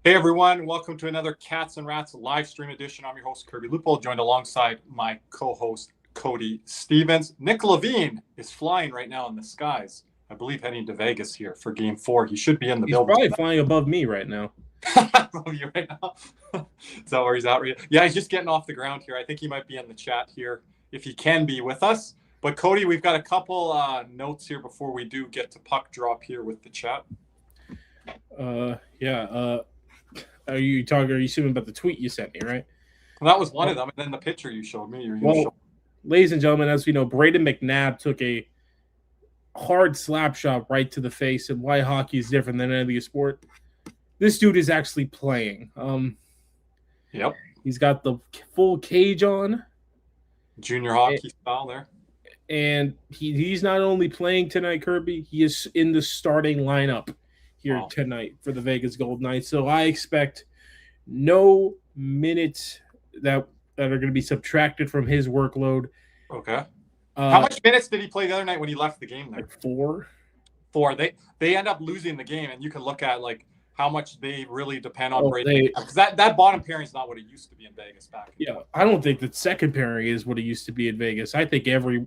Hey everyone, welcome to another Cats and Rats live stream edition. I'm your host Kirby Lupo, joined alongside my co-host Cody Stevens. Nick Levine is flying right now in the skies. I believe heading to Vegas here for Game 4. He should be in the building. He's probably flying above me right now. Above you right now. Is that where he's at? Yeah, he's just getting off the ground here. I think he might be in the chat here if he can be with us. But Cody, we've got a couple notes here before we do get to puck drop here with the chat. Are you assuming about the tweet you sent me, right? Well, that was one of them, and then the picture you showed me. Ladies and gentlemen, as we know, Braden McNabb took a hard slap shot right to the face, and why hockey is different than any other sport. This dude is actually playing. Yep. He's got the full cage on. Junior hockey style there. And he's not only playing tonight, Kirby, he is in the starting lineup here tonight for the Vegas Golden Knights. So I expect no minutes that are going to be subtracted from his workload. Okay. How much minutes did he play the other night when he left the game there? Like 4. They end up losing the game, and you can look at like how much they really depend on Brady. Because that bottom pairing is not what it used to be in Vegas back. I don't think that second pairing is what it used to be in Vegas. I think every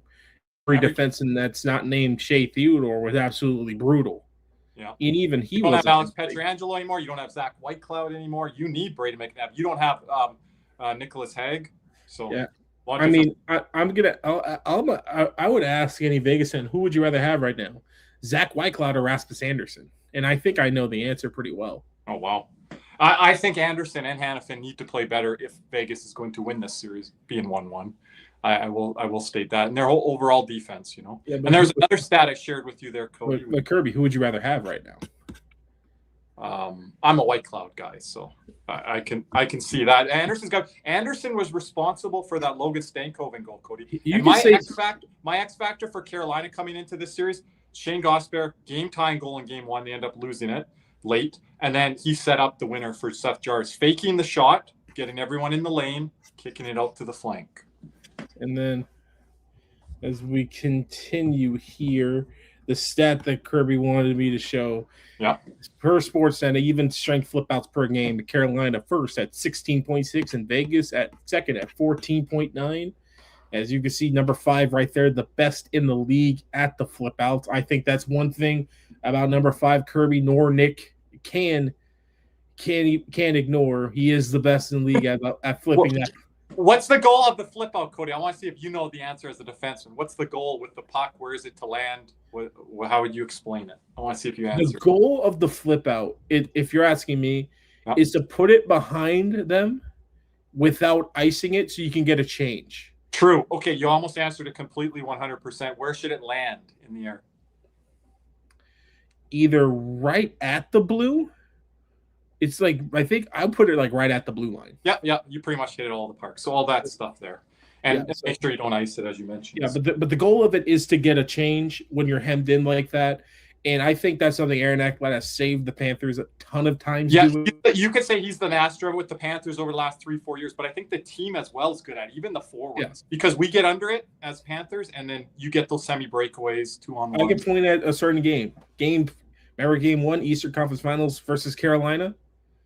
defenseman that's not named Shea Theodore was absolutely brutal. Yeah. And even he you don't have Alex Pietrangelo anymore. You don't have Zach Whitecloud anymore. You need Brady McNabb. You don't have Nicholas Hague. So yeah. I mean, I would ask any Vegas fan, who would you rather have right now, Zach Whitecloud or Rasmus Anderson? And I think I know the answer pretty well. Oh wow, I think Anderson and Hanifin need to play better if Vegas is going to win this series, being 1-1. I will state that, and their whole overall defense, Yeah, and there's another stat I shared with you there, Cody. But Kirby, who would you rather have right now? I'm a Whitecloud guy, so I can see that. Anderson was responsible for that Logan Stankoven goal, Cody. My X factor for Carolina coming into this series, Shane Gosper, game tying goal in Game 1. They end up losing it late, and then he set up the winner for Seth Jarvis, faking the shot, getting everyone in the lane, kicking it out to the flank. And then as we continue here, the stat that Kirby wanted me to show. Yeah. Per Sportsnet, even strength flip outs per game. Carolina first at 16.6 and Vegas at second at 14.9. As you can see, number 5 right there, the best in the league at the flip outs. I think that's one thing about number 5, Kirby nor Nick can ignore. He is the best in the league at flipping that. What's the goal of the flip out, Cody? I want to see if you know the answer as a defenseman. What's the goal with the puck? Where is it to land? How would you explain it? I want to see if you answer. The goal of the flip out, if you're asking me, is to put it behind them without icing it so you can get a change. True. Okay, you almost answered it completely 100%. Where should it land in the air? Either right at the blue. It's like, I think I'll put it like right at the blue line. Yeah. You pretty much hit it all the park. So all that stuff there. And make sure you don't ice it, as you mentioned. Yeah, but the goal of it is to get a change when you're hemmed in like that. And I think that's something Aaron Ekblad has saved the Panthers a ton of times. Yeah, you could say he's the master with the Panthers over the last 3-4 years, but I think the team as well is good at it, even the forwards. Because we get under it as Panthers, and then you get those semi-breakaways 2-on-1. I can point at a certain game. Remember Game 1, Eastern Conference Finals versus Carolina?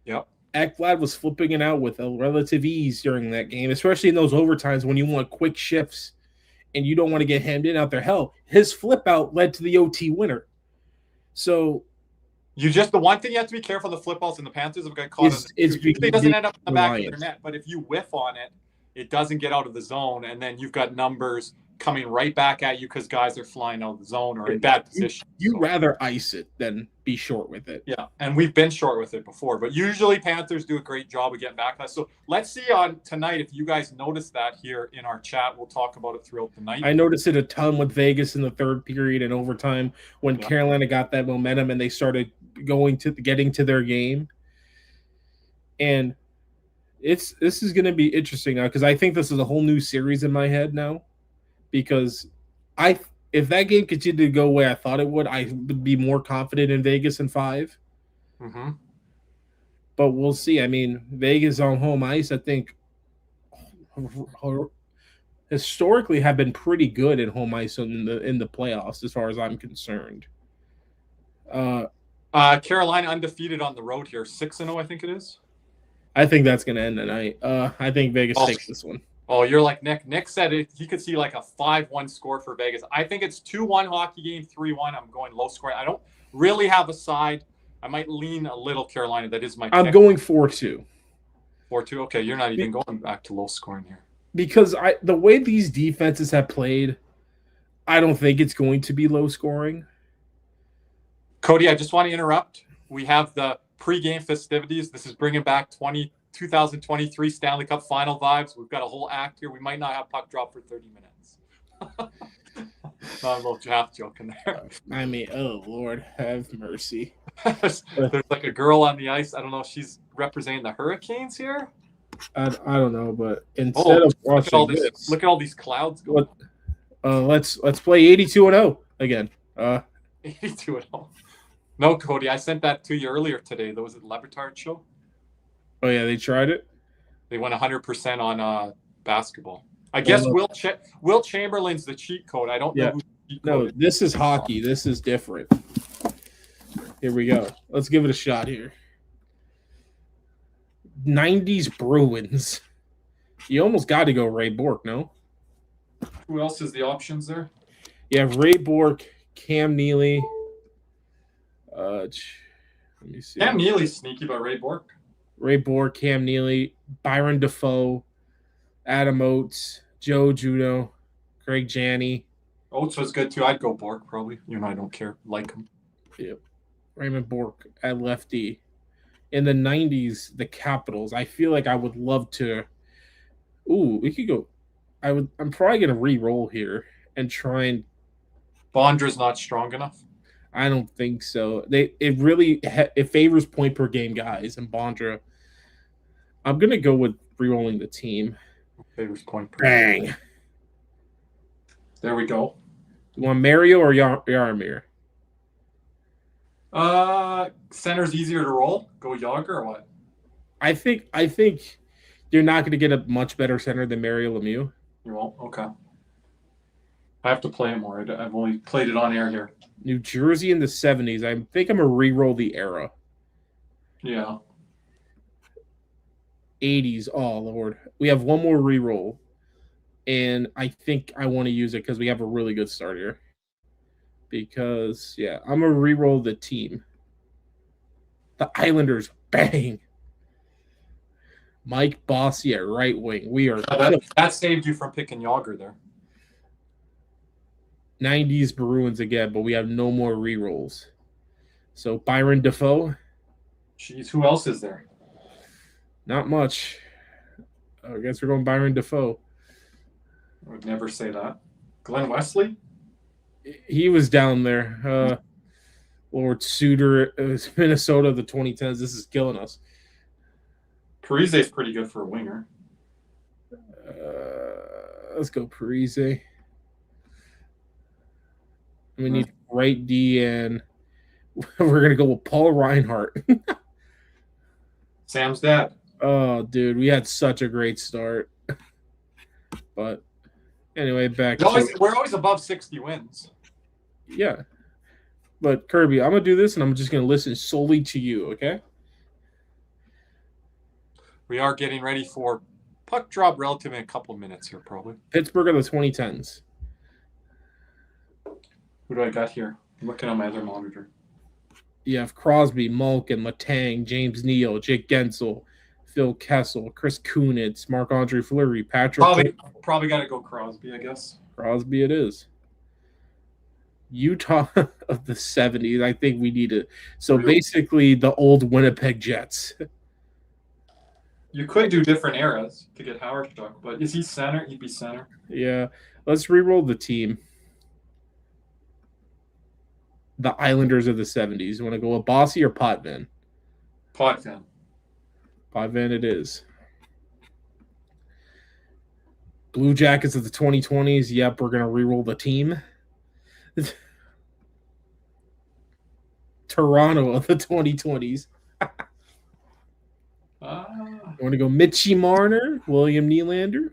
Yep. Ekblad was flipping it out with a relative ease during that game, especially in those overtimes when you want quick shifts and you don't want to get hemmed in out there. Hell, his flip out led to the OT winner. So the one thing you have to be careful of the flip outs and the Panthers have got caught. It doesn't end up in the back of their net, but if you whiff on it, it doesn't get out of the zone, and then you've got numbers coming right back at you because guys are flying out of the zone or in bad position. You rather ice it than be short with it. Yeah, and we've been short with it before, but usually Panthers do a great job of getting back. So let's see on tonight if you guys notice that here in our chat. We'll talk about it throughout the night. I noticed it a ton with Vegas in the third period and overtime when Carolina got that momentum and they started getting to their game. And this is going to be interesting now because I think this is a whole new series in my head now. Because if that game continued to go where I thought it would, I would be more confident in Vegas in 5. Mm-hmm. But we'll see. I mean, Vegas on home ice, I think, historically have been pretty good at home ice in the playoffs, as far as I'm concerned. Carolina undefeated on the road here, 6-0, I think it is. I think that's going to end tonight. I think Vegas takes this one. Oh, you're like Nick. Nick said he could see like a 5-1 score for Vegas. I think it's 2-1 hockey game, 3-1. I'm going low scoring. I don't really have a side. I might lean a little Carolina. That is my pick. I'm going 4-2. 4-2. Okay, you're not even going back to low scoring here. Because the way these defenses have played, I don't think it's going to be low scoring. Cody, I just want to interrupt. We have the pregame festivities. This is bringing back 2023 Stanley Cup Final vibes. We've got a whole act here. We might not have puck drop for 30 minutes. Not a little half joking there. I mean, oh, Lord, have mercy. There's like a girl on the ice. I don't know if she's representing the Hurricanes here. I don't know, but instead of watching look at all these clouds going on. Let's play 82-0 again. 82-0. No, Cody, I sent that to you earlier today. Was it the Lebertard show? Oh yeah, they tried it. They went 100% on basketball. I guess Will Chamberlain's the cheat code. I don't know who the cheat code is. This is hockey. This is different. Here we go. Let's give it a shot here. 90s Bruins. You almost got to go Ray Bourque, no? Who else is the options there? You have Ray Bourque, Cam Neely. Let me see. Cam Neely's sneaky, but Ray Bourque. Ray Bourque, Cam Neely, Byron Dafoe, Adam Oates, Joe Judo, Greg Janney. Oates was good too. I'd go Bourque probably. I don't care. Like him. Yep. Raymond Bourque at lefty. In the 90s, the Capitals. I feel like I would love to. Ooh, we could go. I'm probably gonna re-roll here and try and. Bondra's not strong enough. I don't think so. It favors point per game guys and Bondra. I'm gonna go with re-rolling the team. Favors point per Bang. Game. There we go. You want Mario or Yaromir? Center's easier to roll. Go Yager or what? I think you're not going to get a much better center than Mario Lemieux. You won't? Okay. I have to play it more. I've only played it on air here. New Jersey in the 70s. I think I'm going to re-roll the era. Yeah. 80s. Oh, Lord. We have one more re-roll. And I think I want to use it because we have a really good start here. Because, yeah, I'm going to re-roll the team. The Islanders, bang. Mike Bossy at right wing. We are. That saved you from picking Yager there. 90s Bruins again, but we have no more re-rolls. So Byron Dafoe. Jeez, who else is there? Not much. I guess we're going Byron Dafoe. I would never say that. Glenn Wesley? He was down there. Lord Suter, Minnesota of the 2010s. This is killing us. Parise's pretty good for a winger. Let's go Parise. We need right D, and we're going to go with Paul Reinhart. Sam's dad. Oh, dude, we had such a great start. But anyway, we're always above 60 wins. Yeah. But, Kirby, I'm going to do this, and I'm just going to listen solely to you, okay? We are getting ready for puck drop relative in a couple of minutes here, probably. Pittsburgh of the 2010s. Who do I got here? I'm looking on my other monitor. You have Crosby, Malkin, Letang, James Neal, Jake Gensel, Phil Kessel, Chris Kunitz, Marc-Andre Fleury, Patrick. Probably got to go Crosby, I guess. Crosby it is. Utah of the 70s. I think we need it. So basically the old Winnipeg Jets. You could do different eras to get Howard stuck, but is he center? He'd be center. Yeah. Let's re-roll the team. The Islanders of the 70s. You want to go with Bossy or Potvin? Potvin. Potvin it is. Blue Jackets of the 2020s. Yep, we're going to re-roll the team. Toronto of the 2020s. You want to go Mitchie Marner, William Nylander?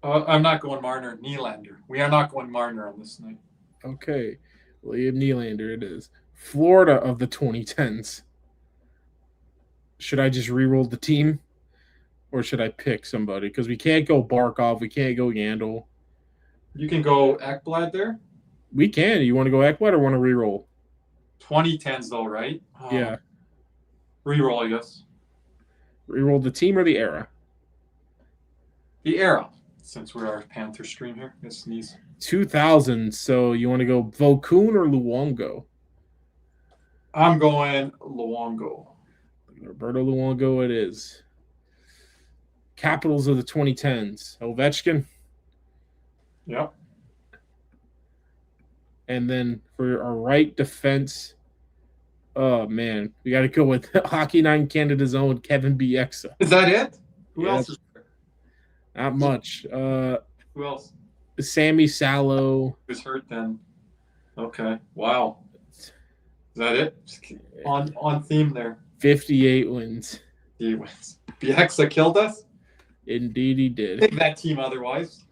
I'm not going Marner. Nylander. We are not going Marner on this night. Okay. William Nylander it is. Florida of the 2010s. Should I just re-roll the team? Or should I pick somebody? Because we can't go Barkov. We can't go Yandel. You can go Ekblad there. We can. You want to go Ekblad or want to re-roll? 2010s though, right? Yeah. Re-roll, I guess. Re-roll the team or the era? The era. Since we're our Panther stream here. Let's sneeze. 2000. So you want to go Vokun or Luongo? I'm going Luongo. Roberto Luongo it is. Capitals of the 2010s. Ovechkin. Yep. And then for our right defense, oh, man. We got to go with Hockey 9 Canada's own Kevin Bieksa. Is that it? Who Yeah, else is there? Not much. Who else? Sammy Salo. Who's hurt then? Okay. Wow. Is that it? On theme there. 58 wins. He wins. Bieksa killed us? Indeed he did. Pick that team otherwise.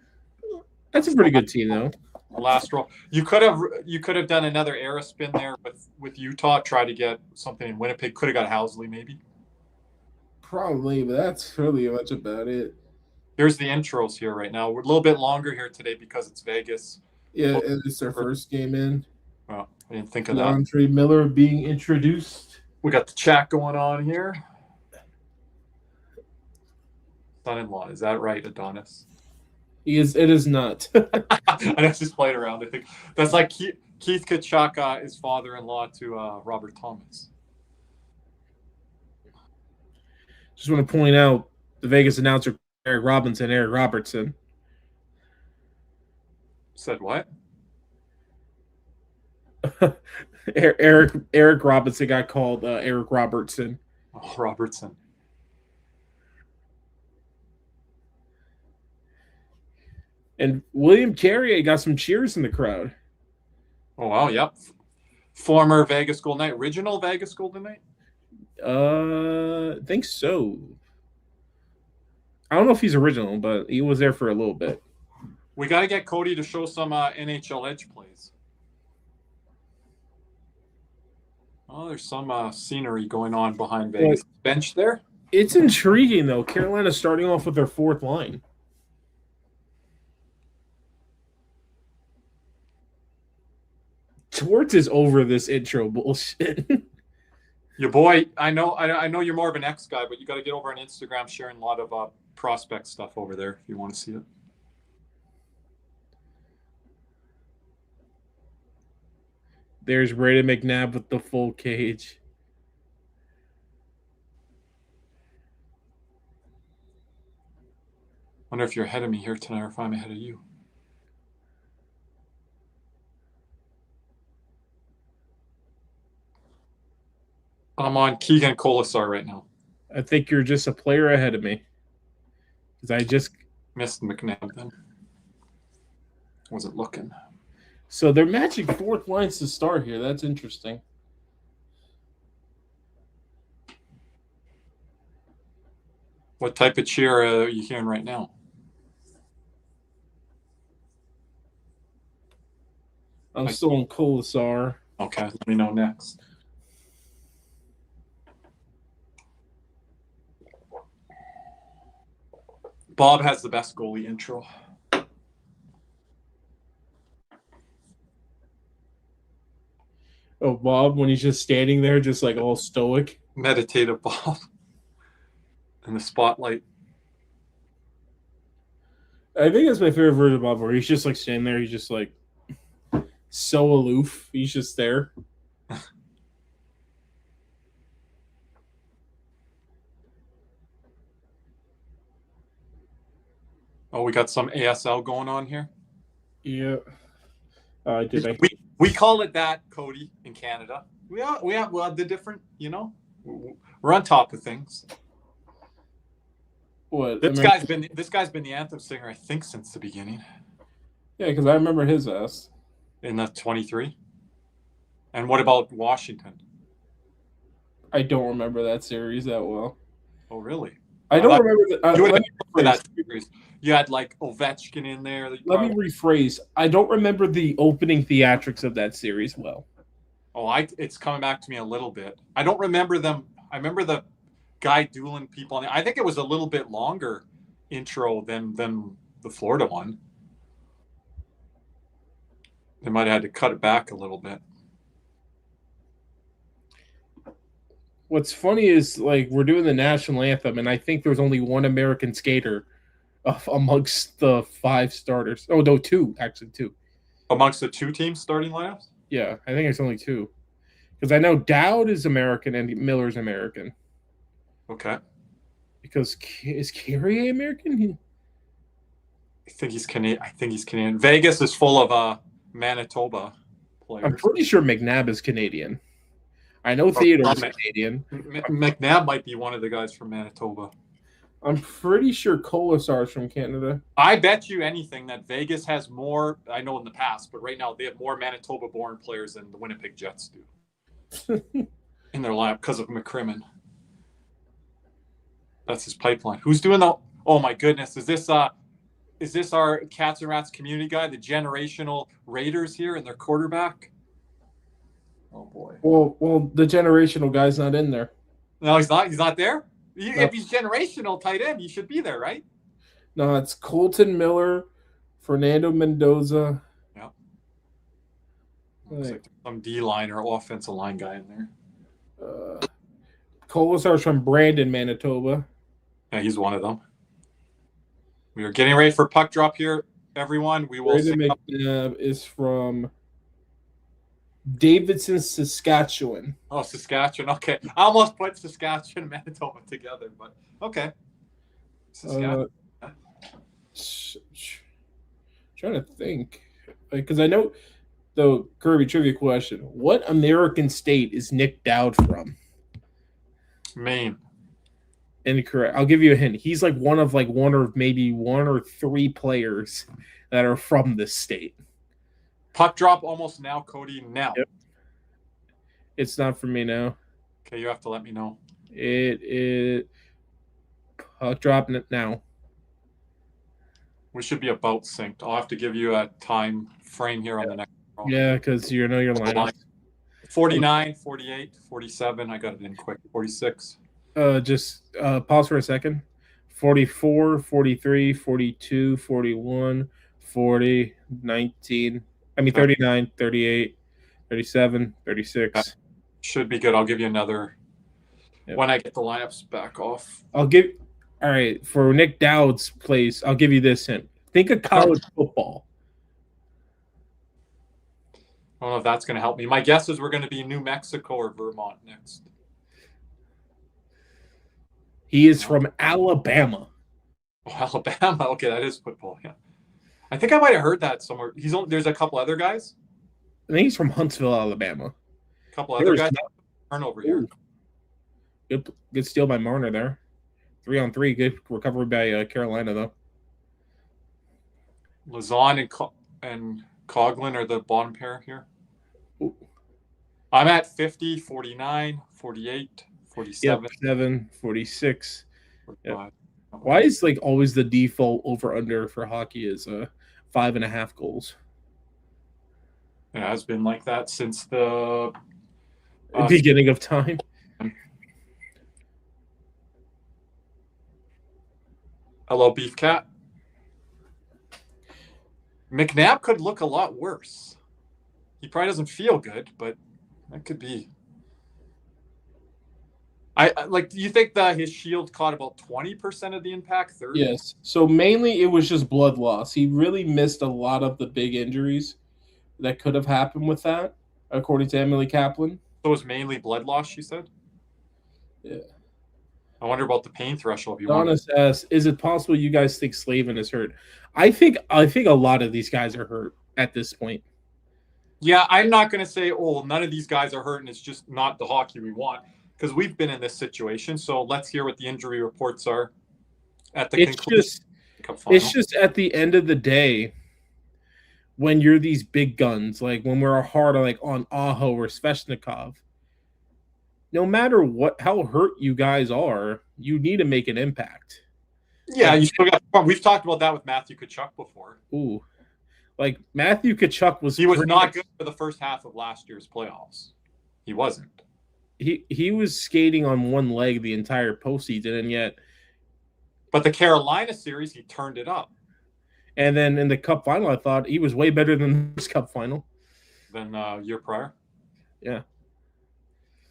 That's a pretty good team, though. Last roll. You could have done another era spin there with Utah. Try to get something in Winnipeg. Could have got Housley maybe. Probably, but that's really much about it. Here's the intros here right now. We're a little bit longer here today because it's Vegas. Yeah, and it's our first game in. Well, I didn't think of that. Andre Miller being introduced. We got the chat going on here. Son-in-law, is that right, Adonis? It is not. I just played around. I think that's like Keith Kachaka is father-in-law to Robert Thomas. Just want to point out the Vegas announcer Eric Robertson. Said what? Eric Robinson got called Eric Robertson. Oh, Robertson. And William Carrier got some cheers in the crowd. Oh, wow, yep. Former Vegas Golden Knight. Original Vegas Golden Knight? I think so. I don't know if he's original, but he was there for a little bit. We got to get Cody to show some NHL Edge plays. Oh, there's some scenery going on behind Vegas. Bench there? It's intriguing, though. Carolina's starting off with their fourth line. Torts is over this intro bullshit. Your boy, I know you're more of an X guy, but you got to get over on Instagram sharing a lot of prospect stuff over there if you want to see it. There's Brayden McNabb with the full cage. Wonder if you're ahead of me here tonight or if I'm ahead of you. I'm on Keegan Colasar right now. I think you're just a player ahead of me. Because I just missed McNabb then. Wasn't looking. So they're matching fourth lines to start here. That's interesting. What type of cheer are you hearing right now? I'm still on Colasar. Okay, let me know next. Bob has the best goalie intro. Oh, Bob, when he's just standing there, just like all stoic. Meditative Bob. In the spotlight. I think that's my favorite version of Bob, where he's just like standing there. He's just like so aloof. He's just there. Oh, we got some ASL going on here. Yeah. We call it that, Cody, in Canada. We have the different, we're on top of things. What? This guy's been the anthem singer, I think, since the beginning. Yeah, because I remember his ass. In the 23. And what about Washington? I don't remember that series that well. Oh, really? I don't remember that series. You had like Ovechkin in there. Let me rephrase. I don't remember the opening theatrics of that series well. It's coming back to me a little bit. I don't remember them. I remember the guy dueling people. I think it was a little bit longer intro than the Florida one. They might have had to cut it back a little bit. What's funny is, like, we're doing the national anthem, and I think there's only one American skater amongst the 5 starters. Oh, no, 2, actually, 2. Amongst the 2 teams starting lineups? Yeah, I think it's only 2. Because I know Dowd is American and Miller's American. Okay. Because is Carrier American? I think he's Canadian. Vegas is full of Manitoba players. I'm pretty sure McNabb is Canadian. I know Theodore's Canadian. McNabb might be one of the guys from Manitoba. I'm pretty sure Colasar's from Canada. I bet you anything that Vegas has more, I know in the past, but right now they have more Manitoba-born players than the Winnipeg Jets do in their lineup because of McCrimmon. That's his pipeline. Who's doing the? Oh my goodness! Is this our Cats and Rats community guy, the generational Raiders here, and their quarterback? Oh boy. Well, the generational guy's not in there. No, he's not. He's not there. If he's generational tight end, he should be there, right? No, it's Colton Miller, Fernando Mendoza. Yeah. Looks like some D-line or offensive line guy in there. Colasar's from Brandon, Manitoba. Yeah, he's one of them. We are getting ready for puck drop here, everyone. We will. Brandon McNabb is from Davidson, Saskatchewan. Oh, Saskatchewan. Okay. I almost put Saskatchewan and Manitoba together, but okay. Saskatchewan. Trying to think. Because I know the Kirby trivia question. What American state is Nick Dowd from? Maine. Incorrect. I'll give you a hint. He's like one or maybe 1 or 3 players that are from this state. Puck drop almost now, Cody. Now. Yep. It's not for me now. Okay, you have to let me know. It is puck drop now. We should be about synced. I'll have to give you a time frame here on the next roll. Yeah, because you know your lineup. 49, 48, 47. I got it in quick. 46. Just pause for a second. 44, 43, 42, 41, 40, 19. 39, 38, 37, 36. Should be good. I'll give you another when I get the lineups back off. All right, for Nick Dowd's place, I'll give you this hint. Think of college football. I don't know if that's going to help me. My guess is we're going to be New Mexico or Vermont next. He is from Alabama. Oh, Alabama. Okay, that is football. Yeah. I think I might have heard that somewhere. There's a couple other guys. I think he's from Huntsville, Alabama. A couple other guys. Turnover here. Good steal by Marner there. 3-on-3. Good recovery by Carolina, though. Lazon and Coughlin are the bottom pair here. Ooh. I'm at 50, 49, 48, 47. 7, 46. Yep. Why is always the default over-under for hockey is 5.5 goals? It has been like that since the beginning of time. Hello, Beef Cat. McNabb could look a lot worse. He probably doesn't feel good, but that could be. Do you think that his shield caught about 20% of the impact? 30%? Yes. So mainly it was just blood loss. He really missed a lot of the big injuries that could have happened with that, according to Emily Kaplan. So it was mainly blood loss, she said? Yeah. I wonder about the pain threshold. Donna says, is it possible you guys think Slavin is hurt? I think a lot of these guys are hurt at this point. Yeah, I'm not going to say, none of these guys are hurt and it's just not the hockey we want. Because we've been in this situation, so let's hear what the injury reports are at the conclusion. It's just at the end of the day, when you're these big guns, like when we're hard on Aho or Sveshnikov, no matter how hurt you guys are, you need to make an impact. Yeah, we've talked about that with Matthew Tkachuk before. Ooh, Matthew Tkachuk was not good for the first half of last year's playoffs. He wasn't. He was skating on one leg the entire postseason, and yet. But the Carolina series, he turned it up. And then in the Cup Final, I thought he was way better than this Cup Final. Than year prior? Yeah.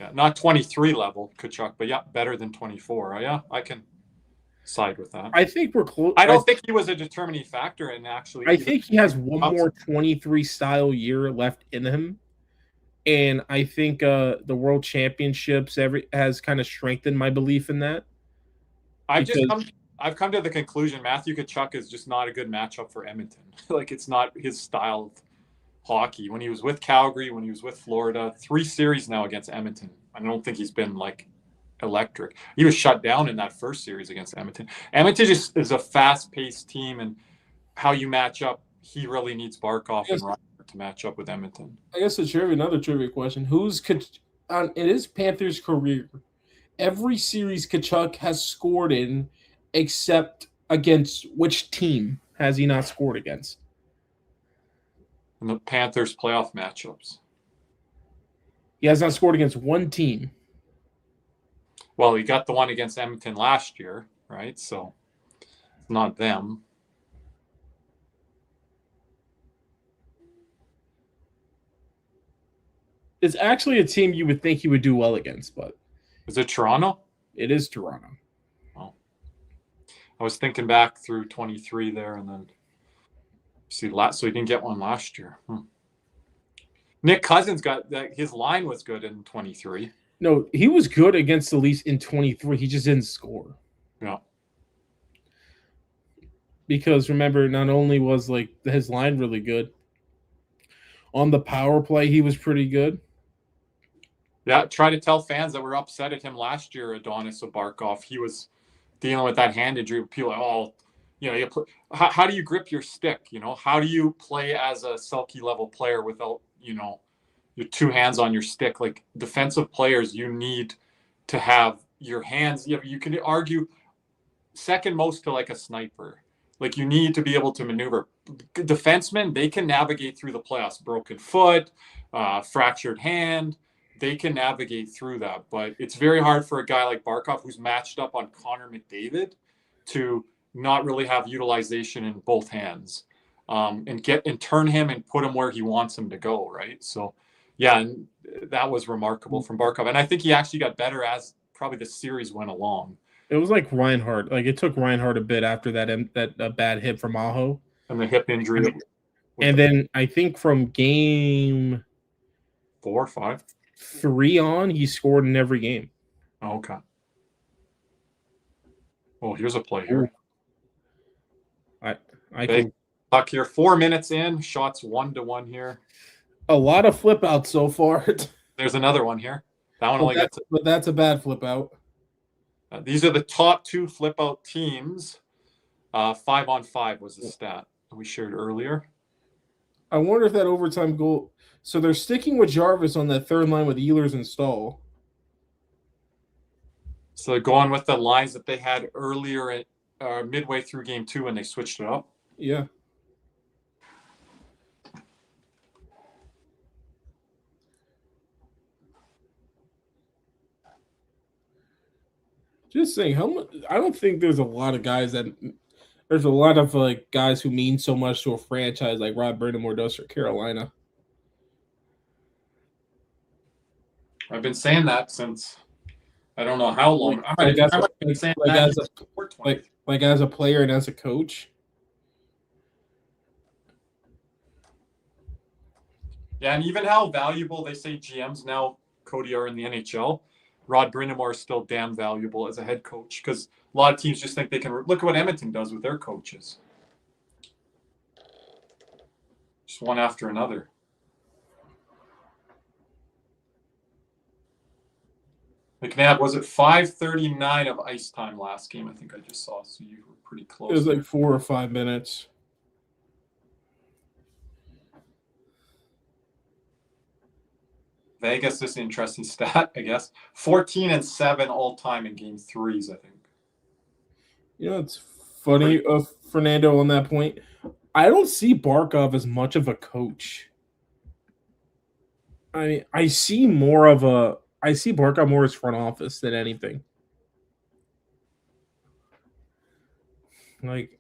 Yeah, not 23 level, Tkachuk, but yeah, better than 24. Yeah, I can side with that. I think we're close. I don't think he was a determining factor in actually. I think he has one more 23 style year left in him. And I think the World Championships has kind of strengthened my belief in that. I've come to the conclusion Matthew Tkachuk is just not a good matchup for Edmonton. Like, it's not his style of hockey. When he was with Calgary, when he was with Florida, 3 series now against Edmonton, I don't think he's been like electric. He was shut down in that first series against Edmonton. Edmonton just is a fast-paced team, and how you match up, he really needs Barkov and Ryan to match up with Edmonton. I guess another trivia question. In his Panthers career, every series Tkachuk has scored in, except against which team has he not scored against? In the Panthers playoff matchups. He has not scored against one team. Well, he got the one against Edmonton last year, right? So it's not them. It's actually a team you would think he would do well against, but is it Toronto? It is Toronto. Oh, I was thinking back through 23 there, and then so he didn't get one last year. Nick Cousins got that. His line was good in 23. No, he was good against the Leafs in 23. He just didn't score. Yeah. Because remember, not only was like his line really good, on the power play he was pretty good. Yeah, try to tell fans that were upset at him last year, Adonis Barkov. He was dealing with that hand injury. People are, how do you grip your stick? How do you play as a Selke level player without, your 2 hands on your stick? Like, defensive players, you need to have your hands. You can argue second most to like a sniper. Like, you need to be able to maneuver. Defensemen, they can navigate through the playoffs. Broken foot, fractured hand. They can navigate through that. But it's very hard for a guy like Barkov, who's matched up on Connor McDavid, to not really have utilization in both hands, and turn him and put him where he wants him to go, right? So, yeah, and that was remarkable from Barkov. And I think he actually got better as probably the series went along. It was like Reinhardt. Like, it took Reinhardt a bit after that bad hit from Aho. And the hip injury. And then I think from game 4 or 5. 3 on, he scored in every game. Oh, okay. Oh, here's a play here. I can puck here. 4 minutes in. Shots 1-1 here. A lot of flip outs so far. There's another one here. That one but that's a bad flip out. These are the top 2 flip out teams. 5-on-5 was the stat we shared earlier. I wonder if that overtime goal. So they're sticking with Jarvis on that third line with Ehlers and Stahl. So they're going with the lines that they had earlier midway through game 2 when they switched it up. Yeah. Just saying, how much? I don't think there's a lot of guys there's a lot of like guys who mean so much to a franchise like Rod Brind'Amour does for Carolina. I've been saying that since I don't know how long. Like as a player and as a coach. Yeah, and even how valuable they say GMs now, Cody, are in the NHL. Rod Brind'Amour is still damn valuable as a head coach, because a lot of teams just think they can look at what Edmonton does with their coaches. Just one after another. McNabb, was it 5:39 of ice time last game? I think I just saw, so you were pretty close. It was like 4 or 5 minutes. Vegas, this is an interesting stat, I guess. 14-7 all time in game 3s, I think. It's funny, Fernando, on that point. I don't see Barkov as much of a coach. I see more of a I see Barkov more as front office than anything. Like,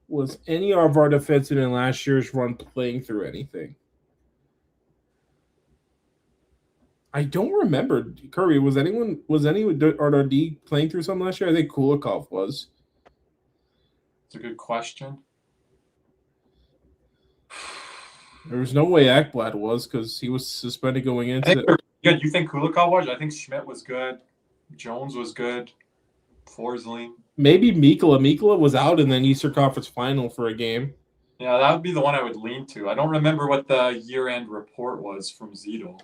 was any of our defensemen in last year's run playing through anything? I don't remember. Kirby, was anyone or D playing through something last year? I think Kulikov was. It's a good question. There was no way Ekblad was because he was suspended going into it. Good. You think Kulikov was? I think Schmidt was good. Jones was good. Forsling. Maybe Mikkola. Mikkola was out in the Eastern Conference Final for a game. Yeah, that would be the one I would lean to. I don't remember what the year-end report was from Zito.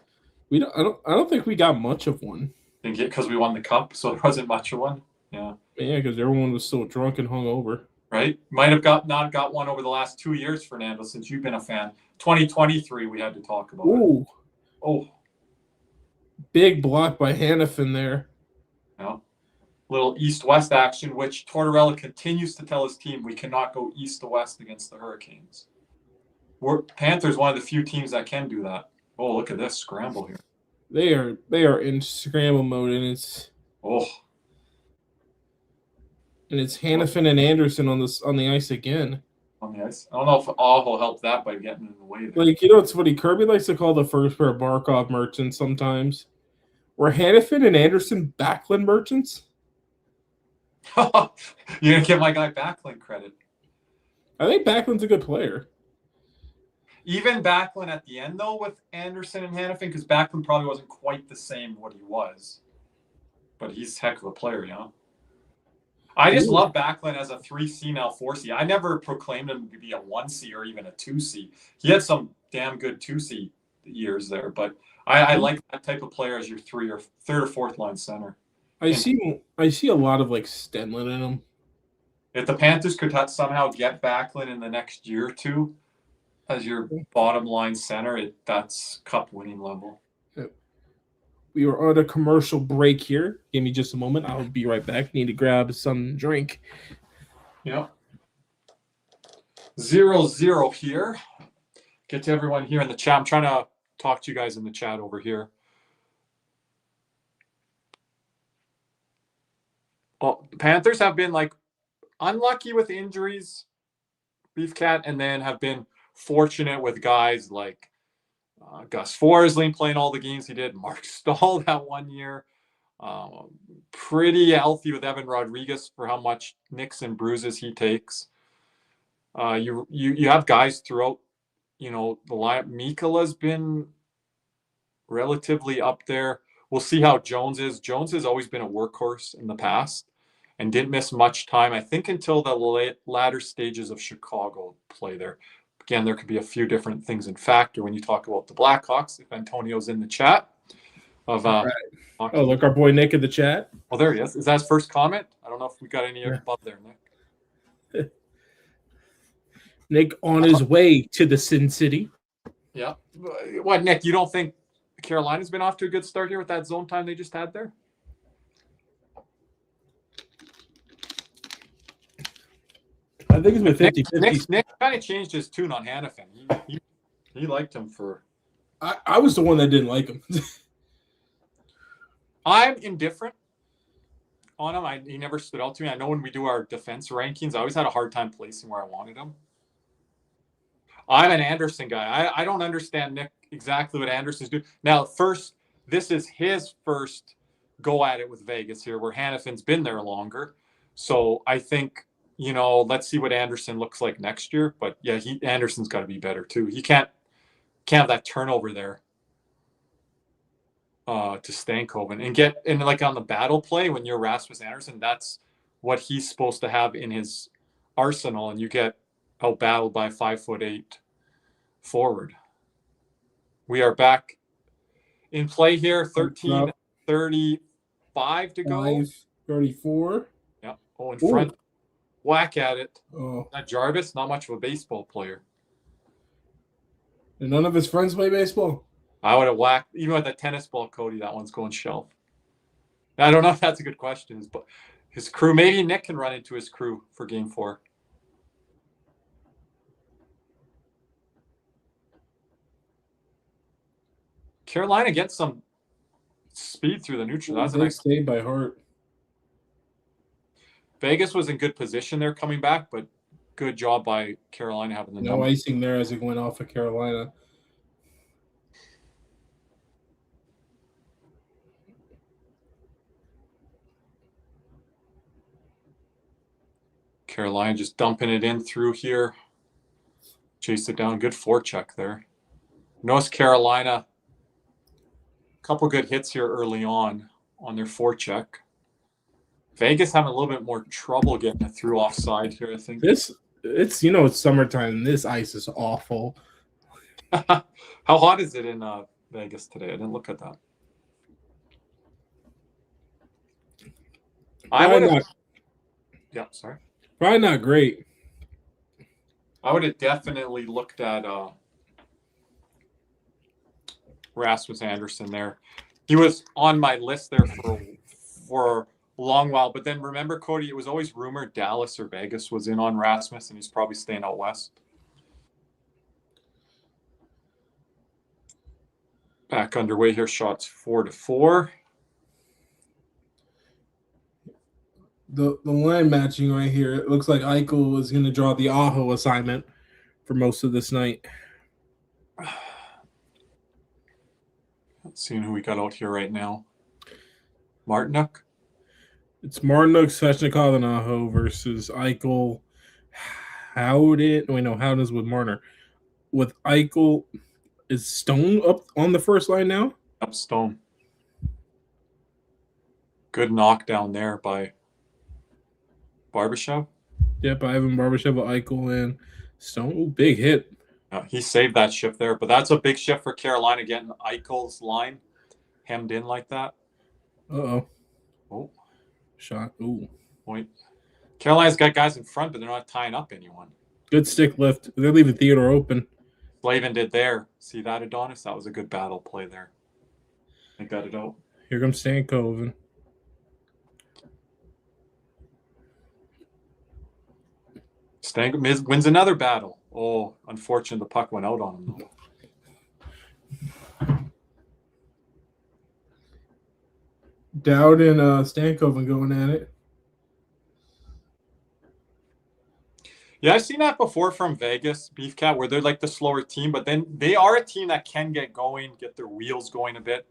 I don't think we got much of one. Because we won the cup, so there wasn't much of one. Yeah. Yeah, because everyone was so drunk and hungover. Right? Might have not got one over the last 2 years, Fernando, since you've been a fan. 2023, we had to talk about it. Oh. Big block by Hannafin there. Yeah. Little east-west action, which Tortorella continues to tell his team we cannot go east to west against the Hurricanes. Panthers one of the few teams that can do that. Oh, look at this scramble here. They are in scramble mode, and it's Hannafin and Anderson on the ice again. On the ice. I don't know if Aho helped that by getting in the way there. Like, it's funny. Kirby likes to call the first pair Barkov merchants sometimes. Were Hannafin and Anderson Backlund merchants? You're gonna give my guy Backlund credit. I think Backlund's a good player. Even Backlund at the end, though, with Anderson and Hannafin, because Backlund probably wasn't quite the same what he was. But he's a heck of a player, you know? I just love Backlund as a 3C, now 4C. I never proclaimed him to be a 1C or even a 2C. He had some damn good 2C years there, but I like that type of player as your third or fourth line center. I see a lot of, like, Stenlin in him. If the Panthers could somehow get Backlund in the next year or two as your bottom line center, that's cup winning level. We are on a commercial break here. Give me just a moment. I'll be right back. Need to grab some drink. Yeah. 0-0 here. Get to everyone here in the chat. I'm trying to talk to you guys in the chat over here. Well, the Panthers have been like unlucky with injuries, Beef Cat, and then have been fortunate with guys like Gus Forsling playing all the games he did. Mark Stahl that 1 year. Pretty healthy with Evan Rodriguez for how much nicks and bruises he takes. You have guys throughout, the lineup. Mikkola's been relatively up there. We'll see how Jones is. Jones has always been a workhorse in the past and didn't miss much time, I think, until the latter stages of Chicago play there. Again, there could be a few different things in factor when you talk about the Blackhawks. If Antonio's in the chat. Right. Oh, look, our boy Nick in the chat. Oh, there he is. Is that his first comment? I don't know if we got any above there, Nick. Nick on his way to the Sin City. Yeah. What, Nick, you don't think Carolina's been off to a good start here with that zone time they just had there? I think it's been 50-50. Nick kind of changed his tune on Hannafin. He liked him for... I was the one that didn't like him. I'm indifferent on him. He never stood out to me. I know when we do our defense rankings, I always had a hard time placing where I wanted him. I'm an Anderson guy. I don't understand, Nick, exactly what Anderson's doing. Now, this is his first go at it with Vegas here, where Hannafin's been there longer. So I think, let's see what Anderson looks like next year. But yeah, Anderson's got to be better too. He can't have that turnover there to Stankoven and get in, like, on the battle play when you're Rasmus Anderson. That's what he's supposed to have in his arsenal, and you get out-battled by 5'8" forward. We are back in play here. 13:35 to go. 5:34. Yeah. Oh, in front. Whack at it. Oh. That Jarvis, not much of a baseball player. And none of his friends play baseball? I would have whacked, even with the tennis ball, Cody, that one's going shelf. I don't know if that's a good question. But his crew, maybe Nick can run into his crew for game 4. Carolina gets some speed through the neutral. That's a nice stay by Hart. Vegas was in good position there coming back, but good job by Carolina having the no icing there as it went off of Carolina. Carolina just dumping it in through here. Chase it down. Good forecheck there. North Carolina, a couple good hits here early on their forecheck. Vegas having a little bit more trouble getting it through offside here, I think. It's summertime. This ice is awful. How hot is it in Vegas today? I didn't look at that. Yeah, sorry. Probably not great. I would have definitely looked at Rasmus Anderson there. He was on my list there for a long while, but then remember, Cody, it was always rumored Dallas or Vegas was in on Rasmus, and he's probably staying out west. Back underway here, shots 4-4. The line matching right here, it looks like Eichel is going to draw the Aho assignment for most of this night. Let's see who we got out here right now. Martinuk? It's Martinuk, Svechnikov, and Aho versus Eichel. Howden's with Marner. With Eichel, is Stone up on the first line now? Up Stone. Good knockdown there by Barbashev. Yep, Ivan Barbashev, Eichel, and Stone. Ooh, big hit. He saved that shift there, but that's a big shift for Carolina getting Eichel's line hemmed in like that. Oh. Shot. Ooh. Point. Carolina's got guys in front, but they're not tying up anyone. Good stick lift. They're leaving Theodore open. Slavin did there. See that, Adonis? That was a good battle play there. They got it out. Here comes Stankoven. Stankoven wins another battle. Oh, unfortunate the puck went out on him, though. Dowd and Stankoven going at it. Yeah, I've seen that before from Vegas, Beef Cat, where they're like the slower team, but then they are a team that can get going, get their wheels going a bit.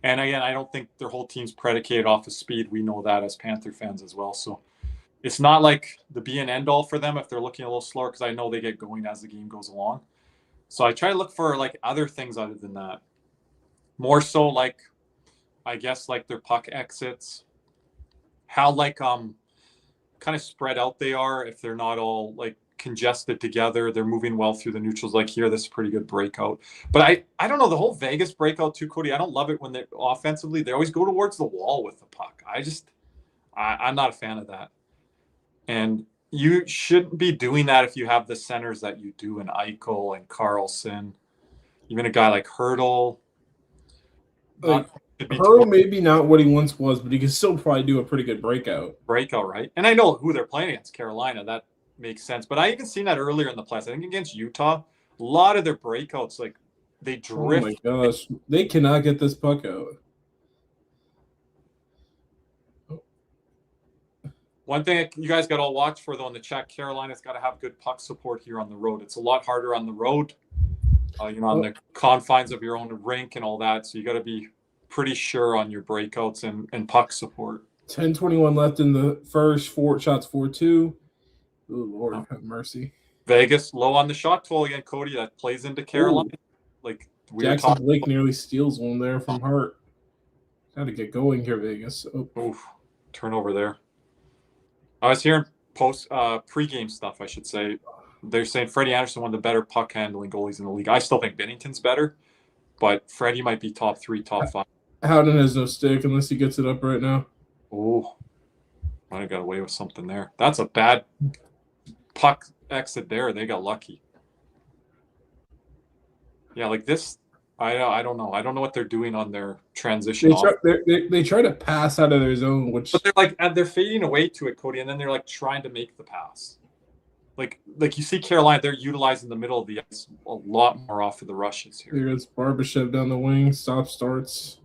And again, I don't think their whole team's predicated off of speed. We know that as Panther fans as well. So it's not like the be and end all for them if they're looking a little slower, because I know they get going as the game goes along. So I try to look for like other things other than that. More so like, I guess, like their puck exits, how like kind of spread out they are. If they're not all like congested together, they're moving well through the neutrals. Like here, this is a pretty good breakout. But I don't know, the whole Vegas breakout too, Cody. I don't love it when they offensively they always go towards the wall with the puck. I'm not a fan of that. And you shouldn't be doing that if you have the centers that you do in Eichel and Carlson, even a guy like Hurdle. Hurdle maybe not what he once was, but he can still probably do a pretty good breakout. Right? And I know who they're playing against, Carolina. That makes sense. But I even seen that earlier in the playoffs. I think against Utah, a lot of their breakouts, like they drift. Oh my gosh, they cannot get this puck out. One thing you guys got to all watch for, though, in the chat, Carolina's got to have good puck support here on the road. It's a lot harder on the road, on the confines of your own rink and all that. So you got to be pretty sure on your breakouts and puck support. 10:21 left in the first. 4 shots, 4-2. Oh, Lord, have mercy. Vegas low on the shot total again, Cody. That plays into Carolina. Ooh. Like Jackson Blake nearly steals one there from Hart. Got to get going here, Vegas. Oof. Turnover there. I was hearing pregame stuff, I should say. They're saying Freddie Anderson, one of the better puck handling goalies in the league. I still think Binnington's better, but Freddie might be top 3, top 5. Howden has no stick unless he gets it up right now. Oh, might have got away with something there. That's a bad puck exit there. They got lucky. Yeah, like this. I don't know. I don't know what they're doing on their transition. They try to pass out of their zone, but they're fading away to it, Cody, and then they're like trying to make the pass. like you see Carolina, they're utilizing the middle of the ice a lot more off of the rushes here. There's Barbashev down the wing, stop starts.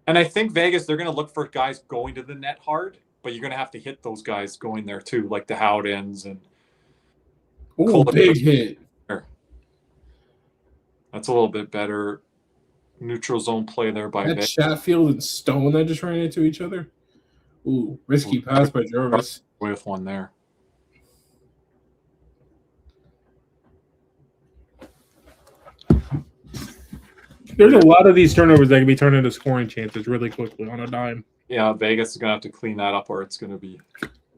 And I think Vegas, they're going to look for guys going to the net hard, but you're going to have to hit those guys going there too, like the Howdens and. Oh, big hit. That's a little bit better neutral zone play there by that Chatfield and Stone that just ran into each other. Ooh, risky pass by Jarvis. With one there. There's a lot of these turnovers that can be turned into scoring chances really quickly on a dime. Yeah, Vegas is going to have to clean that up or it's going to be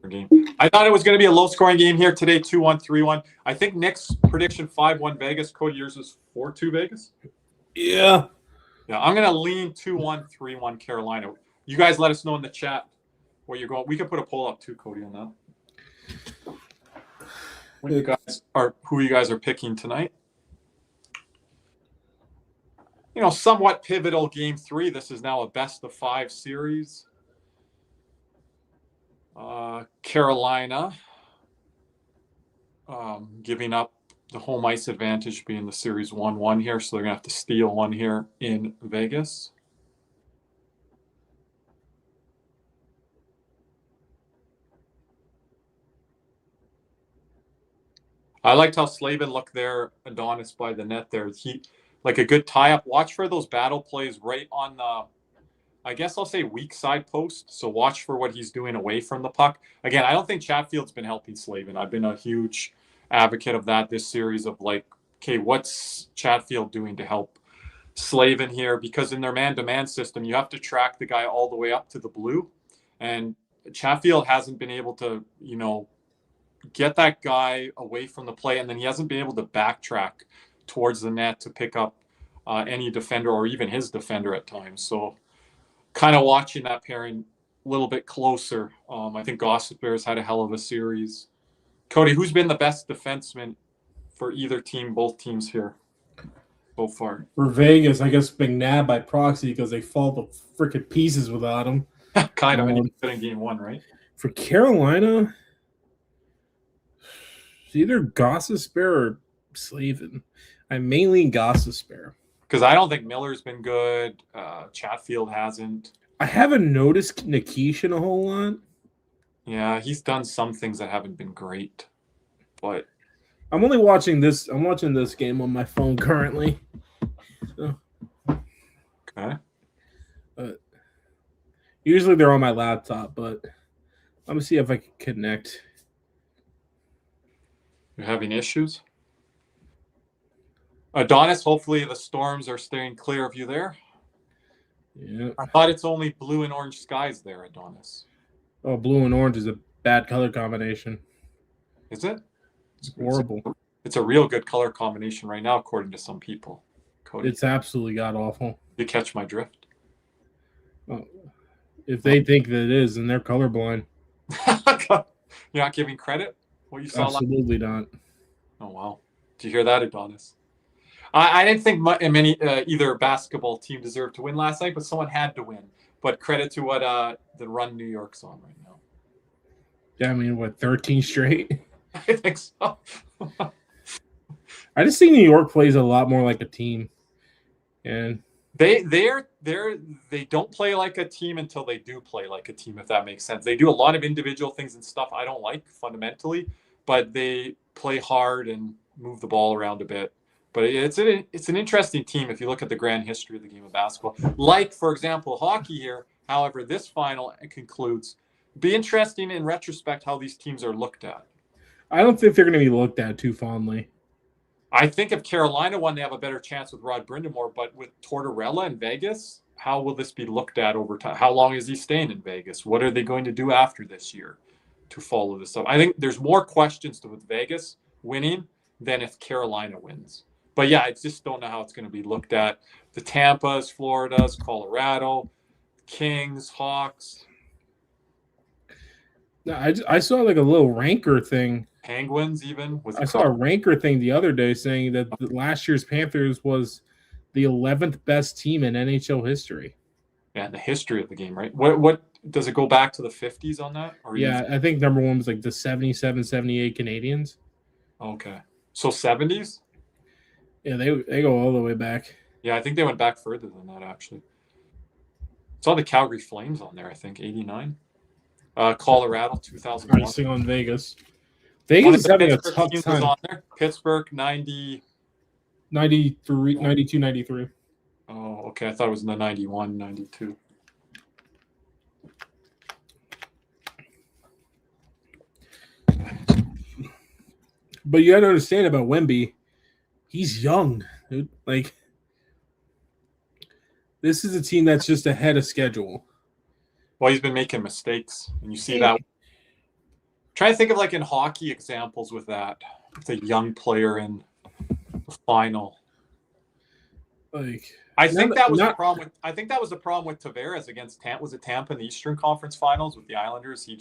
a game. I thought it was going to be a low-scoring game here today, 2-1, 3-1. I think Nick's prediction 5-1 Vegas. Cody, yours is 4-2 Vegas? Yeah. Yeah, I'm going to lean 2-1, 3-1 Carolina. You guys let us know in the chat where you're going. We can put a poll up too, Cody, on that. Who you guys are picking tonight? Somewhat pivotal game 3. This is now a best-of-5 series. Carolina giving up the home ice advantage, being the series 1-1 here, so they're going to have to steal one here in Vegas. I liked how Slavin looked there, Adonis by the net there. He like a good tie-up. Watch for those battle plays right on the, I guess I'll say weak side post. So watch for what he's doing away from the puck. Again, I don't think Chatfield's been helping Slavin. I've been a huge advocate of that this series of like, okay, what's Chatfield doing to help Slavin here? Because in their man-to-man system, you have to track the guy all the way up to the blue. And Chatfield hasn't been able to, get that guy away from the play. And then he hasn't been able to backtrack towards the net to pick up any defender or even his defender at times. So kind of watching that pairing a little bit closer. I think Gossip Bears had a hell of a series. Cody, who's been the best defenseman for either team, both teams here so far? For Vegas, I guess McNabb by proxy because they fall to freaking pieces without him. Kind of in game 1, right? For Carolina, it's either Gossip or Slavin. I'm mainly Gossip. Because I don't think Miller's been good. Chatfield hasn't. I haven't noticed Nikishin a whole lot. Yeah, he's done some things that haven't been great. But I'm only watching this. I'm watching this game on my phone currently. So. Okay. Usually they're on my laptop, but I'm gonna see if I can connect. You're having issues? Adonis, hopefully the storms are staying clear of you there. Yeah. I thought it's only blue and orange skies there, Adonis. Oh, blue and orange is a bad color combination. Is it? It's horrible. It's a real good color combination right now, according to some people. Cody, it's absolutely god-awful. You catch my drift? Oh, if they think that it is, then they're colorblind. You're not giving credit? What you saw Absolutely not. Oh, wow. Did you hear that, Adonis? I didn't think many either basketball team deserved to win last night, but someone had to win. But credit to what the run New York's on right now. Yeah, I mean, what, 13 straight? I think so. I just think New York plays a lot more like a team. And they don't play like a team until they do play like a team, if that makes sense. They do a lot of individual things and stuff I don't like fundamentally, but they play hard and move the ball around a bit. But it's an interesting team if you look at the grand history of the game of basketball. Like, for example, hockey here. However, this final concludes. Be interesting in retrospect how these teams are looked at. I don't think they're going to be looked at too fondly. I think if Carolina won, they have a better chance with Rod Brindamore. But with Tortorella in Vegas, how will this be looked at over time? How long is he staying in Vegas? What are they going to do after this year to follow this up? I think there's more questions with Vegas winning than if Carolina wins. But yeah, I just don't know how it's going to be looked at. The Tampas, Floridas, Colorado, Kings, Hawks. No, I saw like a little ranker thing. Penguins even. I saw a ranker thing the other day saying that last year's Panthers was the 11th best team in NHL history. Yeah, the history of the game, right? What does it go back to the 50s on that? Or yeah, I think number one was like the 77, 78 Canadians. Okay. So 70s? Yeah, they go all the way back. Yeah, I think they went back further than that, actually. Saw the Calgary Flames on there, I think, 89. Colorado, 2001. Icing on Vegas. One Vegas of is the having a Pittsburgh tough teams was time. on there. Pittsburgh, 90. 93, 92, 93. Oh, okay. I thought it was in the 91, 92. But you got to understand about Wemby, he's young, dude. Like, this is a team that's just ahead of schedule. Well, he's been making mistakes, and you see that. Try to think of like in hockey examples with that. It's a young player in the final. Like, I think that was the problem with. I think that was the problem with Tavares against Tampa. Was it Tampa in the Eastern Conference Finals with the Islanders? He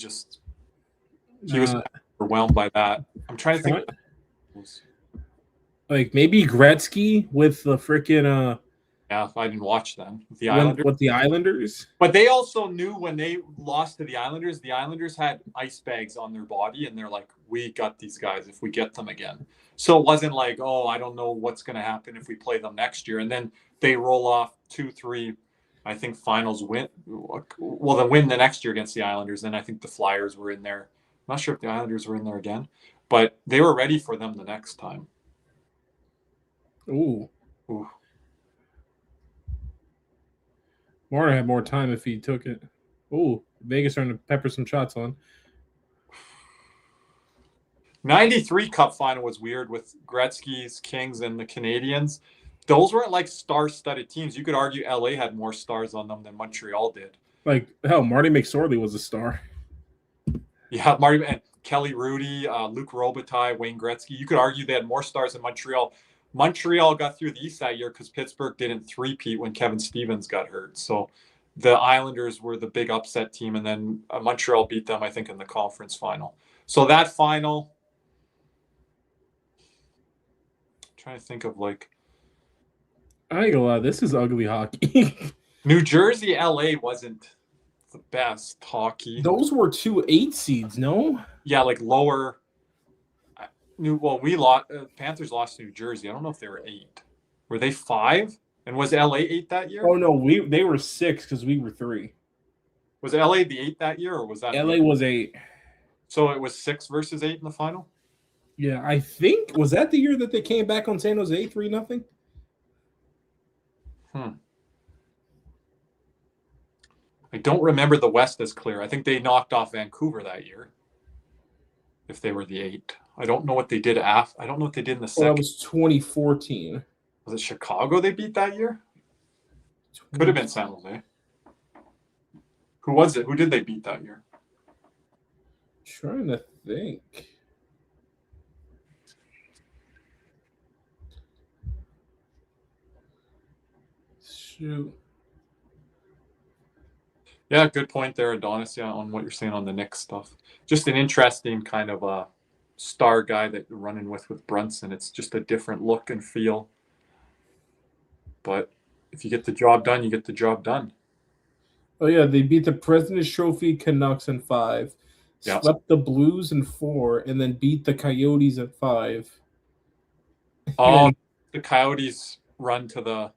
was overwhelmed by that. I'm trying to think. Like maybe Gretzky with the freaking Yeah, I didn't watch them with the Islanders. With the Islanders, but they also knew when they lost to the Islanders had ice bags on their body, and they're like, "We got these guys if we get them again." So it wasn't like, "Oh, I don't know what's going to happen if we play them next year," and then they roll off 2-3. I think finals win. Well, they win the next year against the Islanders. Then I think the Flyers were in there. I'm not sure if the Islanders were in there again, but they were ready for them the next time. Ooh. Marner had more time if he took it. Ooh, Vegas starting to pepper some shots on. 93 Cup Final was weird with Gretzky's Kings and the Canadiens. Those weren't like star-studded teams. You could argue LA had more stars on them than Montreal did. Like, hell, Marty McSorley was a star. Yeah, Marty and Kelly Rudy, Luc Robitaille, Wayne Gretzky. You could argue they had more stars than Montreal. Montreal got through the East that year because Pittsburgh didn't three-peat when Kevin Stevens got hurt. So the Islanders were the big upset team, and then Montreal beat them, I think, in the conference final. So that final, I'm trying to think of like. I ain't gonna lie, this is ugly hockey. New Jersey, LA wasn't the best hockey. Those were 2 8 seeds, no? Yeah, like lower. We lost. Panthers lost to New Jersey. I don't know if they were 8. Were they 5? And was LA 8 that year? Oh no, they were 6 because we were 3. Was LA the 8 that year, or was that? LA was 8. So it was 6 versus 8 in the final. Yeah, I think was that the year that they came back on San Jose 3-0. I don't remember the West as clear. I think they knocked off Vancouver that year. If they were the 8, I don't know what they did after. I don't know what they did in the second. That was 2014. Was it Chicago they beat that year? Could have been San Jose. Who was it? Who did they beat that year? Trying to think. Shoot. Yeah, good point there, Adonis, on what you're saying on the Knicks stuff. Just an interesting kind of star guy that you're running with Brunson. It's just a different look and feel. But if you get the job done, you get the job done. Oh, yeah, they beat the President's Trophy Canucks in 5, swept the Blues in 4, and then beat the Coyotes in 5. Oh, the Coyotes run to the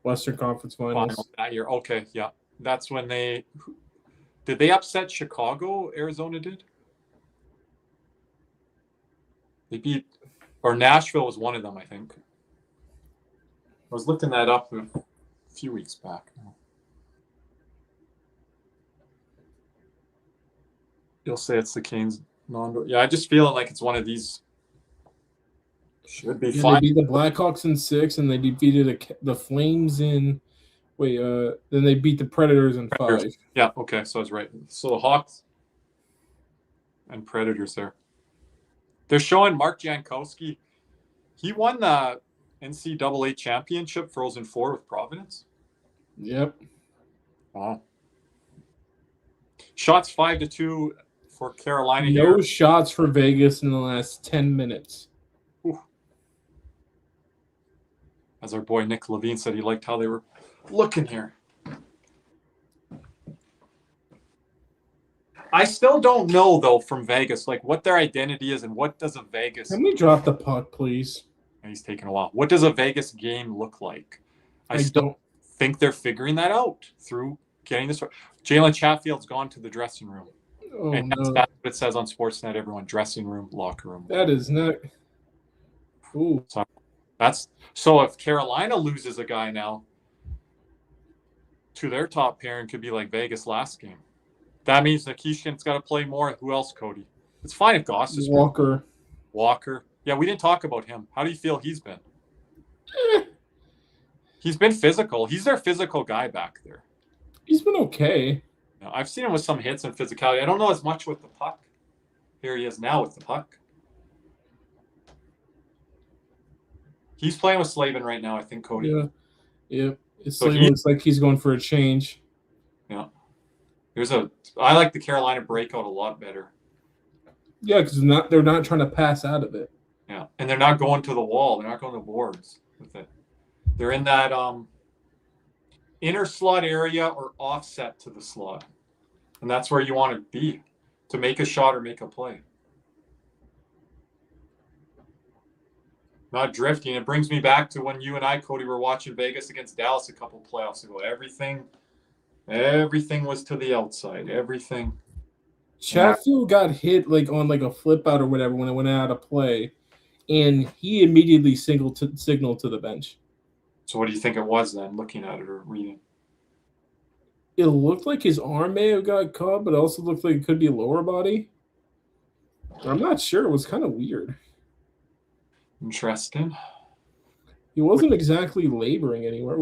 Western Conference Finals that year. Okay, yeah. That's when did they upset Chicago? Arizona did. They beat, or Nashville was one of them, I think. I was looking that up a few weeks back. You'll say it's the Canes I just feel like it's one of these. Should be fine. They beat the Blackhawks in 6, and they defeated the Flames in. Then they beat the Predators in 5. Yeah, okay, so I was right. So the Hawks and Predators there. They're showing Mark Jankowski. He won the NCAA championship Frozen 4 with Providence. Yep. Wow. Shots 5-2 for Carolina. No shots for Vegas in the last 10 minutes. Ooh. As our boy Nick Levine said, he liked how they were looking here. I still don't know though from Vegas, like what their identity is and what does a Vegas. Can we drop the puck, please? He's taking a while. What does a Vegas game look like? I still think they're figuring that out through getting this. Jalen Chatfield's gone to the dressing room. Oh, and that's what it says on Sportsnet. Everyone, dressing room, locker room. That is not. Ooh. So if Carolina loses a guy now to their top pairing, could be like Vegas last game. That means Nikishin's got to play more. Who else, Cody? It's fine if Goss is Walker. Yeah, we didn't talk about him. How do you feel he's been? He's been physical. He's their physical guy back there. He's been okay. Now, I've seen him with some hits and physicality. I don't know as much with the puck. Here he is now with the puck. He's playing with Slavin right now, I think, Cody. Yeah. Slavin looks like he's going for a change. Yeah. I like the Carolina breakout a lot better. Yeah, because they're not trying to pass out of it. Yeah, and they're not going to the wall. They're not going to boards with it. They're in that inner slot area or offset to the slot. And that's where you want to be to make a shot or make a play. Not drifting. It brings me back to when you and I, Cody, were watching Vegas against Dallas a couple playoffs ago. Everything was to the outside. Everything. Chatfield got hit on a flip out or whatever when it went out of play, and he immediately signaled to the bench. So what do you think it was then, looking at it or reading? It looked like his arm may have got caught, but it also looked like it could be a lower body. I'm not sure. It was kind of weird. Interesting. He wasn't exactly laboring anywhere.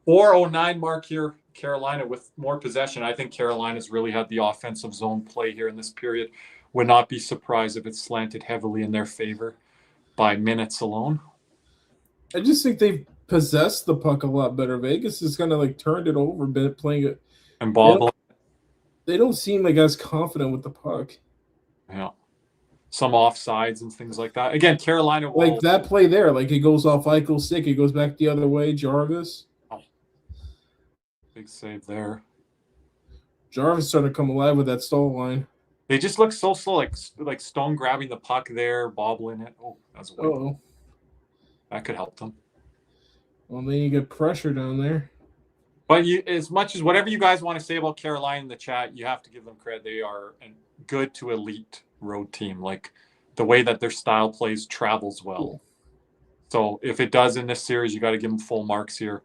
4:09 mark here, Carolina with more possession. I think Carolina's really had the offensive zone play here in this period. Would not be surprised if it's slanted heavily in their favor by minutes alone. I just think they've possessed the puck a lot better. Vegas has kind of turned it over a bit, playing it. And bobbling. They don't seem as confident with the puck. Yeah. Some offsides and things like that. Again, Carolina will... that play there, it goes off Eichel's stick, it goes back the other way, Jarvis. Oh. Big save there. Jarvis starting to come alive with that stall line. They just look so slow, like Stone grabbing the puck there, bobbling it. Oh, that's weird. Uh-oh. That could help them. Well, then you get pressure down there. But as much as whatever you guys want to say about Carolina in the chat, you have to give them credit. They are a good to elite road team. The way that their style plays travels well. Cool. So if it does in this series, you got to give them full marks here.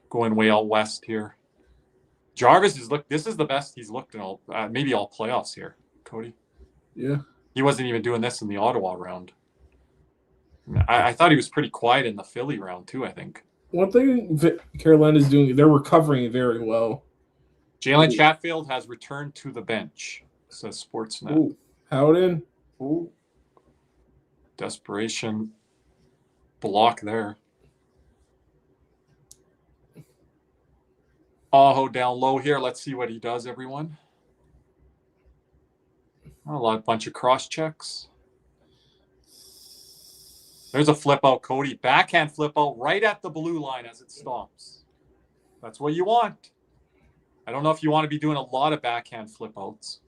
Going way out west here. Jarvis this is the best he's looked in maybe all playoffs here, Cody. Yeah. He wasn't even doing this in the Ottawa round. I thought he was pretty quiet in the Philly round too, I think. One thing Carolina's doing, they're recovering very well. Jalen Chatfield has returned to the bench, says Sportsnet. Ooh. Howden. Ooh. Desperation block there. Aho down low here. Let's see what he does, everyone. Bunch of cross checks. There's a flip out, Cody. Backhand flip out right at the blue line as it stomps. That's what you want. I don't know if you want to be doing a lot of backhand flip outs,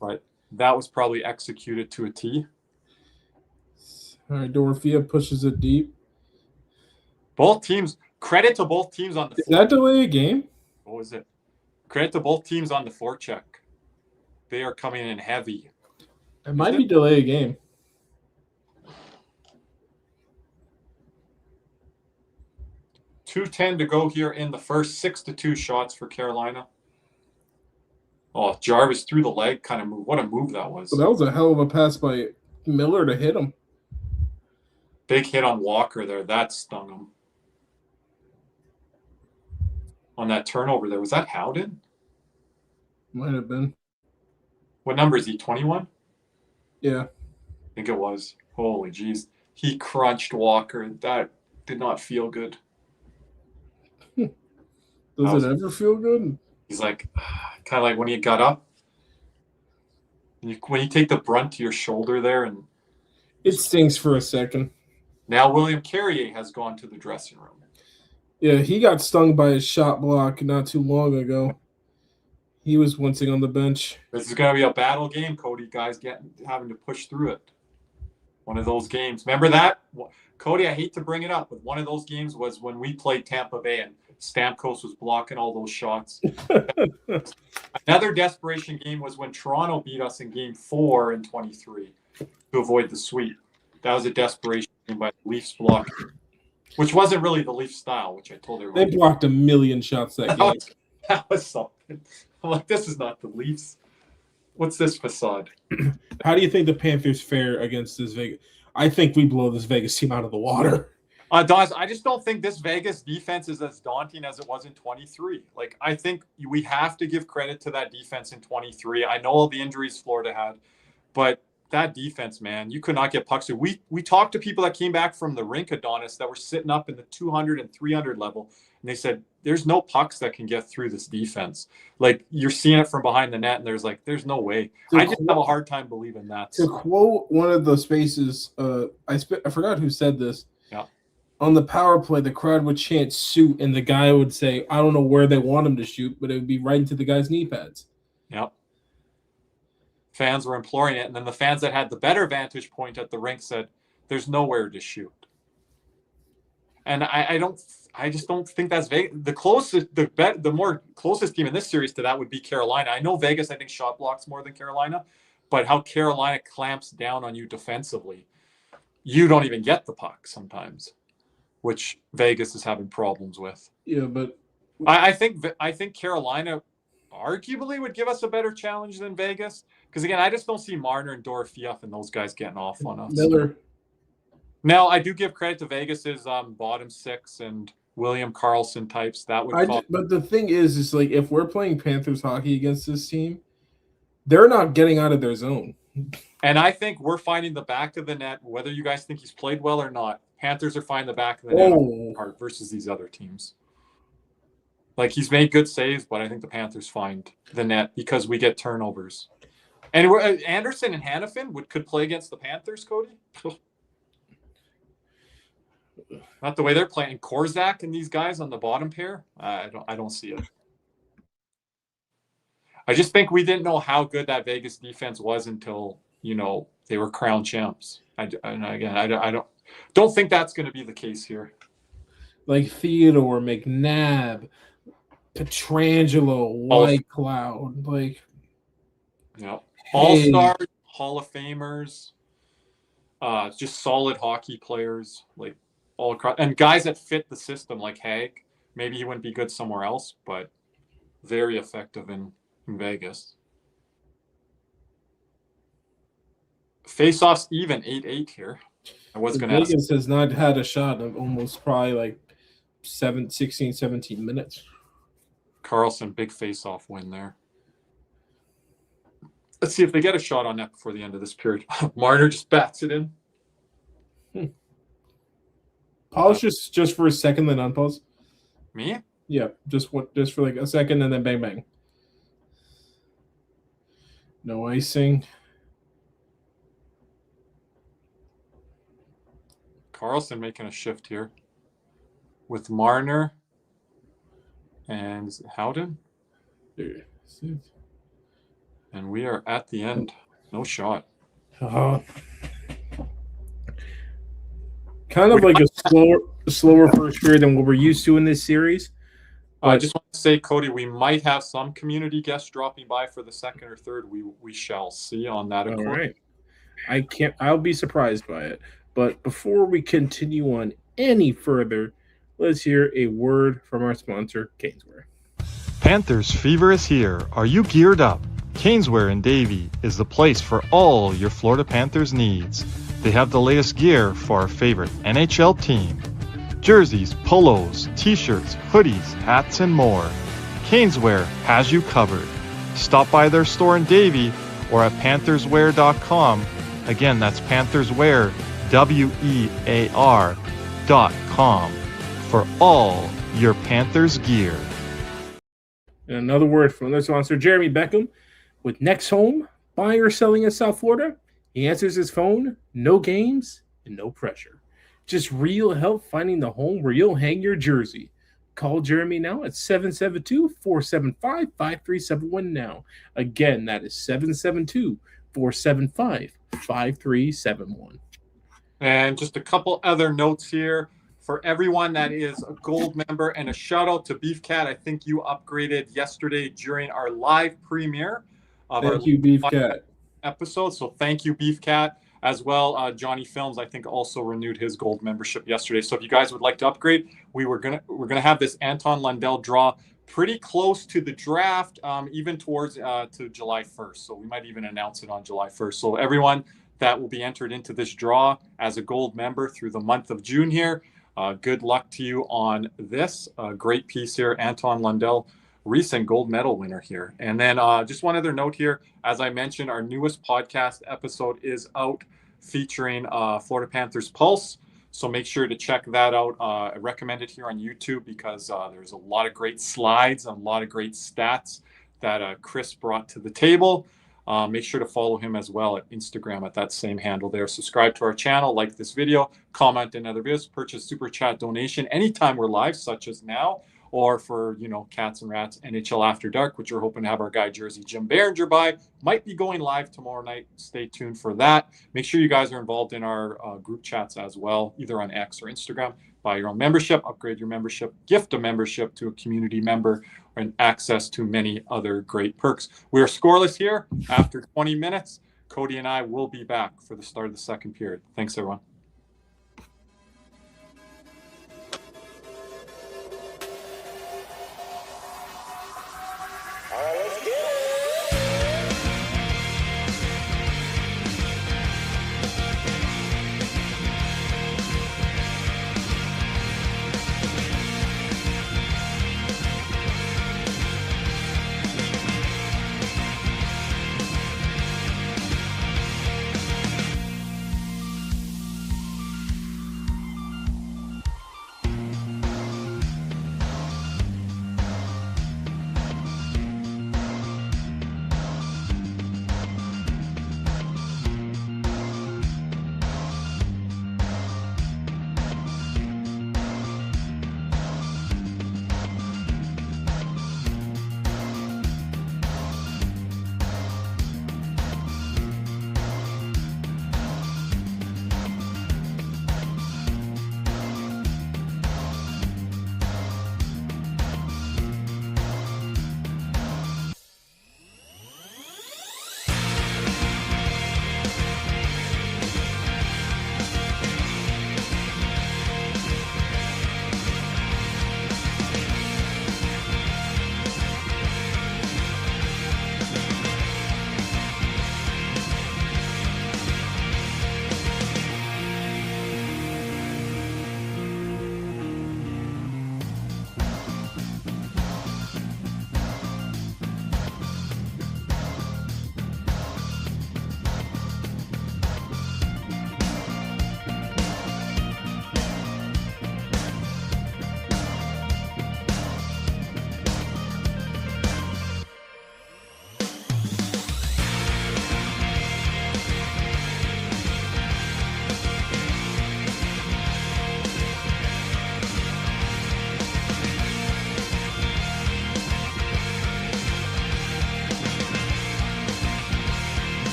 but that was probably executed to a T. All right, Dorothea pushes it deep. Both teams, credit to both teams on the Did that delay a game? What was it? Credit to both teams on the forecheck. They are coming in heavy. It might be delay a game. .210 to go here in the first. 6-2 shots for Carolina. Oh, Jarvis through the leg kind of move. What a move that was. Well, that was a hell of a pass by Miller to hit him. Big hit on Walker there. That stung him. On that turnover there. Was that Howden? Might have been. What number is he? 21? Yeah. I think it was. Holy jeez. He crunched Walker. That did not feel good. Does it ever feel good? He's kind of like when he got up. When you take the brunt to your shoulder there. And it stings for a second. Now William Carrier has gone to the dressing room. Yeah, he got stung by a shot block not too long ago. He was once on the bench. This is going to be a battle game, Cody. Guys having to push through it. One of those games. Remember that? Cody, I hate to bring it up, but one of those games was when we played Tampa Bay and Stamkos was blocking all those shots. Another desperation game was when Toronto beat us in Game 4 in 23 to avoid the sweep. That was a desperation game by the Leafs block, which wasn't really the Leafs style, which I told everyone. They blocked a million shots that game. That was something. I'm like, this is not the Leafs. What's this facade? How do you think the Panthers fare against this Vegas? I think we blow this Vegas team out of the water. Don, I just don't think this Vegas defense is as daunting as it was in 23. Like, I think we have to give credit to that defense in 23. I know all the injuries Florida had, but that defense, man, you could not get pucks through. We talked to people that came back from the rink, Adonis, that were sitting up in the 200 and 300 level, and they said, there's no pucks that can get through this defense. Like, you're seeing it from behind the net, and there's no way. I just have a hard time believing that. To quote one of the spaces, I forgot who said this. Yeah. On the power play, the crowd would chant "shoot," and the guy would say, "I don't know where they want him to shoot, but it would be right into the guy's knee pads." Yep. Fans were imploring it, and then the fans that had the better vantage point at the rink said, "There's nowhere to shoot." And I just don't think that's Vegas. The closest, the more closest team in this series to that would be Carolina. I know Vegas, I think, shot blocks more than Carolina, but how Carolina clamps down on you defensively, you don't even get the puck sometimes, which Vegas is having problems with. Yeah, but I think Carolina arguably would give us a better challenge than Vegas, because again, I just don't see Marner and Dorofeev and those guys getting off on us. Miller. Now, I do give credit to Vegas's bottom six and William Karlsson types. That would. But the thing is like, if we're playing Panthers hockey against this team, they're not getting out of their zone. And I think we're finding the back of the net, whether you guys think he's played well or not. Panthers are finding the back of the net hard versus these other teams. Like, he's made good saves, but I think the Panthers find the net because we get turnovers. And Anderson and Hannafin could play against the Panthers, Cody. Not the way they're playing. Korzak and these guys on the bottom pair, I don't see it. I just think we didn't know how good that Vegas defense was until, they were crowned champs. I don't think that's going to be the case here. Like Theodore, McNabb, Petrangelo, Whitecloud, like, all-star, Hall of Famers, just solid hockey players, like all across, and guys that fit the system, like Haig. Maybe he wouldn't be good somewhere else, but very effective in Vegas. Face-offs even 8-8 here. I was going to ask. Vegas has not had a shot of almost probably like 16, 17 minutes. Karlsson, big face-off win there. Let's see if they get a shot on that before the end of this period. Marner just bats it in. Pause just for a second, then unpause. Me? Yeah, just for like a second, and then bang bang. No icing. Karlsson making a shift here with Marner and Howden. And we are at the end. No shot. Kind of like a slower first period than what we're used to in this series. I just want to say, Cody, we might have some community guests dropping by for the second or third. We shall see on that. All right. I'll be surprised by it. But before we continue on any further, let's hear a word from our sponsor, Caneswear. Panthers fever is here. Are you geared up? Caneswear in Davie is the place for all your Florida Panthers needs. They have the latest gear for our favorite NHL team. Jerseys, polos, t-shirts, hoodies, hats, and more. Caneswear has you covered. Stop by their store in Davie or at pantherswear.com. Again, that's pantherswear, WEAR.com for all your Panthers gear. And another word from their sponsor, Jeremy Beckham. With Next Home, buying or selling in South Florida, he answers his phone, no games, and no pressure. Just real help finding the home where you'll hang your jersey. Call Jeremy now at 772-475-5371 now. Again, that is 772-475-5371. And just a couple other notes here for everyone that is a gold member, and a shout out to Beef Cat. I think you upgraded yesterday during our live premiere of Thank you, Beef Cat episode. So thank you, Beef Cat, as well. Johnny Films, I think, also renewed his gold membership yesterday. So if you guys would like to upgrade, we're gonna have this Anton Lundell draw pretty close to the draft, even towards to July 1st. So we might even announce it on July 1st. So everyone that will be entered into this draw as a gold member through the month of June here, good luck to you on this great piece here, Anton Lundell, recent gold medal winner here. And then just one other note here, as I mentioned, our newest podcast episode is out featuring Florida Panthers Pulse. So make sure to check that out. I recommend it here on YouTube because there's a lot of great slides, a lot of great stats that Chris brought to the table. Make sure to follow him as well at Instagram at that same handle there. Subscribe to our channel, like this video, comment in other videos, purchase super chat donation anytime we're live, such as now, or for, Cats and Rats NHL After Dark, which we're hoping to have our guy Jersey Jim Behringer by. Might be going live tomorrow night. Stay tuned for that. Make sure you guys are involved in our group chats as well, either on X or Instagram. Buy your own membership, upgrade your membership, gift a membership to a community member, and access to many other great perks. We are scoreless here after 20 minutes. Cody and I will be back for the start of the second period. Thanks, everyone.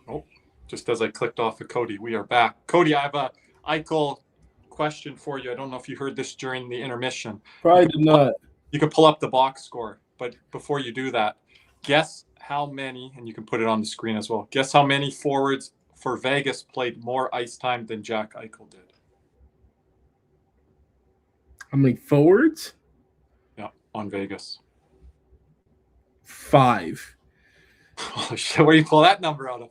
Oh, just as I clicked off of Cody, we are back. Cody, I have a Eichel question for you. I don't know if you heard this during the intermission. Probably did not. You can pull up the box score, but before you do that, guess how many, and you can put it on the screen as well, guess how many forwards for Vegas played more ice time than Jack Eichel did? How many forwards? Yeah, on Vegas. 5. Oh, shit, where do you pull that number out of?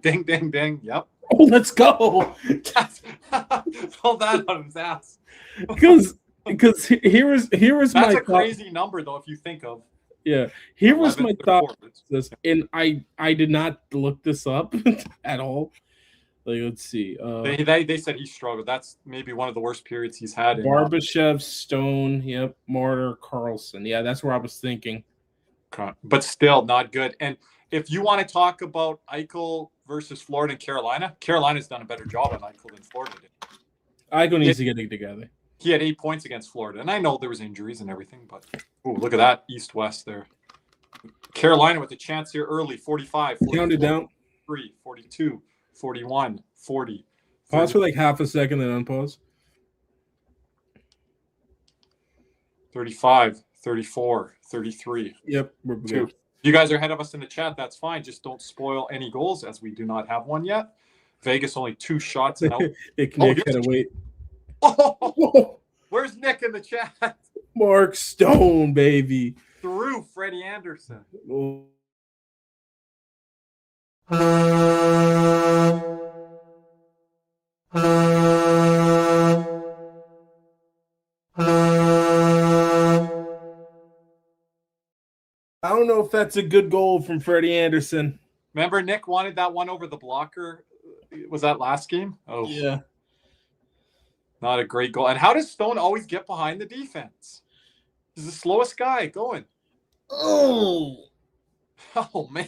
Ding, ding, ding. Yep. Oh, let's go. Pull that out of his ass. Because here was That's my a crazy number, though, if you think of. Yeah, here was my thought. Forwards. And I did not look this up at all. Like, let's see. They said he struggled. That's maybe one of the worst periods he's had. Barbashev, Stone, yep, Martyr, Carlson. Yeah, that's where I was thinking. But still not good. And if you want to talk about Eichel versus Florida and Carolina, Carolina's done a better job on Eichel than Florida did. Eichel needs to get it together. He had 8 points against Florida. And I know there was injuries and everything, but look at that east-west there. Carolina with a chance here early, 45, 44, Counted down. 43, 42, 41, 40. Pause for like half a second, then unpause. 35, 34, 33. Yep, we're good. You guys are ahead of us in the chat. That's fine. Just don't spoil any goals, as we do not have one yet. Vegas only 2 shots and out. Nick had to wait. Oh, where's Nick in the chat? Mark Stone, baby. Through Freddie Anderson. Oh. I don't know if that's a good goal from Freddie Anderson. Remember, Nick wanted that one over the blocker. Was that last game? Oh, yeah. Not a great goal. And how does Stone always get behind the defense? He's the slowest guy going. Oh, man.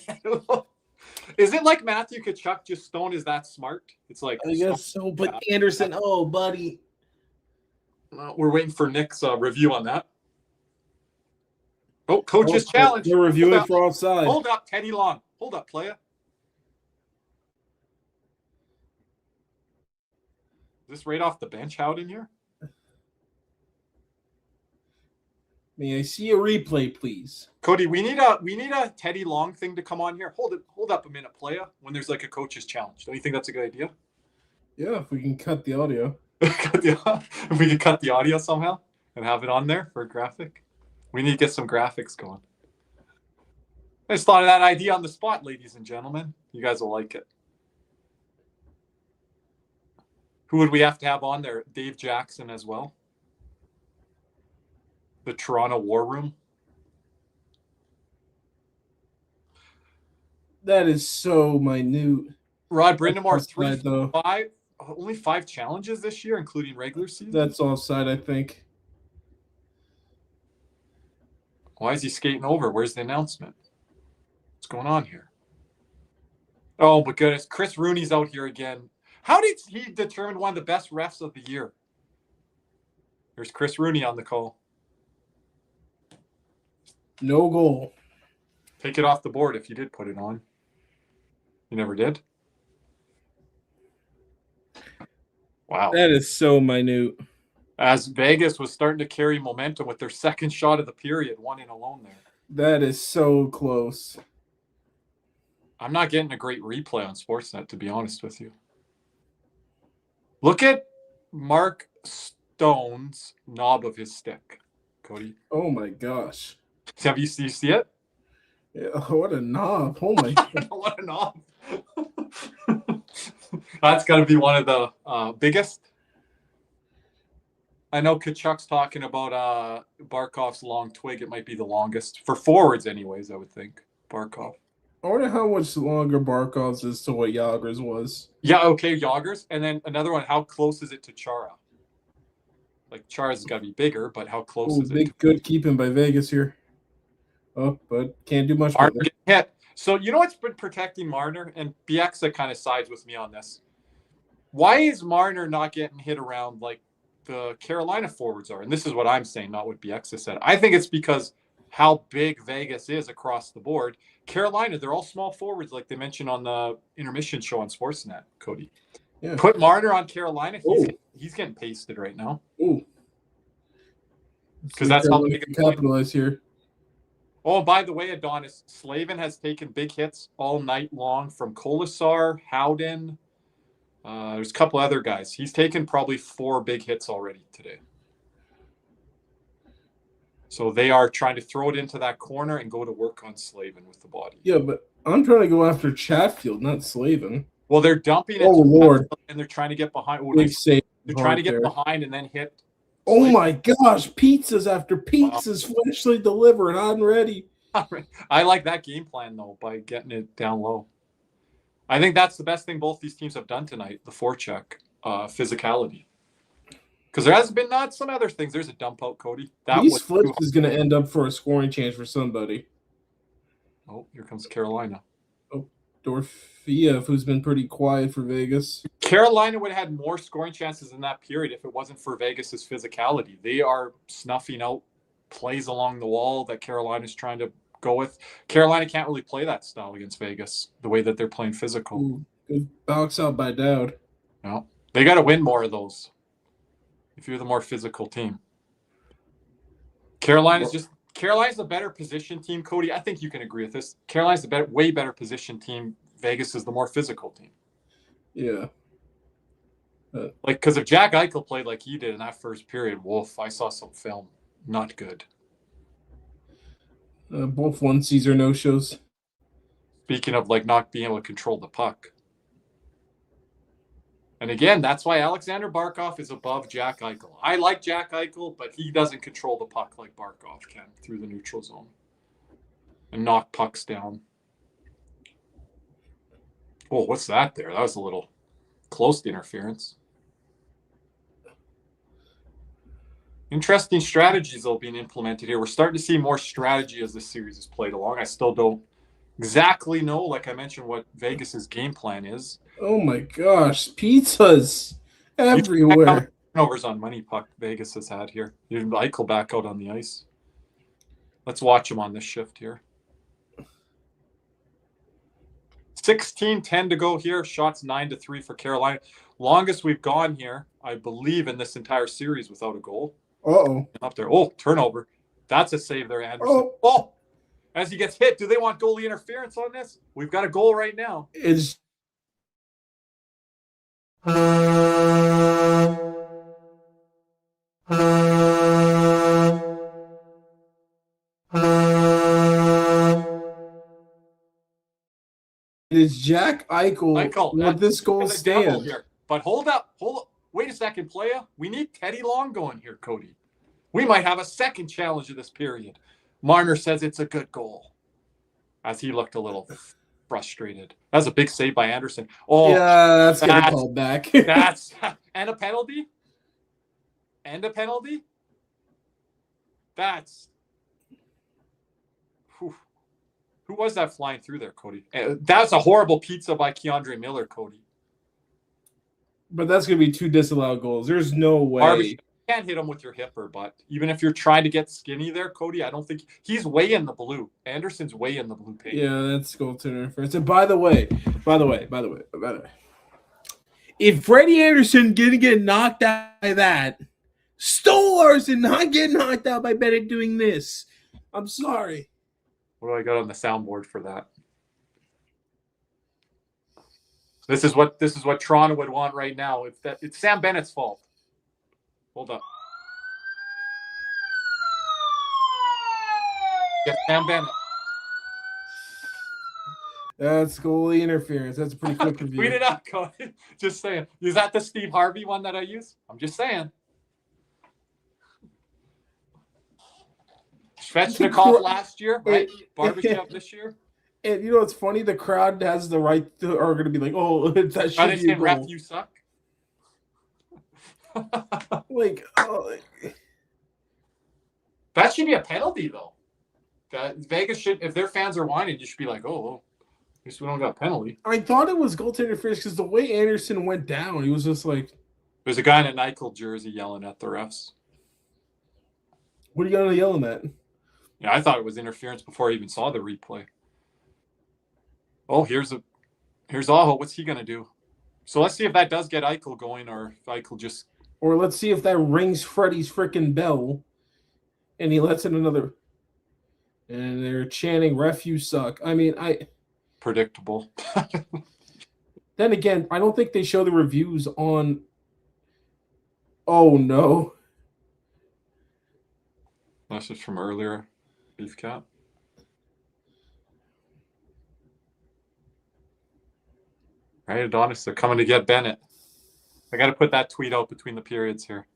Is it like Matthew Tkachuk, just Stone is that smart? It's like, I guess so, but Anderson, oh, buddy. We're waiting for Nick's review on that. Oh, coach's challenge. They're reviewing for offside. Hold up, Teddy Long. Hold up, playa. Is this right off the bench out in here? May I see a replay, please? Cody, we need a Teddy Long thing to come on here. Hold up a minute, playa, when there's like a coach's challenge. Don't you think that's a good idea? Yeah, if we can cut the audio. If we can cut the audio somehow and have it on there for a graphic. We need to get some graphics going. I just thought of that idea on the spot, ladies and gentlemen. You guys will like it. Who would we have to have on there? Dave Jackson as well. The Toronto War Room. That is so minute. Rod Brindamore, only 5 challenges this year, including regular season. That's offside, I think. Why is he skating over? Where's the announcement? What's going on here? Oh, my goodness. Chris Rooney's out here again. How did he determine one of the best refs of the year? There's Chris Rooney on the call. No goal. Take it off the board if you did put it on. You never did? Wow. That is so minute. As Vegas was starting to carry momentum with their second shot of the period, 1-in alone there. That is so close. I'm not getting a great replay on Sportsnet, to be honest with you. Look at Mark Stone's knob of his stick, Cody. Oh, my gosh. Do you see it? Yeah, what a knob. Oh, my God. What a knob. That's got to be one of the biggest. I know Kachuk's talking about Barkov's long twig. It might be the longest. For forwards, anyways, I would think. Barkov. I wonder how much longer Barkov's is to what Yager's was. Yeah, okay, Yager's. And then another one, how close is it to Chara? Like, Chara's got to be bigger, but how close is it? Big good keeping by Vegas here. Oh, but can't do much. Hit. So, you know what's been protecting Marner? And Bieksa kind of sides with me on this. Why is Marner not getting hit around like the Carolina forwards are? And this is what I'm saying, not what Bieksa said. I think it's because how big Vegas is across the board. Carolina, they're all small forwards, like they mentioned on the intermission show on Sportsnet, Cody. Yeah. Put Marner on Carolina. He's getting pasted right now. Because that's how big capitalize here. Oh, by the way, Adonis, Slavin has taken big hits all night long from Kolasar, Howden. There's a couple other guys. He's taken probably 4 big hits already today. So they are trying to throw it into that corner and go to work on Slavin with the body. Yeah, but I'm trying to go after Chatfield, not Slavin. Well, they're dumping it Lord. And they're trying to get behind. They're trying to get behind and then hit. Oh my gosh, pizzas after pizzas freshly delivered. I'm ready. I like that game plan, though, by getting it down low. I think that's the best thing both these teams have done tonight, the forecheck, physicality. Because there has been not some other things. There's a dump out, Cody. These flips is going to end up for a scoring chance for somebody. Oh, here comes Carolina. Oh, Dorfiev, who's been pretty quiet for Vegas. Carolina would have had more scoring chances in that period if it wasn't for Vegas's physicality. They are snuffing out plays along the wall that Carolina's trying to go with. Carolina can't really play that style against Vegas, the way that they're playing physical. Ooh, good box out by Dowd. No, they got to win more of those if you're the more physical team. Carolina's a better position team, Cody. I think you can agree with this. Carolina's a way better position team. Vegas is the more physical team. Yeah. Because if Jack Eichel played like he did in that first period, I saw some film. Not good. Both 1 Caesar no-shows. Speaking of not being able to control the puck. And again, that's why Alexander Barkov is above Jack Eichel. I like Jack Eichel, but he doesn't control the puck like Barkov can through the neutral zone and knock pucks down. Oh, what's that there? That was a little close to interference. Interesting strategies that are being implemented here. We're starting to see more strategy as this series is played along. I still don't exactly know, like I mentioned, what Vegas's game plan is. Oh my gosh, pizzas everywhere. Turnovers on money puck Vegas has had here. Even Eichel back out on the ice. Let's watch him on this shift here. 16-10 to go here. Shots 9-3 for Carolina. Longest we've gone here, I believe, in this entire series without a goal. Up there. Oh, turnover. That's a save there, Anderson. Oh, as he gets hit, do they want goalie interference on this? We've got a goal right now. It's Jack Eichel. Let this goal stand. Here. But hold up. Wait a second, playa. We need Teddy Long going here, Cody. We might have a second challenge of this period. Marner says it's a good goal. As he looked a little frustrated. That was a big save by Anderson. Oh, yeah, that's going to call back. And a penalty? That's... Whew. Who was that flying through there, Cody? That's a horrible pizza by Keandre Miller, Cody. But that's going to be 2 disallowed goals. There's no way. Harvey, you can't hit him with your hipper, but even if you're trying to get skinny there, Cody, I don't think he's way in the blue. Anderson's way in the blue paint. Yeah, that's goaltender interference. And by the way, if Freddie Anderson didn't get knocked out by that, Stores and not get knocked out by Bennett doing this. I'm sorry. What do I got on the soundboard for that? This is what Toronto would want right now. It's Sam Bennett's fault. Hold up. Yes, Sam Bennett. That's goalie interference. That's a pretty quick review. Tweet it out, Cody. Just saying. Is that the Steve Harvey one that I use? I'm just saying. Svechnikov last year, right? Barbashev this year. And you know what's funny? The crowd has the right to, are going to be like, "Oh, that should be a goal." Ref, you suck. That should be a penalty, though. Vegas should, if their fans are whining, you should be like, "Oh, well, at least we don't got a penalty." I thought it was goaltender interference because the way Anderson went down, he was just like. There's a guy in a Eichel jersey yelling at the refs. What are you going to yelling at? Yeah, I thought it was interference before I even saw the replay. Oh, here's Aho. What's he gonna do? So let's see if that does get Eichel going, or if Eichel just. Or let's see if that rings Freddie's freaking bell, and he lets in another. And they're chanting "Ref, you suck." I mean, Predictable. Then again, I don't think they show the reviews on. Oh no! That's just from earlier, Beef Cat. Right, Adonis, they're coming to get Bennett. I got to put that tweet out between the periods here.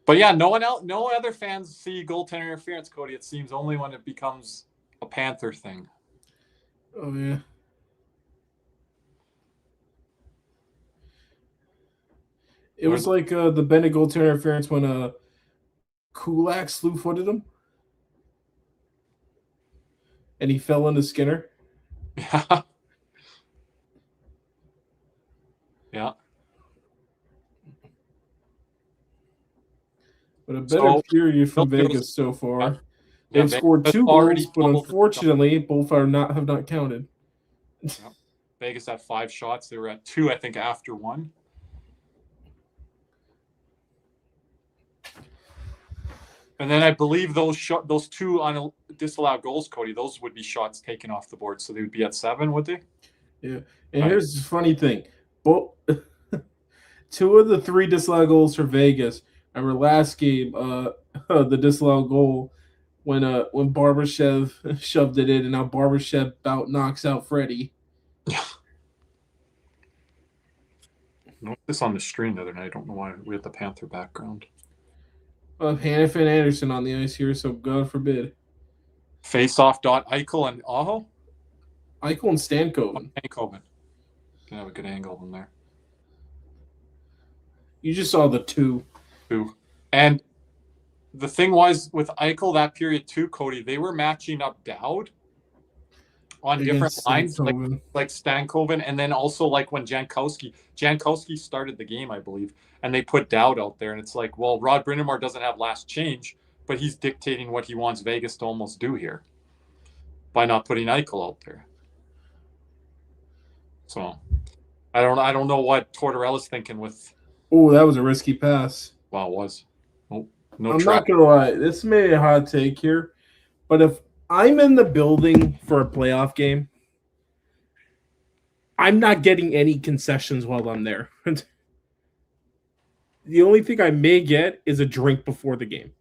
But yeah, no other fans see goaltender interference, Cody. It seems only when it becomes a Panther thing. Oh yeah. It was like the Bennett goaltender interference when Kulak slew-footed him, and he fell into Skinner. Yeah. Yeah. But a better period from Vegas so far. They've scored 2 goals, but unfortunately, both have not counted. Yeah. Vegas had 5 shots. They were at 2, I think, after 1. And then I believe those 2 disallowed goals, Cody, those would be shots taken off the board. So they would be at 7, would they? Yeah. And here's the funny thing. 2 of the 3 disallowed goals for Vegas. Remember last game, the disallowed goal when Barbashev shoved it in, and now Barbashev about knocks out Freddie. Yeah. Noticed this on the stream the other night. I don't know why we had the Panther background. Hannafin and Anderson on the ice here, so God forbid. Face-off dot Eichel and Aho? Eichel and Stankoven. Stankoven. Can have a good angle in there. You just saw the 2. And the thing was, with Eichel that period too, Cody, they were matching up Dowd on different lines, like Stankoven, and then also like when Jankowski started the game, I believe, and they put Dowd out there, and it's like, well, Rod Brindamore doesn't have last change, but he's dictating what he wants Vegas to almost do here by not putting Eichel out there. So I don't know what Tortorella's thinking with. Oh, that was a risky pass. Wow, it was. Oh, I'm not gonna lie, this may be a hot take here, but if I'm in the building for a playoff game, I'm not getting any concessions while I'm there. The only thing I may get is a drink before the game.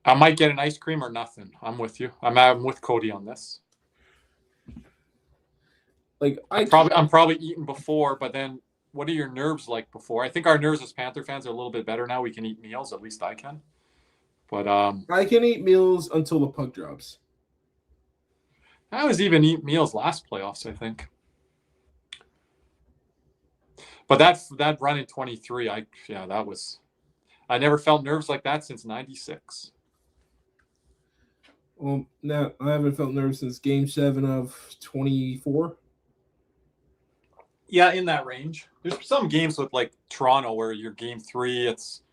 I might get an ice cream or nothing. I'm with you. I'm with Cody on this. Like I'm probably eating before, but then what are your nerves like before? I think our nerves as Panther fans are a little bit better now. We can eat meals, at least I can. But I can eat meals until the puck drops. I was even eat meals last playoffs, I think. But that run in 23, I never felt nerves like that since 96. Well, no, I haven't felt nerves since Game 7 of 24. Yeah, in that range. There's some games with like Toronto where you're Game 3, it's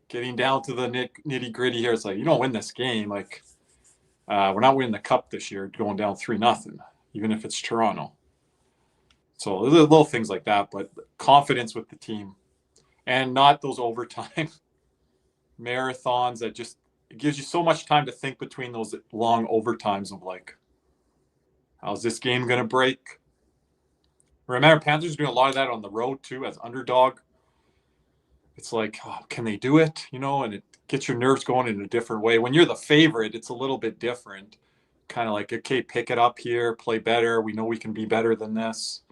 getting down to the nitty gritty here. It's like, you don't win this game. Like, we're not winning the cup this year, going down 3-0, even if it's Toronto. So little things like that, but confidence with the team and not those overtime marathons that just it gives you so much time to think between those long overtimes of like, how's this game going to break? Remember, Panthers doing a lot of that on the road too as underdog. It's like, oh, can they do it? You know, and it gets your nerves going in a different way. When you're the favorite, it's a little bit different. Kind of like, okay, pick it up here, play better. We know we can be better than this.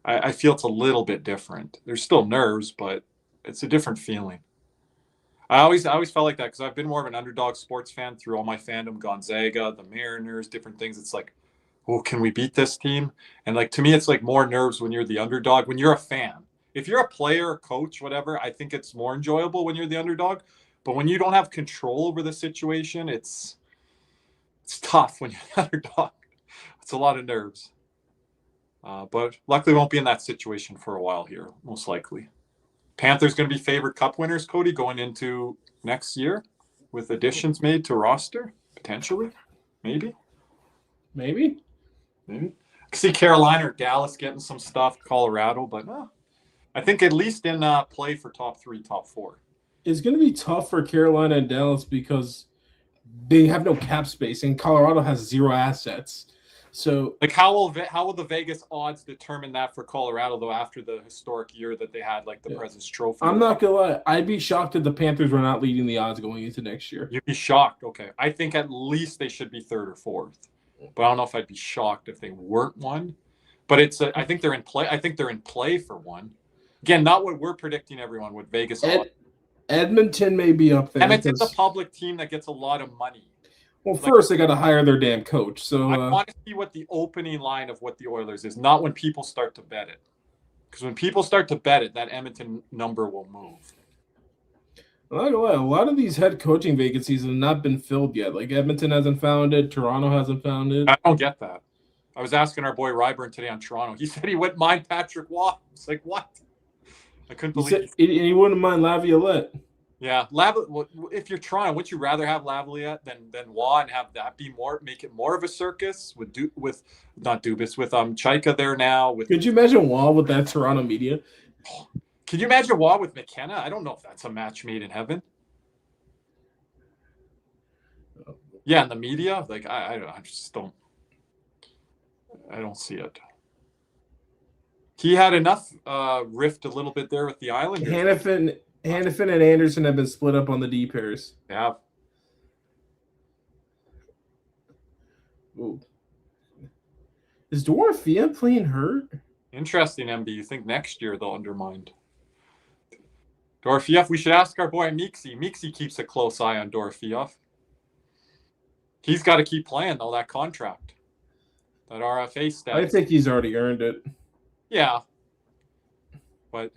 I feel it's a little bit different. There's still nerves, but it's a different feeling. I always felt like that because I've been more of an underdog sports fan through all my fandom, Gonzaga, the Mariners, different things. It's like, oh, can we beat this team? And like, to me, it's like more nerves when you're the underdog, when you're a fan. If you're a player, coach, whatever, I think it's more enjoyable when you're the underdog. But when you don't have control over the situation, it's tough when you're the underdog. It's a lot of nerves. But luckily won't be in that situation for a while here, most likely. Panthers going to be favored cup winners, Cody, going into next year. with additions made to roster potentially, maybe. See Carolina or Dallas getting some stuff, Colorado, but I think at least in play for top 3, top 4. It's going to be tough for Carolina and Dallas because they have no cap space, and Colorado has 0 assets. So, like, how will the Vegas odds determine that for Colorado though after the historic year that they had, like the President's Trophy? I'm not gonna lie, I'd be shocked if the Panthers were not leading the odds going into next year. You'd be shocked. Okay, I think at least they should be 3rd or 4th, but I don't know if I'd be shocked if they weren't one. But I think they're in play. I think they're in play for one. Again, not what we're predicting. Everyone with Vegas. Edmonton may be up there. Edmonton's a public team that gets a lot of money. Well, first they got to hire their damn coach. So I want to see what the opening line of what the Oilers is, not when people start to bet it. Because when people start to bet it, that Edmonton number will move. I'm not gonna lie, a lot of these head coaching vacancies have not been filled yet. Like Edmonton hasn't found it, Toronto hasn't found it. I don't get that. I was asking our boy Ryburn today on Toronto. He said he wouldn't mind Patrick Waugh. It's like, what? I couldn't believe it. And he wouldn't mind Laviolette. Yeah, if you're trying, would you rather have Laviolette than Waugh and have that make it more of a circus with Chaika there now? Could you imagine Waugh with that Toronto media? Can you imagine Waugh with McKenna? I don't know if that's a match made in heaven. Yeah, and the media, like I just don't. I don't see it. He had enough rift a little bit there with the Islanders. Hannafin and Anderson have been split up on the D pairs. Yeah. Ooh. Is Dorothea playing hurt? Interesting, MB. You think next year they'll undermine Dorofeev? We should ask our boy Mixie. Mixie keeps a close eye on Dorofeev. He's got to keep playing, though, that contract. That RFA status. I think he's already earned it. Yeah. But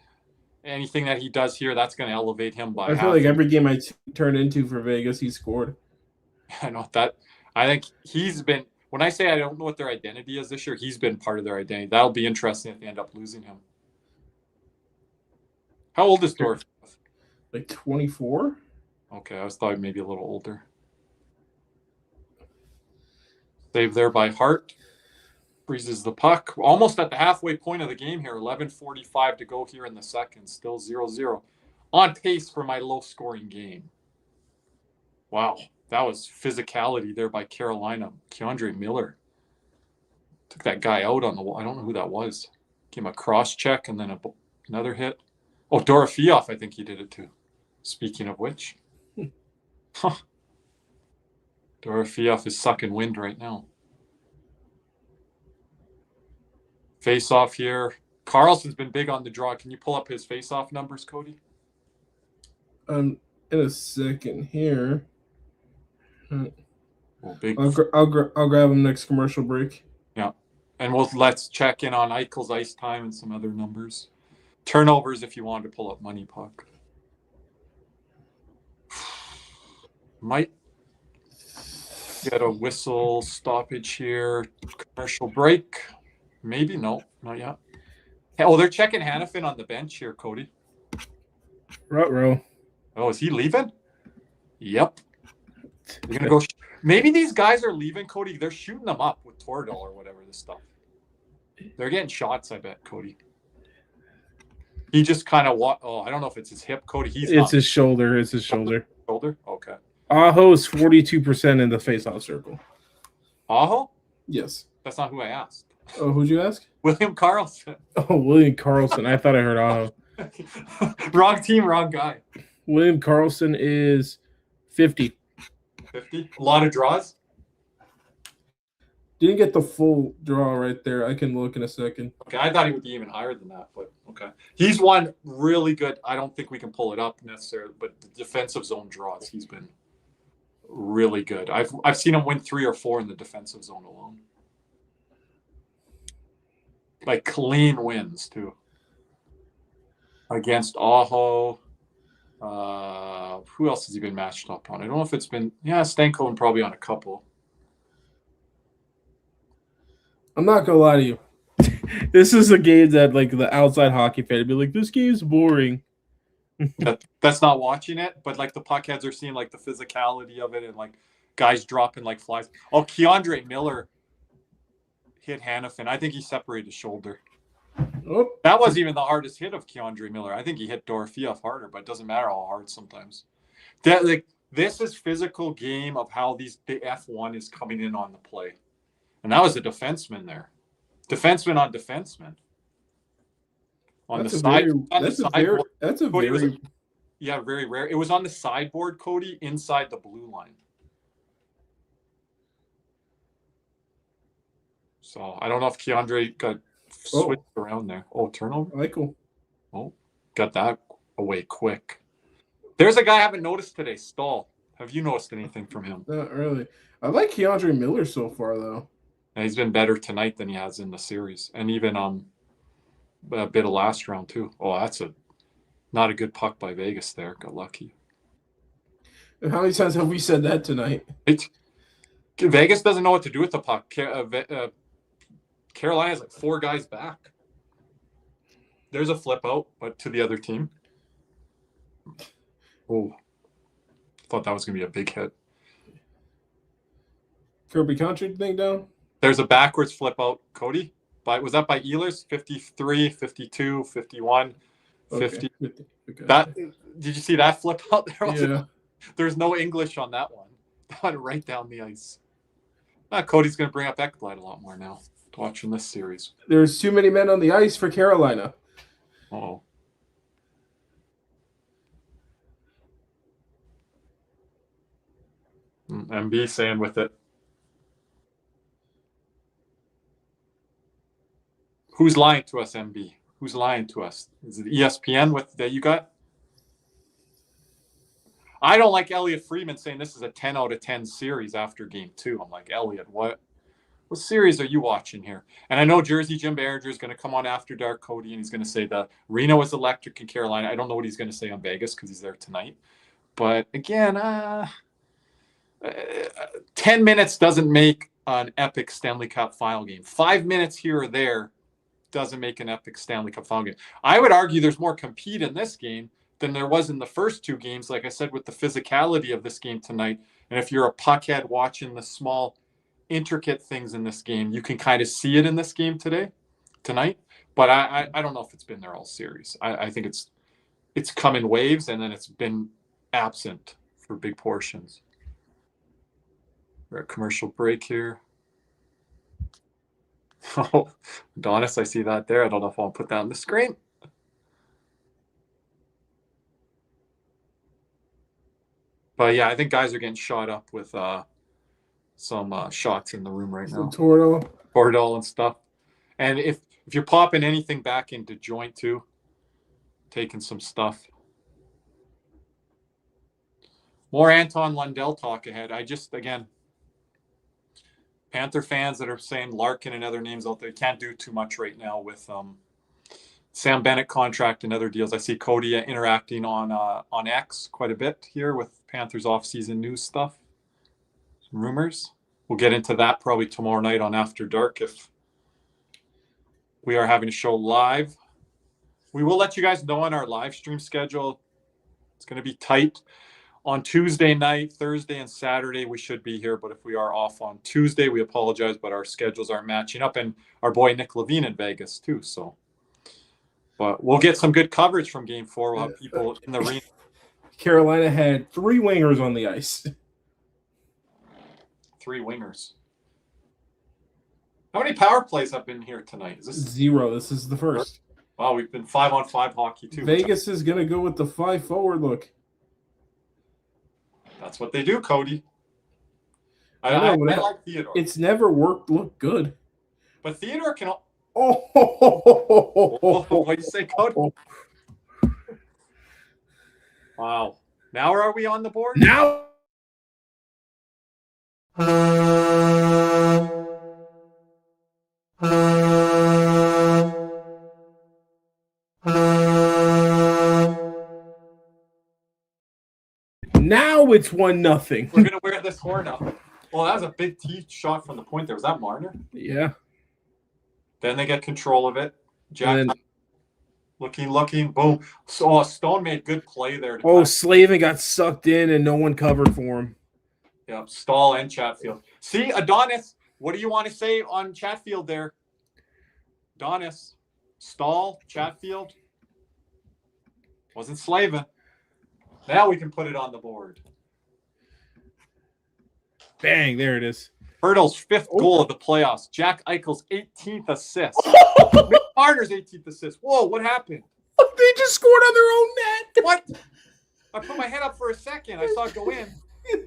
anything that he does here, that's going to elevate him by I feel like every game I turn into for Vegas, he scored. I know that. I think he's been, when I say I don't know what their identity is this year, he's been part of their identity. That'll be interesting if they end up losing him. How old is Dorf? Like 24? Okay, I was thought maybe a little older. Save there by Hart. Freezes the puck. Almost at the halfway point of the game here. 11:45 to go here in the second. Still 0-0. On pace for my low-scoring game. Wow. That was physicality there by Carolina. Keandre Miller. Took that guy out on the wall. I don't know who that was. Gave him a cross-check and then another hit. Oh, Dorofeev, I think he did it too. Speaking of which. Huh. Dorofeev is sucking wind right now. Face-off here. Carlson's been big on the draw. Can you pull up his face-off numbers, Cody? In a second here. Well, big. I'll grab him next commercial break. Yeah, and let's check in on Eichel's ice time and some other numbers. Turnovers, if you want to pull up Money Puck. Might get a whistle stoppage here. Commercial break. Maybe. No, not yet. Oh, they're checking Hannafin on the bench here, Cody. Ruh-roh. Oh, is he leaving? Yep. They're gonna go. Maybe these guys are leaving, Cody. They're shooting them up with Toradol or whatever this stuff. They're getting shots, I bet, Cody. He just kind of I don't know if it's his hip, Cody. It's his shoulder. It's his shoulder. Shoulder? Okay. Aho is 42% in the face-off circle. Aho? Yes. That's not who I asked. Oh, who'd you ask? William Karlsson. Oh, William Karlsson. I thought I heard Aho. Wrong team, wrong guy. William Karlsson is 50. 50? A lot of draws? Didn't get the full draw right there. I can look in a second. Okay, I thought he would be even higher than that, but okay. He's one really good. I don't think we can pull it up necessarily, but the defensive zone draws, he's been really good. I've seen him win 3 or 4 in the defensive zone alone. Like clean wins too. Against Aho. Who else has he been matched up on? I don't know if it's been Stanko and probably on a couple. I'm not gonna lie to you. This is a game that like the outside hockey fan would be like, this game's boring. that's not watching it, but like the puckheads are seeing like the physicality of it and like guys dropping like flies. Oh, Keandre Miller hit Hannafin. I think he separated his shoulder. Oh. That wasn't even the hardest hit of Keandre Miller. I think he hit Dorofeev harder, but it doesn't matter how hard sometimes. That like this is physical game of how the F1 is coming in on the play. And that was a defenseman there. Defenseman on defenseman. On that's the side. That's a very yeah, very rare. It was on the sideboard, Cody, inside the blue line. So I don't know if Keandre got switched around there. Oh, turnover? Michael. Oh, got that away quick. There's a guy I haven't noticed today, Stahl. Have you noticed anything from him? Not really. I like Keandre Miller so far, though. And he's been better tonight than he has in the series. And even a bit of last round, too. Oh, that's not a good puck by Vegas there. Got lucky. And how many times have we said that tonight? Vegas doesn't know what to do with the puck. Carolina has like 4 guys back. There's a flip out, but to the other team. Oh, thought that was going to be a big hit. Kirby Country thing down? There's a backwards flip out, Cody. Was that by Ehlers? 53, 52, 51, 50. Okay. That, did you see that flip out? There's no English on that one. That went right down the ice. Cody's going to bring up Ekblad a lot more now, watching this series. There's too many men on the ice for Carolina. Oh. MB saying with it. Who's lying to us, MB? Who's lying to us? Is it ESPN that you got? I don't like Elliot Friedman saying this is a 10 out of 10 series after game 2. I'm like, Elliot, what series are you watching here? And I know Jersey Jim Behringer is going to come on after dark, Cody, and he's going to say the arena was electric in Carolina. I don't know what he's going to say on Vegas because he's there tonight. But again, 10 minutes doesn't make an epic Stanley Cup Final game. 5 minutes here or there doesn't make an epic Stanley Cup Final game. I would argue there's more compete in this game than there was in the first 2 games, like I said, with the physicality of this game tonight. And if you're a puckhead watching the small, intricate things in this game, you can kind of see it in this game tonight. But I don't know if it's been there all series. I think it's come in waves, and then it's been absent for big portions. We're at commercial break here. Oh, Adonis, I see that there. I don't know if I'll put that on the screen. But yeah, I think guys are getting shot up with some shots in the room right now. Tordal and stuff. And if you're popping anything back into joint too, taking some stuff. More Anton Lundell talk ahead. Again, Panther fans that are saying Larkin and other names out there can't do too much right now with Sam Bennett contract and other deals. I see Cody interacting on X quite a bit here with Panthers offseason news stuff. Some rumors. We'll get into that probably tomorrow night on After Dark if we are having a show live. We will let you guys know on our live stream schedule. It's going to be tight. On Tuesday night, Thursday, and Saturday, we should be here. But if we are off on Tuesday, we apologize, but our schedules aren't matching up. And our boy Nick Levine in Vegas, too. So, but we'll get some good coverage from Game 4. We'll have people in the arena. Carolina had 3 wingers on the ice. 3 wingers. How many power plays have been here tonight? Is this 0? This is the first. Wow, we've been 5-on-5 hockey, too. Vegas is going to go with the 5 forward look. That's what they do, Cody. I like Theodore. It's never looked good. But Theodore can... Oh, what do you say, Cody? Wow. Now are we on the board? Now. Now it's 1-0. We're gonna wear this horn up. Well, that was a big tee shot from the point there. Was that Marner? Yeah. Then they get control of it. Jack Looking, boom. So Stone made good play there. Slavin got sucked in and no one covered for him. Yeah, Stahl and Chatfield. See, Adonis, what do you want to say on Chatfield there? Adonis, Stahl, Chatfield. Wasn't Slavin. Now we can put it on the board. Bang, there it is. Hurdle's 5th goal of the playoffs. Jack Eichel's 18th assist. Mitch Marner's 18th assist. Whoa, what happened? They just scored on their own net. What? I put my head up for a second. I saw it go in.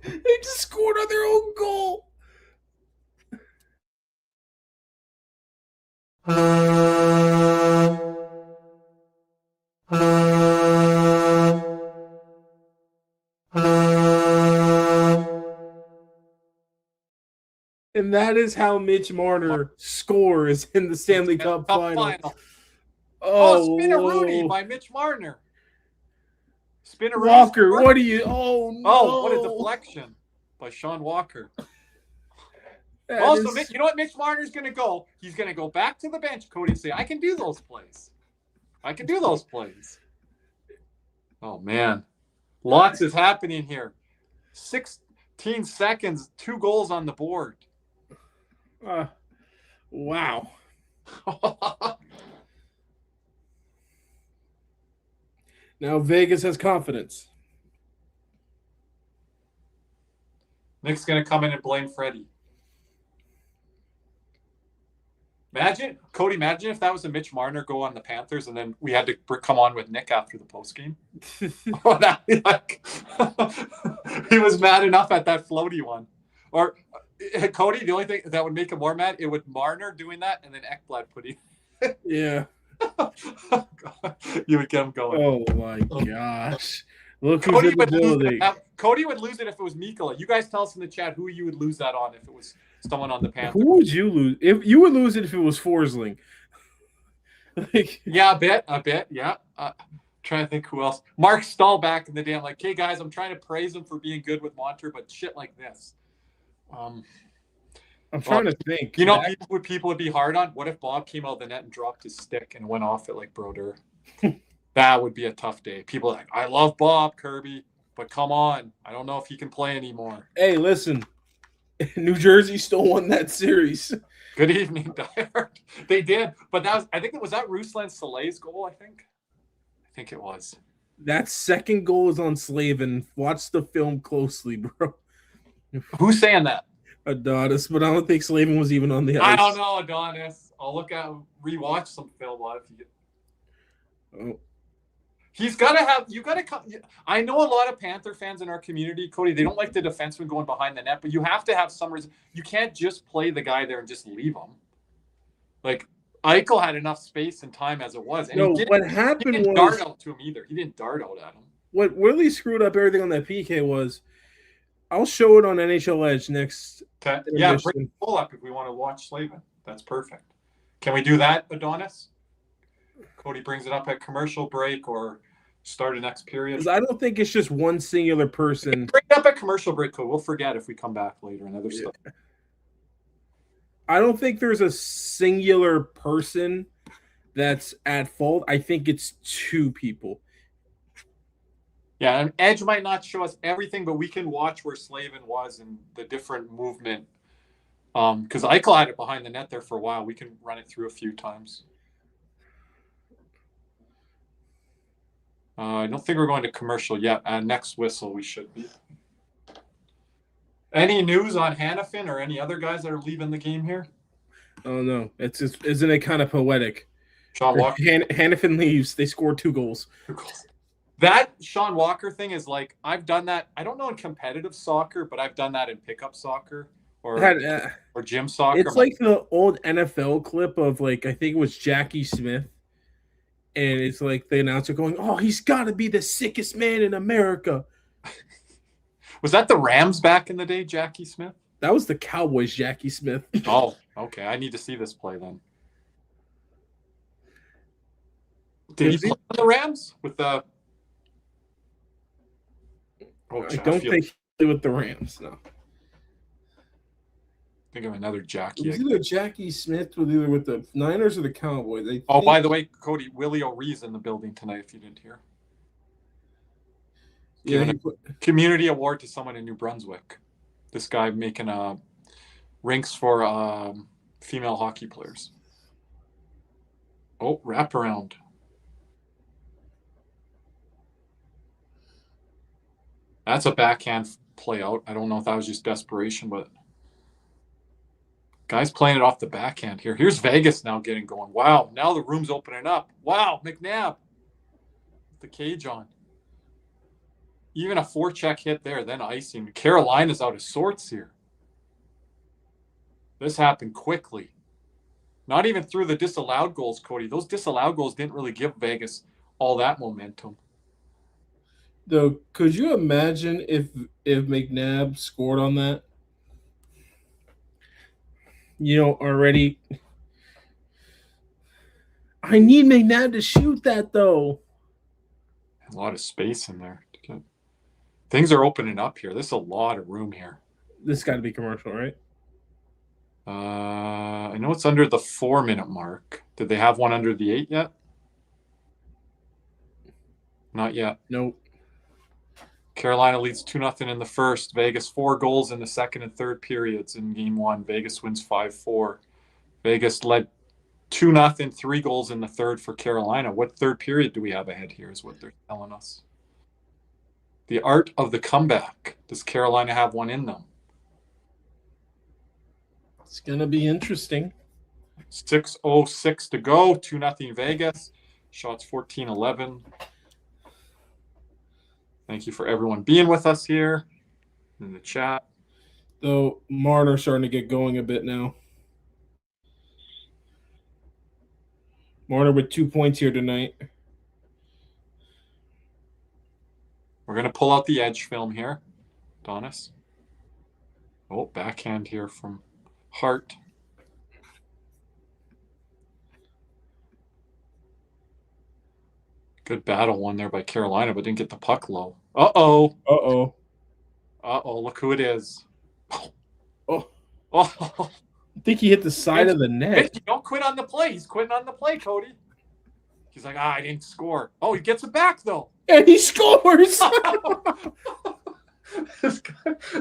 They just scored on their own goal. And that is how Mitch Marner scores in the Stanley Cup Final. Oh, Spinaroonie by Mitch Marner. Spinaroonie. Walker, what are you? Oh, no. Oh, what a deflection by Sean Walker. Also, you know what Mitch Marner's going to go? He's going to go back to the bench, Cody, and say, I can do those plays. Oh, man. Lots is happening here. 16 seconds, 2 goals on the board. Wow. Now Vegas has confidence. Nick's going to come in and blame Freddie. Imagine if that was a Mitch Marner go on the Panthers and then we had to come on with Nick after the postgame. He was mad enough at that floaty one. Or Cody, the only thing that would make him more mad, it would Marner doing that and then Ekblad putting. Yeah. You would get him going. Oh my gosh. Look who's in the building. Cody would lose it if it was Mikkola. You guys tell us in the chat who you would lose that on if it was someone on the Panthers. Who would you lose? If you would lose it if it was Forsling. Yeah, a bit. Yeah. Trying to think who else. Mark Stahl back in the day. I'm like, hey guys, I'm trying to praise him for being good with Monter, but shit like this. I'm trying to think. You know, people would be hard on. What if Bob came out of the net and dropped his stick and went off it like Brodeur? That would be a tough day. People are like, I love Bob Kirby, but come on, I don't know if he can play anymore. Hey, listen, New Jersey still won that series. Good evening, Diehard. They did, but that was that Ruslan Soleil's goal. I think it was. That second goal is on Slavin. Watch the film closely, bro. Who's saying that? Adonis, but I don't think Slavin was even on the ice. I don't know, Adonis. I'll rewatch some film on if you get. Oh. He's got to have. You got to come. I know a lot of Panther fans in our community, Cody. They don't like the defenseman going behind the net, but you have to have some reason. You can't just play the guy there and just leave him. Like Eichel had enough space and time as it was. And what happened he didn't was dart out to him either. He didn't dart out at him. What really screwed up everything on that PK was. I'll show it on NHL Edge next. Okay. Yeah, bring the pull up if we want to watch Slavin. That's perfect. Can we do that, Adonis? Cody brings it up at commercial break or start a next period. Because I don't think it's just one singular person. Bring it up at commercial break, Cody. We'll forget if we come back later and other stuff. I don't think there's a singular person that's at fault. I think it's two people. Yeah, and Edge might not show us everything, but we can watch where Slavin was and the different movement. Because Eichel had it behind the net there for a while. We can run it through a few times. I don't think we're going to commercial yet. Next whistle, we should be. Any news on Hanifin or any other guys that are leaving the game here? Oh, no. Isn't it kind of poetic? Sean Walker. Hanifin leaves. They scored 2 goals. That Sean Walker thing is like, I've done that. I don't know in competitive soccer, but I've done that in pickup soccer or gym soccer. It's like the old NFL clip of like, I think it was Jackie Smith. And it's like the announcer going, oh, he's got to be the sickest man in America. Was that the Rams back in the day, Jackie Smith? That was the Cowboys, Jackie Smith. Oh, okay. I need to see this play then. Did he play for the Rams with the... I don't think he played with the Rams, no. Think of another Jackie. It was either Jackie Smith with the Niners or the Cowboys. By the way, Cody, Willie O'Ree's in the building tonight, if you didn't hear. Yeah, Giving a community award to someone in New Brunswick. This guy making rinks for female hockey players. Oh, wraparound. That's a backhand play out. I don't know if that was just desperation, but guy's playing it off the backhand here. Here's Vegas now getting going. Wow, now the room's opening up. Wow, McNabb. The cage on. Even a forecheck hit there, then icing. Carolina's out of sorts here. This happened quickly. Not even through the disallowed goals, Cody. Those disallowed goals didn't really give Vegas all that momentum. Though, could you imagine if McNabb scored on that? Already. I need McNabb to shoot that, though. A lot of space in there. Things are opening up here. There's a lot of room here. This got to be commercial, right? I know it's under the 4-minute mark. Did they have one under the 8 yet? Not yet. Nope. Carolina leads 2-0 in the first. Vegas 4 goals in the second and third periods in game 1. Vegas wins 5-4. Vegas led 2-0, 3 goals in the third for Carolina. What third period do we have ahead here is what they're telling us. The art of the comeback. Does Carolina have one in them? It's going to be interesting. 6:06 to go. 2-0 Vegas. Shots 14-11. Thank you for everyone being with us here in the chat. Though Marner's starting to get going a bit now. Marner with 2 points here tonight. We're going to pull out the edge film here. Donis. Oh, backhand here from Hart. Good battle won there by Carolina, but didn't get the puck low. Uh-oh. Uh-oh. Uh-oh, look who it is. Oh. Oh. I think he hit the side of the net. Don't quit on the play. He's quitting on the play, Cody. He's like, I didn't score. Oh, he gets it back, though. And he scores.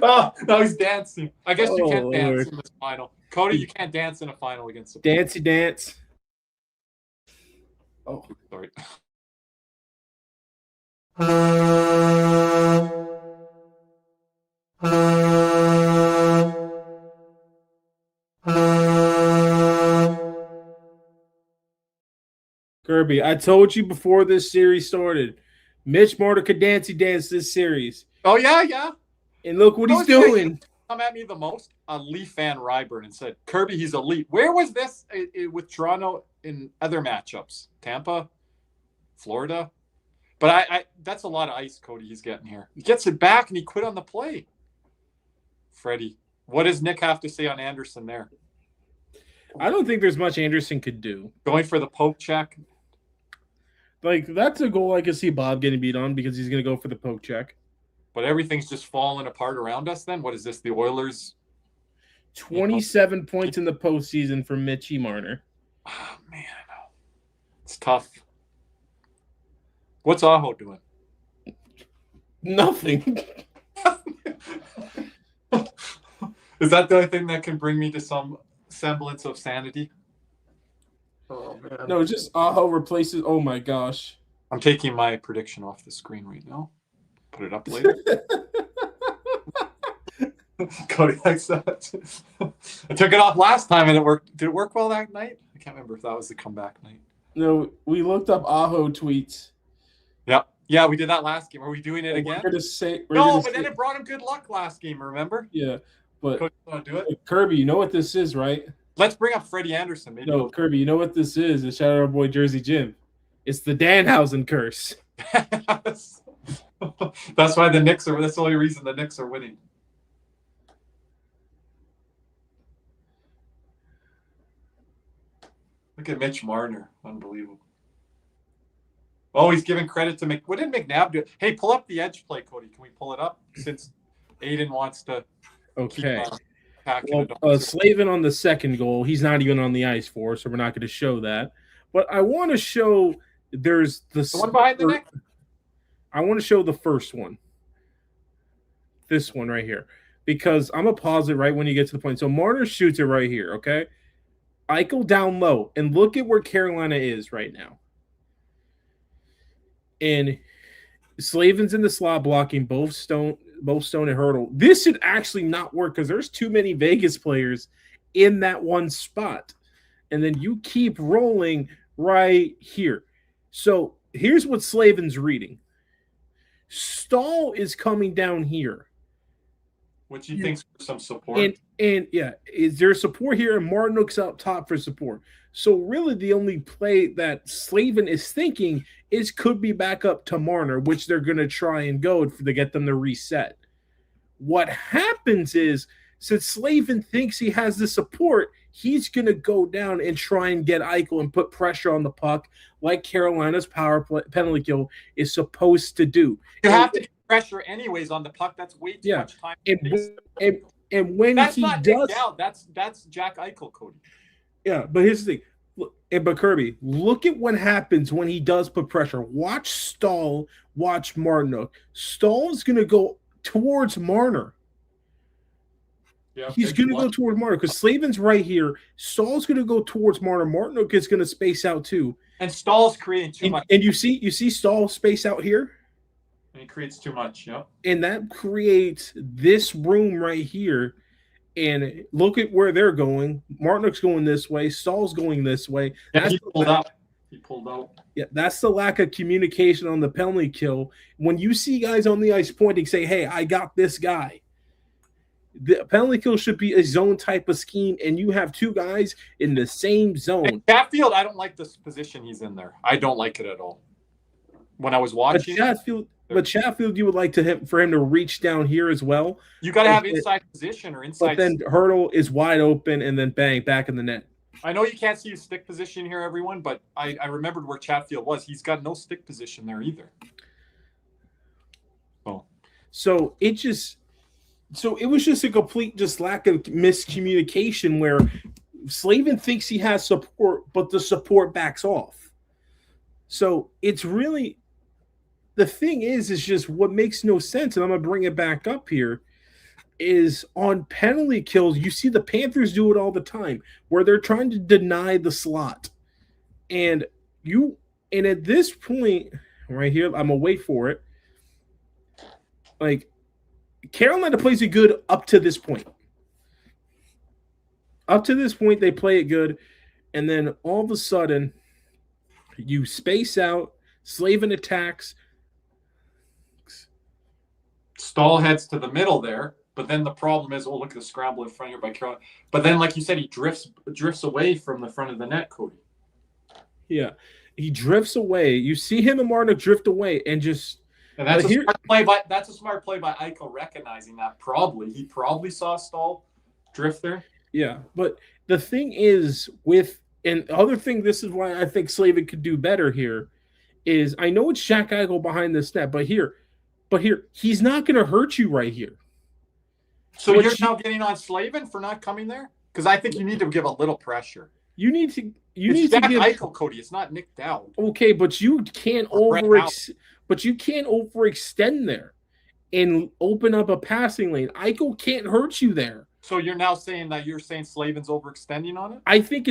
Oh, now he's dancing. I guess you can't dance in this final. Cody, you can't dance in a final against the Dancey dance. Oh, sorry. Kirby, I told you before this series started, Mitch Marner could dancey dance this series. Oh, yeah. And look what he's doing. Come at me the most? Leaf fan Ryburn and said, Kirby, he's elite. Where was this with Toronto in other matchups? Tampa? Florida? But I that's a lot of ice, Cody, he's getting here. He gets it back and he quit on the play. Freddie, what does Nick have to say on Anderson there? I don't think there's much Anderson could do. Going for the poke check. Like, that's a goal I could see Bob getting beat on because he's going to go for the poke check. But everything's just falling apart around us then? What is this, the Oilers? 27 points in the postseason for Mitchie Marner. Oh, man. It's tough. What's Aho doing? Nothing. Is that the only thing that can bring me to some semblance of sanity? Oh, man. No, just Aho replaces. Oh, my gosh. I'm taking my prediction off the screen right now. Put it up later. Cody likes that. I took it off last time and it worked. Did it work well that night? I can't remember if that was the comeback night. No, we looked up Aho tweets. Yeah, we did that last game. Are we doing it again? Then it brought him good luck last game, remember? Yeah, but Cody, you want to do it? Kirby, you know what this is, right? Let's bring up Freddie Anderson. Maybe Kirby, you know what this is? It's shout out our boy Jersey Jim. It's the Danhausen curse. That's why the Knicks are. That's the only reason the Knicks are winning. Look at Mitch Marner. Unbelievable. Oh, he's giving credit to What did McNabb do? Hey, pull up the edge play, Cody. Can we pull it up? Since Aiden wants to. Okay. packing it Well, on. Slavin on the second goal, he's not even on the ice for, so we're not going to show that. But I want to show there's The one behind the net? I want to show the first one. This one right here. Because I'm going to pause it right when you get to the point. So Marner shoots it right here, okay? Eichel down low. And look at where Carolina is right now. And Slavin's in the slot blocking both Stone and Hurdle. This should actually not work because there's too many Vegas players in that one spot. And then you keep rolling right here. So here's what Slavin's reading. Stahl is coming down here. Which he thinks for some support. And yeah, is there support here? And Martinook's up top for support. So really the only play that Slavin is thinking is could be back up to Marner, which they're going to try and go to get them to reset. What happens is, since Slavin thinks he has the support, he's going to go down and try and get Eichel and put pressure on the puck like Carolina's power play, penalty kill is supposed to do. You have to get pressure anyways on the puck. That's way too much time. And when that's he not does, that's Jack Eichel, Cody. Yeah, but here's the thing. But Kirby, look at what happens when he does put pressure. Watch Stahl, watch Martinook. Stahl's going to go towards Marner. Yeah, he's going to go towards Marner because Slavin's right here. Stahl's going to go towards Marner. Martinook is going to space out too. And Stahl's creating too much. And you see Stahl space out here? And he creates too much, yeah. And that creates this room right here. And look at where they're going. Martinook's going this way. Stahl's going this way. Yeah, he pulled out. He pulled out. Yeah, that's the lack of communication on the penalty kill. When you see guys on the ice pointing, say, hey, I got this guy. The penalty kill should be a zone type of scheme, and you have two guys in the same zone. And Chatfield, I don't like this position he's in there. I don't like it at all. When I was watching But Chatfield, you would like for him to reach down here as well. You got to have inside position or inside. But then Hurdle is wide open, and then bang, back in the net. I know you can't see his stick position here, everyone, but I remembered where Chatfield was. He's got no stick position there either. Oh, so it was just a complete lack of miscommunication where Slavin thinks he has support, but the support backs off. So it's really. The thing is just what makes no sense, and I'm going to bring it back up here, is on penalty kills, you see the Panthers do it all the time, where they're trying to deny the slot. And at this point, right here, I'm going to wait for it. Like, Carolina plays it good up to this point. Up to this point, they play it good, and then all of a sudden, you space out, Slavin attacks, Stahl heads to the middle there, but then the problem is, look at the scramble in front here by Carolina. But then, like you said, he drifts away from the front of the net, Cody. Yeah, he drifts away. You see him and Martin drift away, and that's a smart play by Eichel, recognizing that. He probably saw Stahl drift there. Yeah, but the thing is, and the other thing, this is why I think Slavin could do better here, is I know it's Jack Eichel behind this net, but here, he's not going to hurt you right here. So you're now getting on Slavin for not coming there? Because I think you need to give a little pressure. It's Jack Eichel, Cody. It's not Nick Dowd. Okay, but you can't overextend there and open up a passing lane. Eichel can't hurt you there. So you're now saying Slavin's overextending on it? I think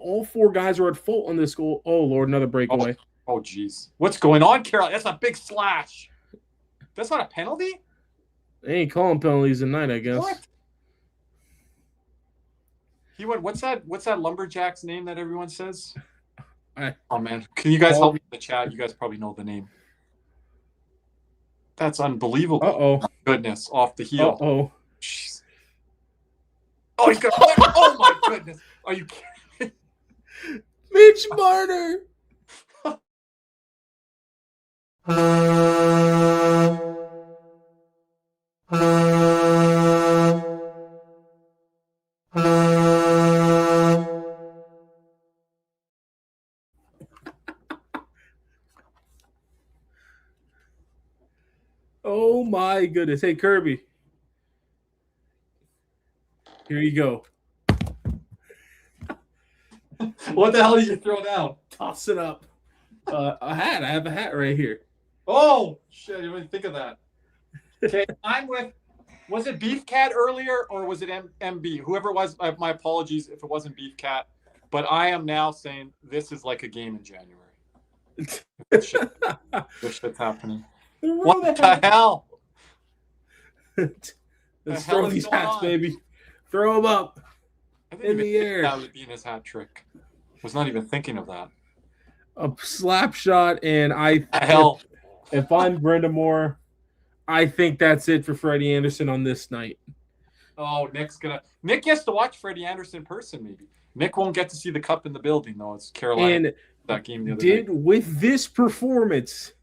all four guys are at fault on this goal. Oh Lord, another breakaway. Oh, geez. What's going on, Carol? That's a big slash. That's not a penalty? They ain't calling penalties tonight, I guess. What? He went, what's that lumberjack's name that everyone says? Oh, man. Can you guys help me in the chat? You guys probably know the name. That's unbelievable. Uh-oh. Oh, goodness. Off the heel. Uh-oh. Jeez. Oh, he's got oh, my goodness. Are you kidding? Mitch Marner. Oh my goodness. Hey, Kirby. Here you go. What the hell did you throw down? Toss it up. A hat. I have a hat right here. Oh, shit. I didn't even think of that. Okay, I'm with, was it Beef Cat earlier or was it MB? Whoever it was, my apologies if it wasn't Beef Cat. But I am now saying this is like a game in January. This shit's happening. What the hell? Let's throw these hats, baby. Throw them up in the air. That would be in his hat trick. Was not even thinking of that. A slap shot, and if I'm Brenda Moore, I think that's it for Freddie Anderson on this night. Oh, Nick gets to watch Freddie Anderson in person, maybe. Nick won't get to see the cup in the building, though. It's Carolina. And that game the other night. With this performance,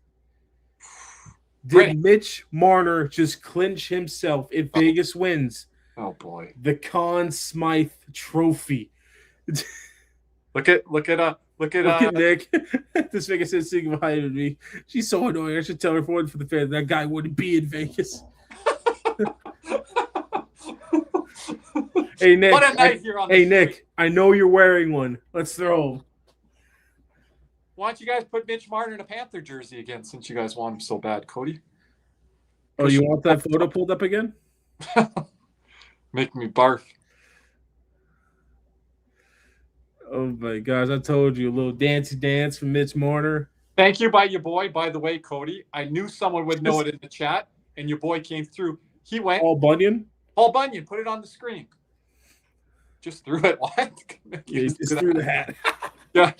did Mitch Marner just clinch himself if Vegas wins? Oh boy, the Conn Smythe Trophy. Look at Nick. This Vegas is sitting behind me. She's so annoying. I should tell her for the fans that guy wouldn't be in Vegas. Hey Nick. What a night here on Nick. I know you're wearing one. Let's throw. Why don't you guys put Mitch Marner in a Panther jersey again, since you guys want him so bad, Cody? Oh, you want that photo pulled up again? Make me barf. Oh my gosh, I told you, a little dancey dance from Mitch Marner. Thank you by your boy. By the way, Cody, I knew someone would know it in the chat, and your boy came through. He went. Paul Bunyan? Paul Bunyan, put it on the screen. Just threw it. What? Yeah, he just threw the hat. Yeah.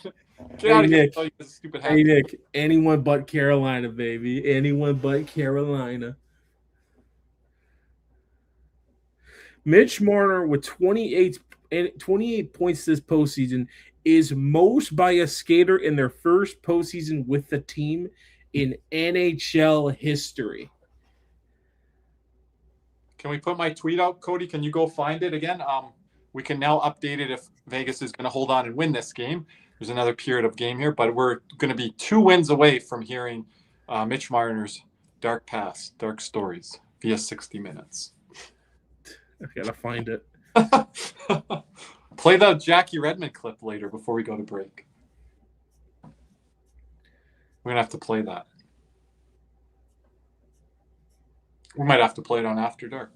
Get out of here. Oh, stupid hat. Hey, Nick. Anyone but Carolina, baby. Anyone but Carolina. Mitch Marner with 28 points this postseason is most by a skater in their first postseason with the team in NHL history. Can we put my tweet out, Cody? Can you go find it again? We can now update it if Vegas is going to hold on and win this game. There's another period of game here, but we're going to be 2 wins away from hearing Mitch Marner's dark past, dark stories via 60 Minutes. I gotta find it. Play the Jackie Redmond clip later before we go to break. We're gonna have to play that. We might have to play it on After Dark.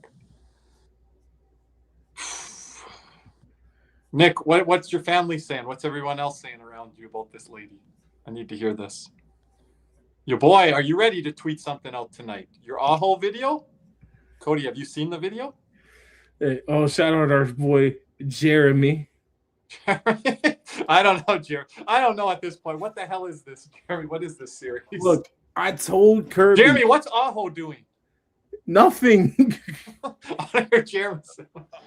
Nick, what's your family saying? What's everyone else saying around you about this lady? I need to hear this. Your boy, are you ready to tweet something out tonight? Your Aho video? Cody, have you seen the video? Hey, shout out our boy Jeremy. I don't know, Jeremy. I don't know at this point. What the hell is this, Jeremy? What is this series? Look, I told Kirby. Jeremy, what's Aho doing? Nothing. Jeremy.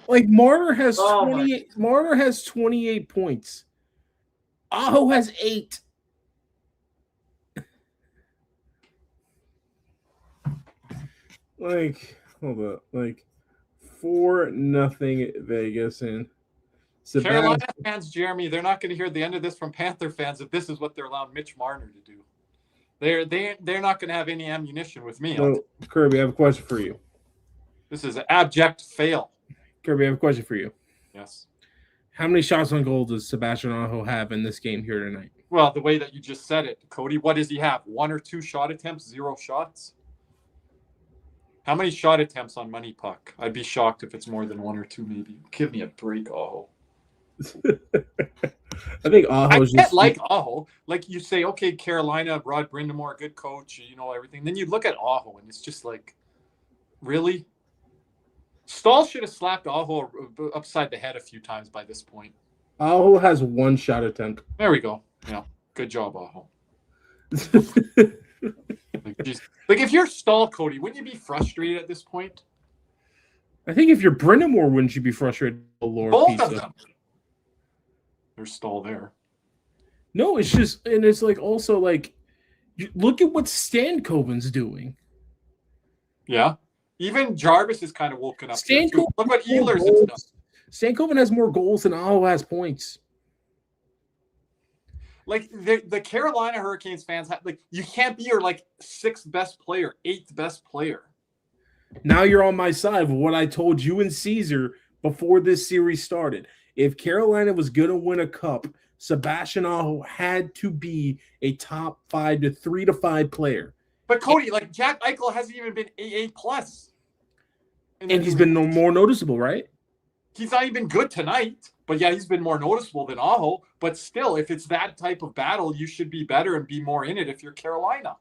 Like Marner has 28. Marner has 28 points. Aho has 8. Like, hold up. Like 4-0 Vegas and Carolina fans, Jeremy, they're not going to hear the end of this from Panther fans if this is what they're allowing Mitch Marner to do. They're not going to have any ammunition with me. So, Kirby, I have a question for you. This is an abject fail. Kirby, I have a question for you. Yes. How many shots on goal does Sebastian Aho have in this game here tonight? Well, the way that you just said it, Cody, what does he have? 1 or 2 shot attempts, 0 shots? How many shot attempts on Money Puck? I'd be shocked if it's more than 1 or 2, maybe. Give me a break, Aho. I think Aho's just like Aho. Like you say, okay, Carolina, Rod Brindamore, good coach, everything. Then you look at Aho, and it's just like, really? Stahl should have slapped Aho upside the head a few times by this point. Aho has 1 shot attempt. There we go. Yeah, good job, Aho. Like if you're Stahl, Cody, wouldn't you be frustrated at this point? I think if you're Brindamore, wouldn't you be frustrated? Oh, Lord, both of them. There's Stahl there. No, it's just, and it's like also like, look at what Stankoven's doing. Yeah, even Jarvis is kind of woken up. Stankoven, look what Ehlers has done. Stankoven has more goals than Aho has points. Like the Carolina Hurricanes fans have, like, you can't be your 6th best player, 8th best player. Now you're on my side with what I told you and Caesar before this series started. If Carolina was going to win a cup, Sebastian Aho had to be a top 5 to 3 to 5 player. But Cody, like Jack Eichel hasn't even been AA plus. And he's been more noticeable, right? He's not even good tonight. But yeah, he's been more noticeable than Aho. But still, if it's that type of battle, you should be better and be more in it if you're Carolina.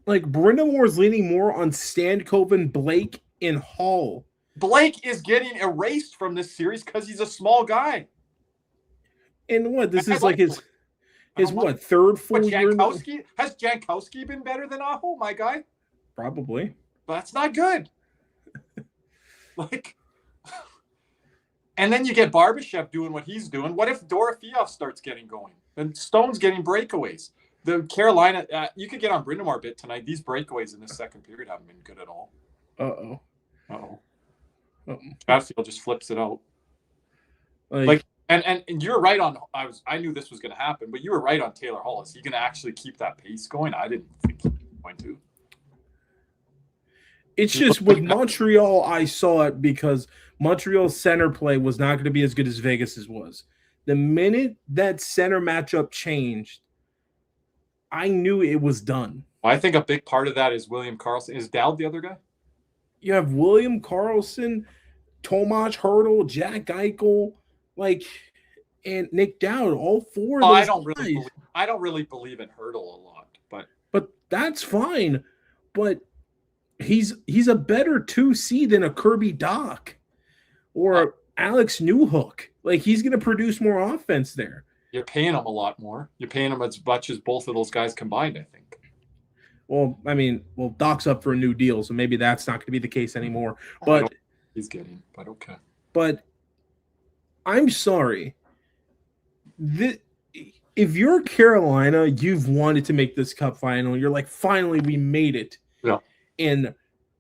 Like Brind'Amour is leaning more on Stankoven, Blake, and Hall. Blake is getting erased from this series because he's a small guy. And what? This is like his what, third full year? Has Jankowski been better than Aho, my guy? Probably. But that's not good. Like, and then you get Barbashev doing what he's doing. What if Dorofeev starts getting going? And Stone's getting breakaways. The Carolina, you could get on Brind'Amour a bit tonight. These breakaways in the second period haven't been good at all. Uh-oh. Chatfield just flips it out. And you're right on. I knew this was going to happen, but you were right on Taylor Hall. Is he going to actually keep that pace going? I didn't think he was going to. It's just with Montreal, I saw it because Montreal's center play was not going to be as good as Vegas's was. The minute that center matchup changed, I knew it was done. Well, I think a big part of that is William Karlsson. Is Dowd the other guy? You have William Karlsson, Tomas Hertl, Jack Eichel, and Nick Dowd. All four of those I don't really believe in Hertl a lot, but that's fine. But he's a better 2C than a Kirby Doc or Alex Newhook. Like, he's going to produce more offense there. You're paying him a lot more. You're paying him as much as both of those guys combined, I think. Well, Doc's up for a new deal, so maybe that's not going to be the case anymore. But he's getting, but okay. But I'm sorry. If you're Carolina, you've wanted to make this cup final. You're like, finally, we made it. Yeah. And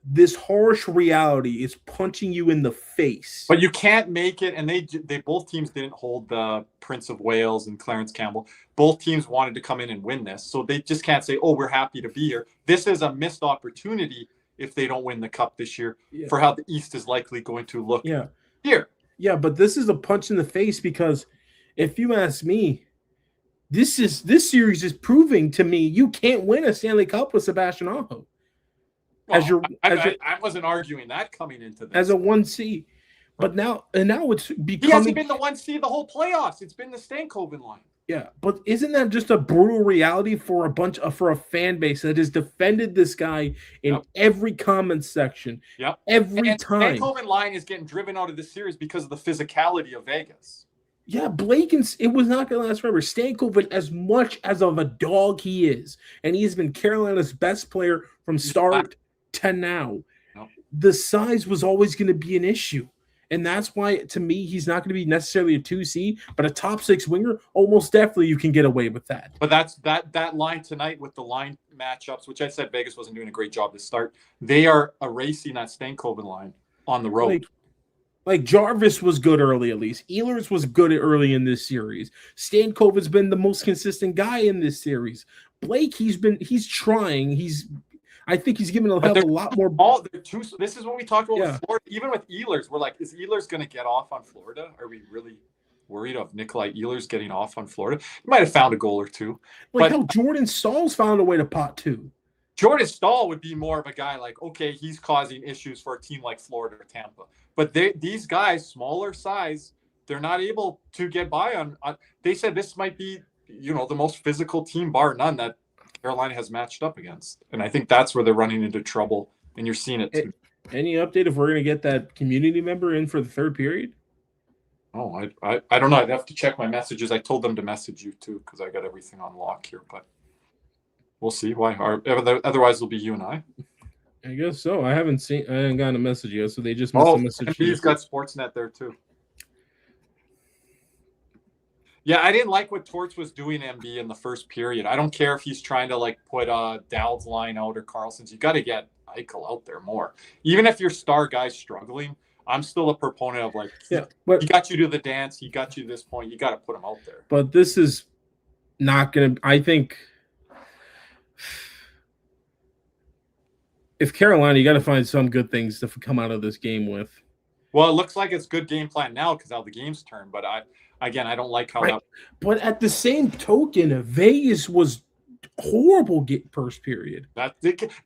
this harsh reality is punching you in the face. But you can't make it, and they both teams didn't hold the Prince of Wales and Clarence Campbell. Both teams wanted to come in and win this, so they just can't say, "Oh, we're happy to be here." This is a missed opportunity if they don't win the cup this year for how the East is likely going to look here. Yeah, but this is a punch in the face because if you ask me, this series is proving to me you can't win a Stanley Cup with Sebastian Aho. Well, I wasn't arguing that coming into this. As a 1C. But now it's becoming... He hasn't been the 1C the whole playoffs. It's been the Stankoven line. Yeah, but isn't that just a brutal reality for a fan base that has defended this guy in every comment section? Yep. Every time. Stankoven line is getting driven out of the series because of the physicality of Vegas. Yeah, Blake, it was not going to last forever. Stankoven, as much as of a dog he is, and he has been Carolina's best player from start to now, the size was always going to be an issue. And that's why, to me, he's not going to be necessarily a 2C, but a top 6 winger, almost definitely you can get away with that. But that's that line tonight with the line matchups, which I said Vegas wasn't doing a great job to start. They are erasing that Stankoven line on the road. Like Jarvis was good early, at least. Ehlers was good early in this series. Stankoven's been the most consistent guy in this series. Blake, he's trying. I think he's given a lot more ball. This is what we talked about with Florida. Even with Ehlers, we're like, is Ehlers going to get off on Florida? Are we really worried of Nikolai Ehlers getting off on Florida? He might have found a goal or two. Like how Jordan Stahl's found a way to pot too. Jordan Stahl would be more of a guy like, okay, he's causing issues for a team like Florida or Tampa. But these guys, smaller size, they're not able to get by on. They said this might be, the most physical team bar none that Carolina has matched up against. And I think that's where they're running into trouble. And you're seeing it too. Any update if we're going to get that community member in for the third period? Oh, I don't know. I'd have to check my messages. I told them to message you too because I got everything on lock here. But we'll see. Otherwise, it'll be you and I. I guess so. I haven't gotten a message yet, so they just must have messaged you. He's got Sportsnet there too. Yeah, I didn't like what Torts was doing, MB, in the first period. I don't care if he's trying to put Dowd's line out or Carlson's. You got to get Eichel out there more. Even if your star guy's struggling, I'm still a proponent of he got you to the dance. He got you to this point. You got to put him out there. But this is not going to. I think if Carolina, you got to find some good things to come out of this game with. Well, it looks like it's good game plan now because how the games turn. But I don't like how that. But at the same token, Vegas was horrible first period.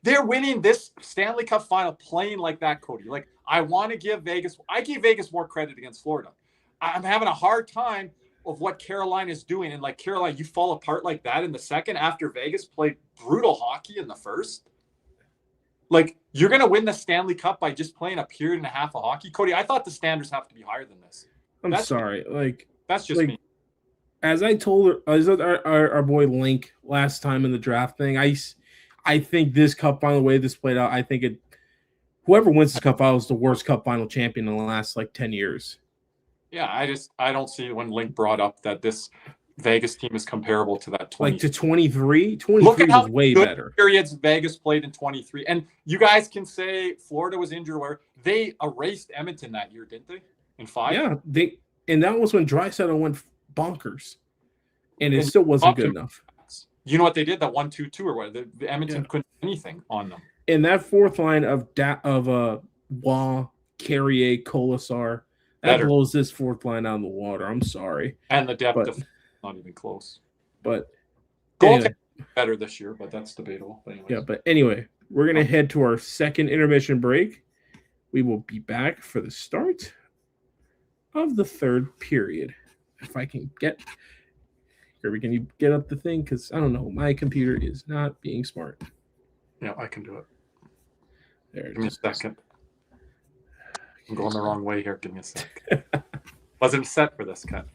They're winning this Stanley Cup Final playing like that, Cody. Like I gave Vegas more credit against Florida. I'm having a hard time of what Carolina is doing, and like Carolina, you fall apart like that in the second after Vegas played brutal hockey in the first. Like you're gonna win the Stanley Cup by just playing a period and a half of hockey, Cody. I thought the standards have to be higher than this. That's sorry, that's just me. As I told our boy Link last time in the draft thing, I think this Cup Final, the way this played out, I think whoever wins this Cup Final is the worst Cup Final champion in the last 10 years. Yeah, I don't see when Link brought up that this Vegas team is comparable to that 20. To 23. 23 was way better. Periods Vegas played in 23. And you guys can say Florida was injured where they erased Edmonton that year, didn't they? In 5? Yeah, and that was when Draisaitl went bonkers. And it still wasn't good enough. You know what they did? That 1-2-2 or what? The Edmonton couldn't do anything on them. And that fourth line of Waugh, Carrier, Colasar, that blows this fourth line out of the water. I'm sorry. And the depth of not even close. But anyway. Better this year, but that's debatable. But anyway, we're gonna head to our second intermission break. We will be back for the start of the third period. If I can get Kirby, can you get up the thing? Because I don't know, my computer is not being smart. Yeah, I can do it. There. Give me a second. I'm going the wrong way here. Give me a sec. Wasn't set for this cut.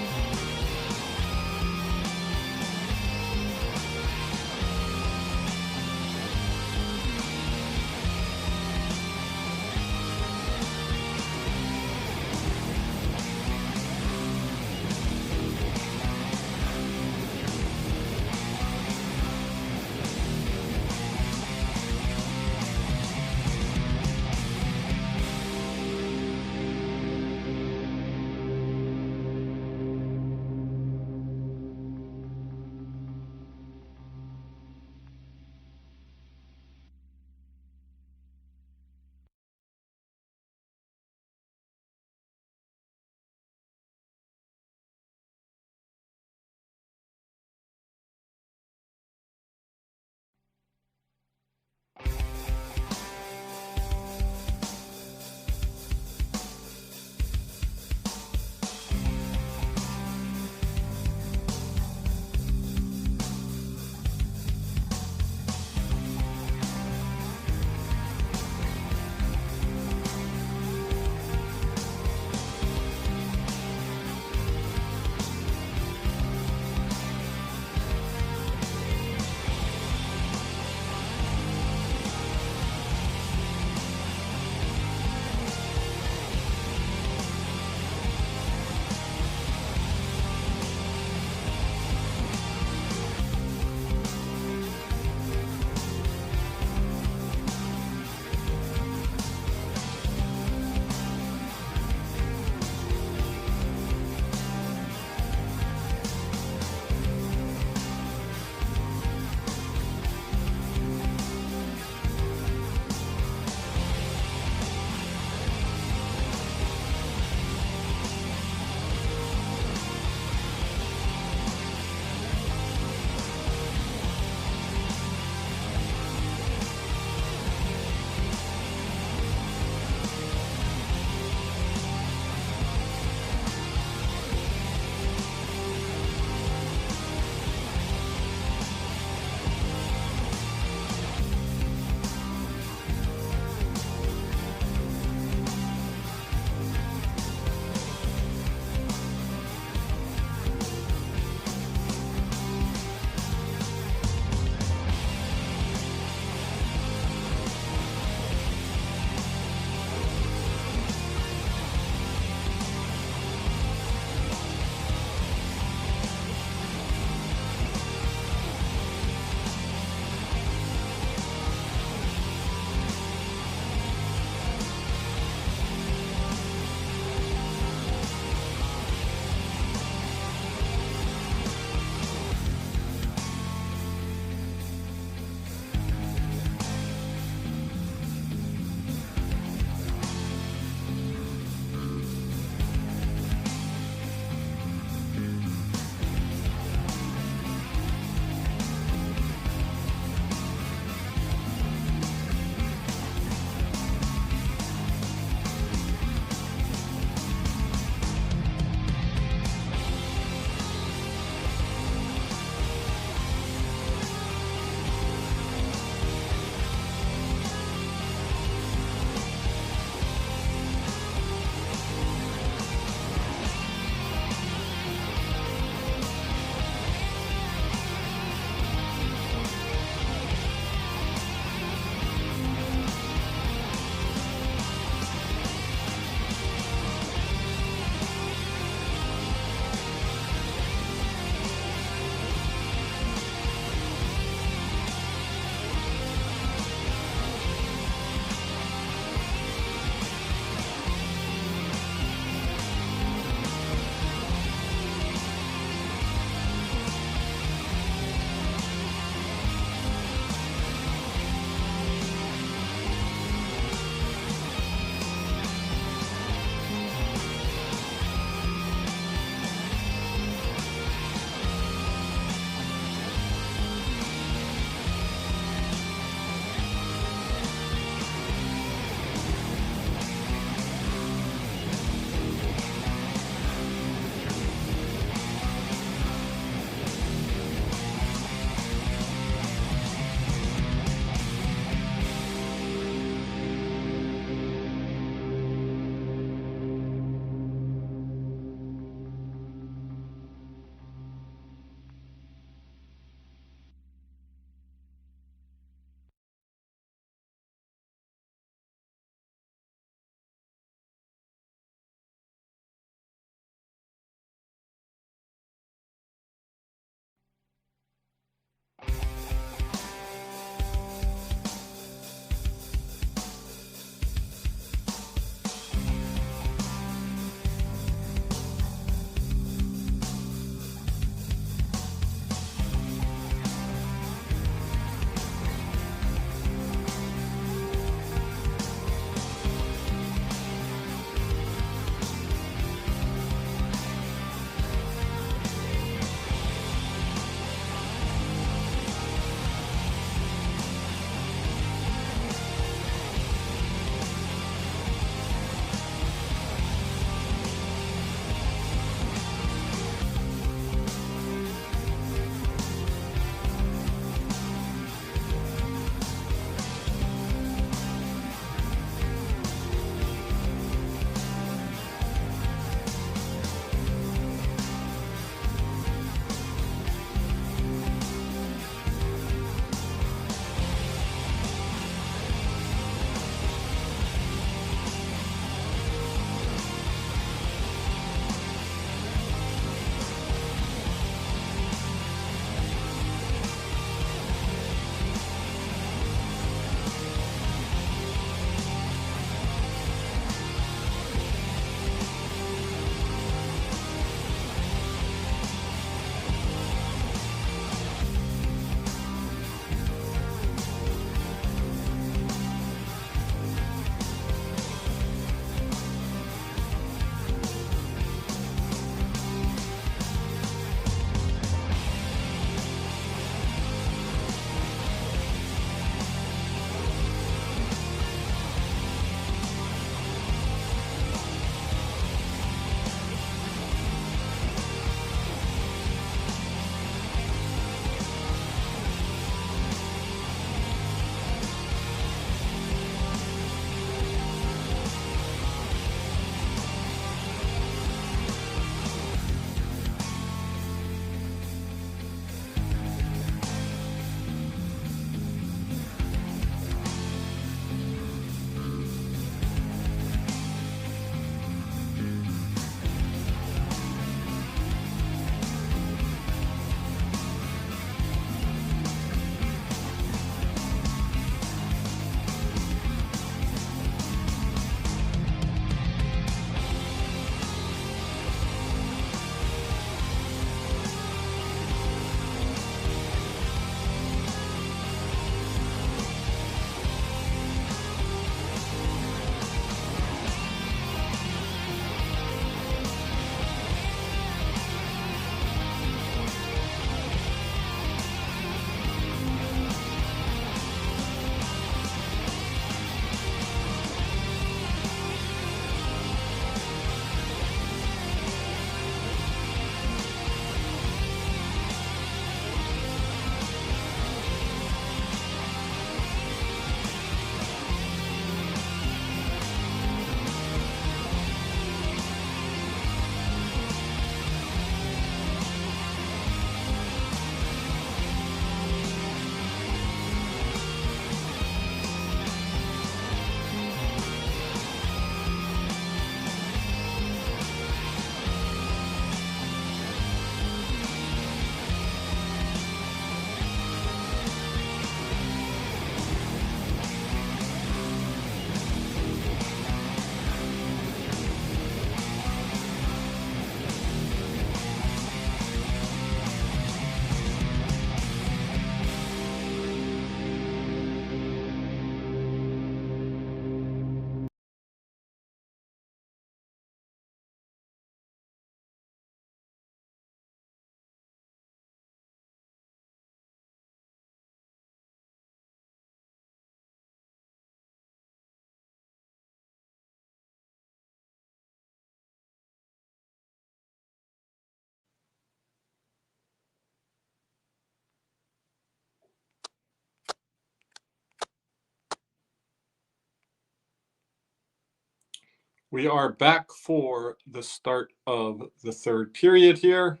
We are back for the start of the third period here.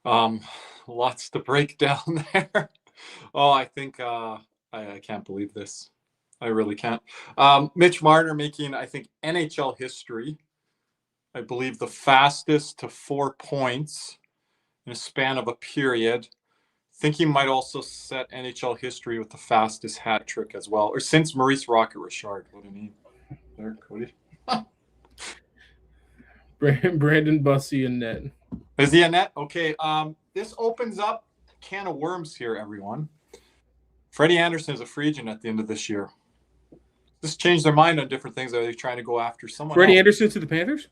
Lots to break down there. Oh, I think I can't believe this. I really can't. Mitch Marner making, I think, NHL history. I believe the fastest to 4 points in a span of a period. I think he might also set NHL history with the fastest hat trick as well, or since Maurice Rocket Richard. What do you mean? There, Cody. Brandon Bussey in net. Is he a net? Okay. This opens up a can of worms here, everyone. Freddie Anderson is a free agent at the end of this year. Just changed their mind on different things. Are they trying to go after someone Freddie else? Anderson to the Panthers?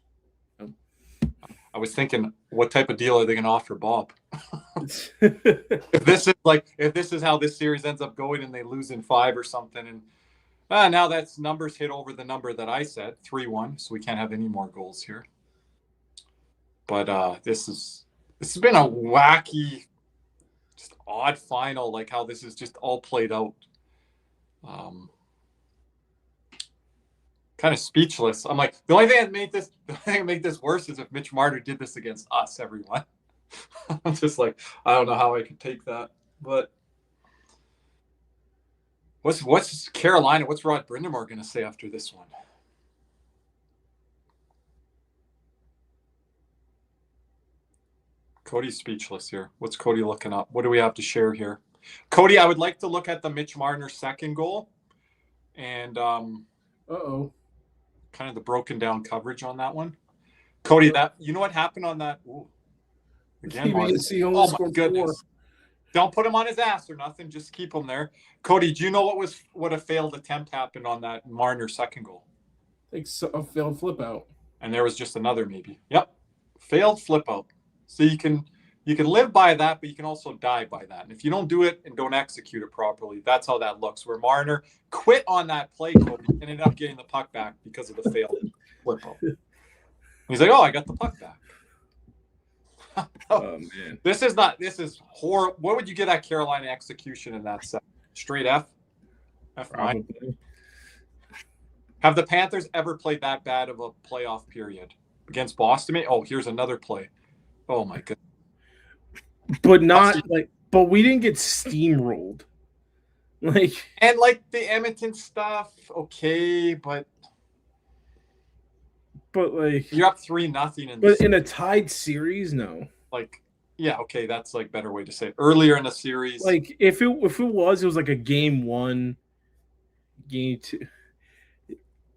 I was thinking, what type of deal are they going to offer Bob? if this is how this series ends up going and they lose in 5 or something, and now that's numbers hit over the number that I said, 3-1, so we can't have any more goals here. But this has been a wacky, just odd final, like how this is just all played out. Kind of speechless. I'm like, the only thing that made this worse is if Mitch Marner did this against us, everyone. I'm just like, I don't know how I could take that. But what's Carolina? What's Rod Brind'Amour going to say after this one? Cody's speechless here. What's Cody looking up? What do we have to share here? Cody, I would like to look at the Mitch Marner second goal and kind of the broken down coverage on that one. Cody, that you know what happened on that? Ooh. Again, oh my goodness. Don't put him on his ass or nothing. Just keep him there. Cody, do you know what a failed attempt happened on that Marner second goal? I think so, a failed flip out. And there was just another maybe. Yep. Failed flip out. So you can live by that, but you can also die by that. And if you don't do it and don't execute it properly, that's how that looks. Where Marner quit on that play, Cody, and ended up getting the puck back because of the failed flip out. He's like, oh, I got the puck back. Oh man. This is horrible. What would you get at Carolina execution in that set? Straight F? F9? Have the Panthers ever played that bad of a playoff period? Against Boston? Oh, here's another play. Oh my goodness. But we didn't get steamrolled. The Edmonton stuff, okay, but you're up 3-0 in a tied series, no. Yeah, okay, that's better way to say it. Earlier in the series, if it was like a game 1, game 2.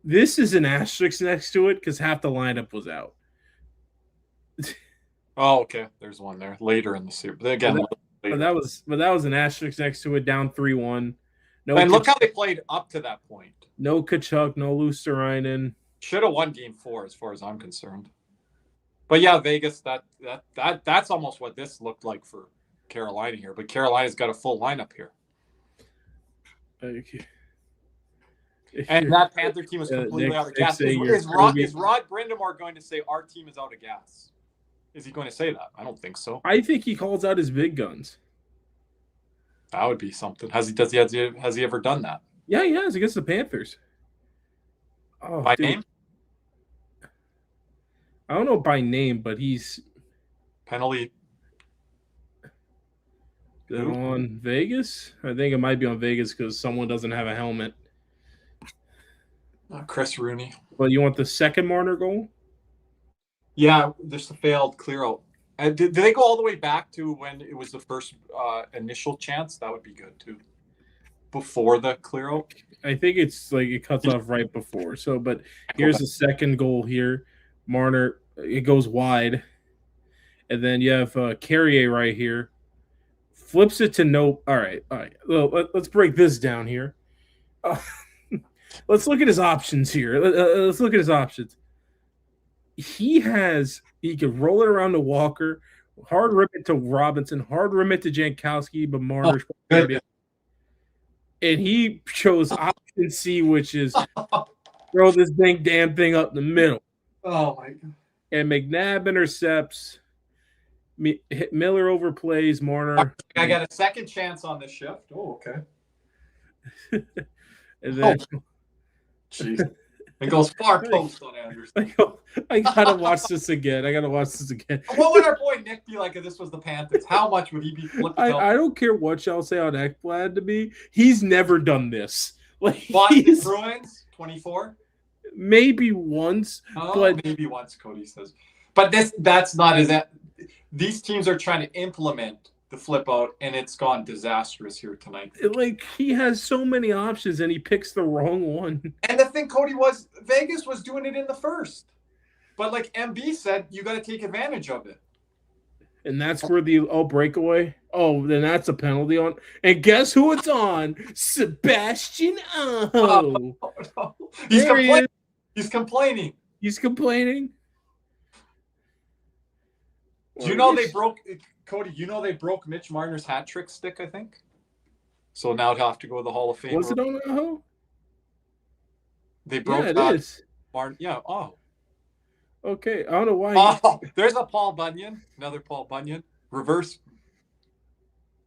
This is an asterisk next to it because half the lineup was out. Oh, okay. There's one there later in the series. But again, that was an asterisk next to it, down 3-1. And look how they played up to that point. No Kachuk, no Luosterainen. Should have won game 4 as far as I'm concerned. But yeah, Vegas, that's almost what this looked like for Carolina here. But Carolina's got a full lineup here. Okay. And that Panther team was completely out of gas. Is Rod Brind'Amour going to say our team is out of gas? Is he going to say that? I don't think so. I think he calls out his big guns. That would be something. Has he ever done that? Yeah, he has against the Panthers. Oh, by name? I don't know by name, but he's penalty. Is it on Vegas? I think it might be on Vegas because someone doesn't have a helmet. Chris Rooney. Well, you want the second Marner goal? Yeah, just a failed clear out. Did they go all the way back to when it was the first initial chance? That would be good too. Before the clear out? I think it's it cuts off right before. So, but here's the second goal here. Marner, it goes wide. And then you have Carrier right here. Flips it to no. All right. Well, let's break this down here. Let's look at his options here. Let's look at his options. He could roll it around to Walker, hard rip it to Robinson, hard rim it to Jankowski, but Marner. And he chose option C, which is throw this damn thing up the middle. Oh, my God. And McNabb intercepts. Miller overplays Marner. I got a second chance on this shift. Oh, okay. And then, jeez. and goes far post on Anderson. I gotta watch this again. What would our boy Nick be like if this was the Panthers? How much would he be flipping? I don't care what y'all say on Ekblad to me. He's never done this. Like the Bruins, 24? Maybe once. But maybe once, Cody says. But that's not as that. These teams are trying to implement the flip out, and it's gone disastrous here tonight. Like, he has so many options, and he picks the wrong one. And the thing, Cody, was Vegas was doing it in the first. But like MB said, you got to take advantage of it. And that's where the breakaway. Oh, then that's a penalty on. And guess who it's on? Sebastian Aho. No. He's complaining. He's complaining. Do you know they broke Cody? You know they broke Mitch Marner's hat trick stick, I think. So now he'll have to go to the Hall of Fame. Was it on Aho? They broke that. It is. Yeah. Oh. Okay. I don't know why. Oh, there's a Paul Bunyan. Another Paul Bunyan. Reverse.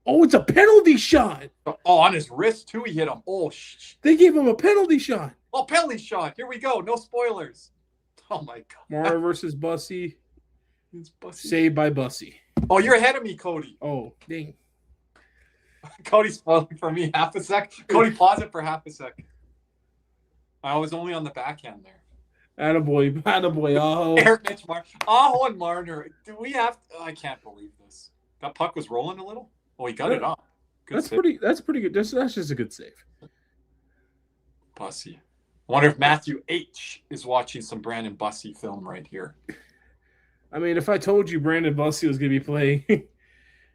Oh, it's a penalty shot. Oh, on his wrist too. He hit him. Oh, they gave him a penalty shot. Oh, penalty shot. Here we go. No spoilers. Oh my God. Marner versus Bussy. Saved by Bussy. Oh, you're ahead of me, Cody. Oh, dang. Cody's spoiling for me half a sec. Cody, pause it for half a sec. I was only on the backhand there. Attaboy, Aho. Eric Mitch Marner. Aho and Marner. Do we have I can't believe this. That puck was rolling a little. Oh, he got it up. That's pretty good. That's just a good save. Bussy. I wonder if Matthew H is watching some Brandon Bussy film right here. I mean, if I told you Brandon Bussy was going to be playing.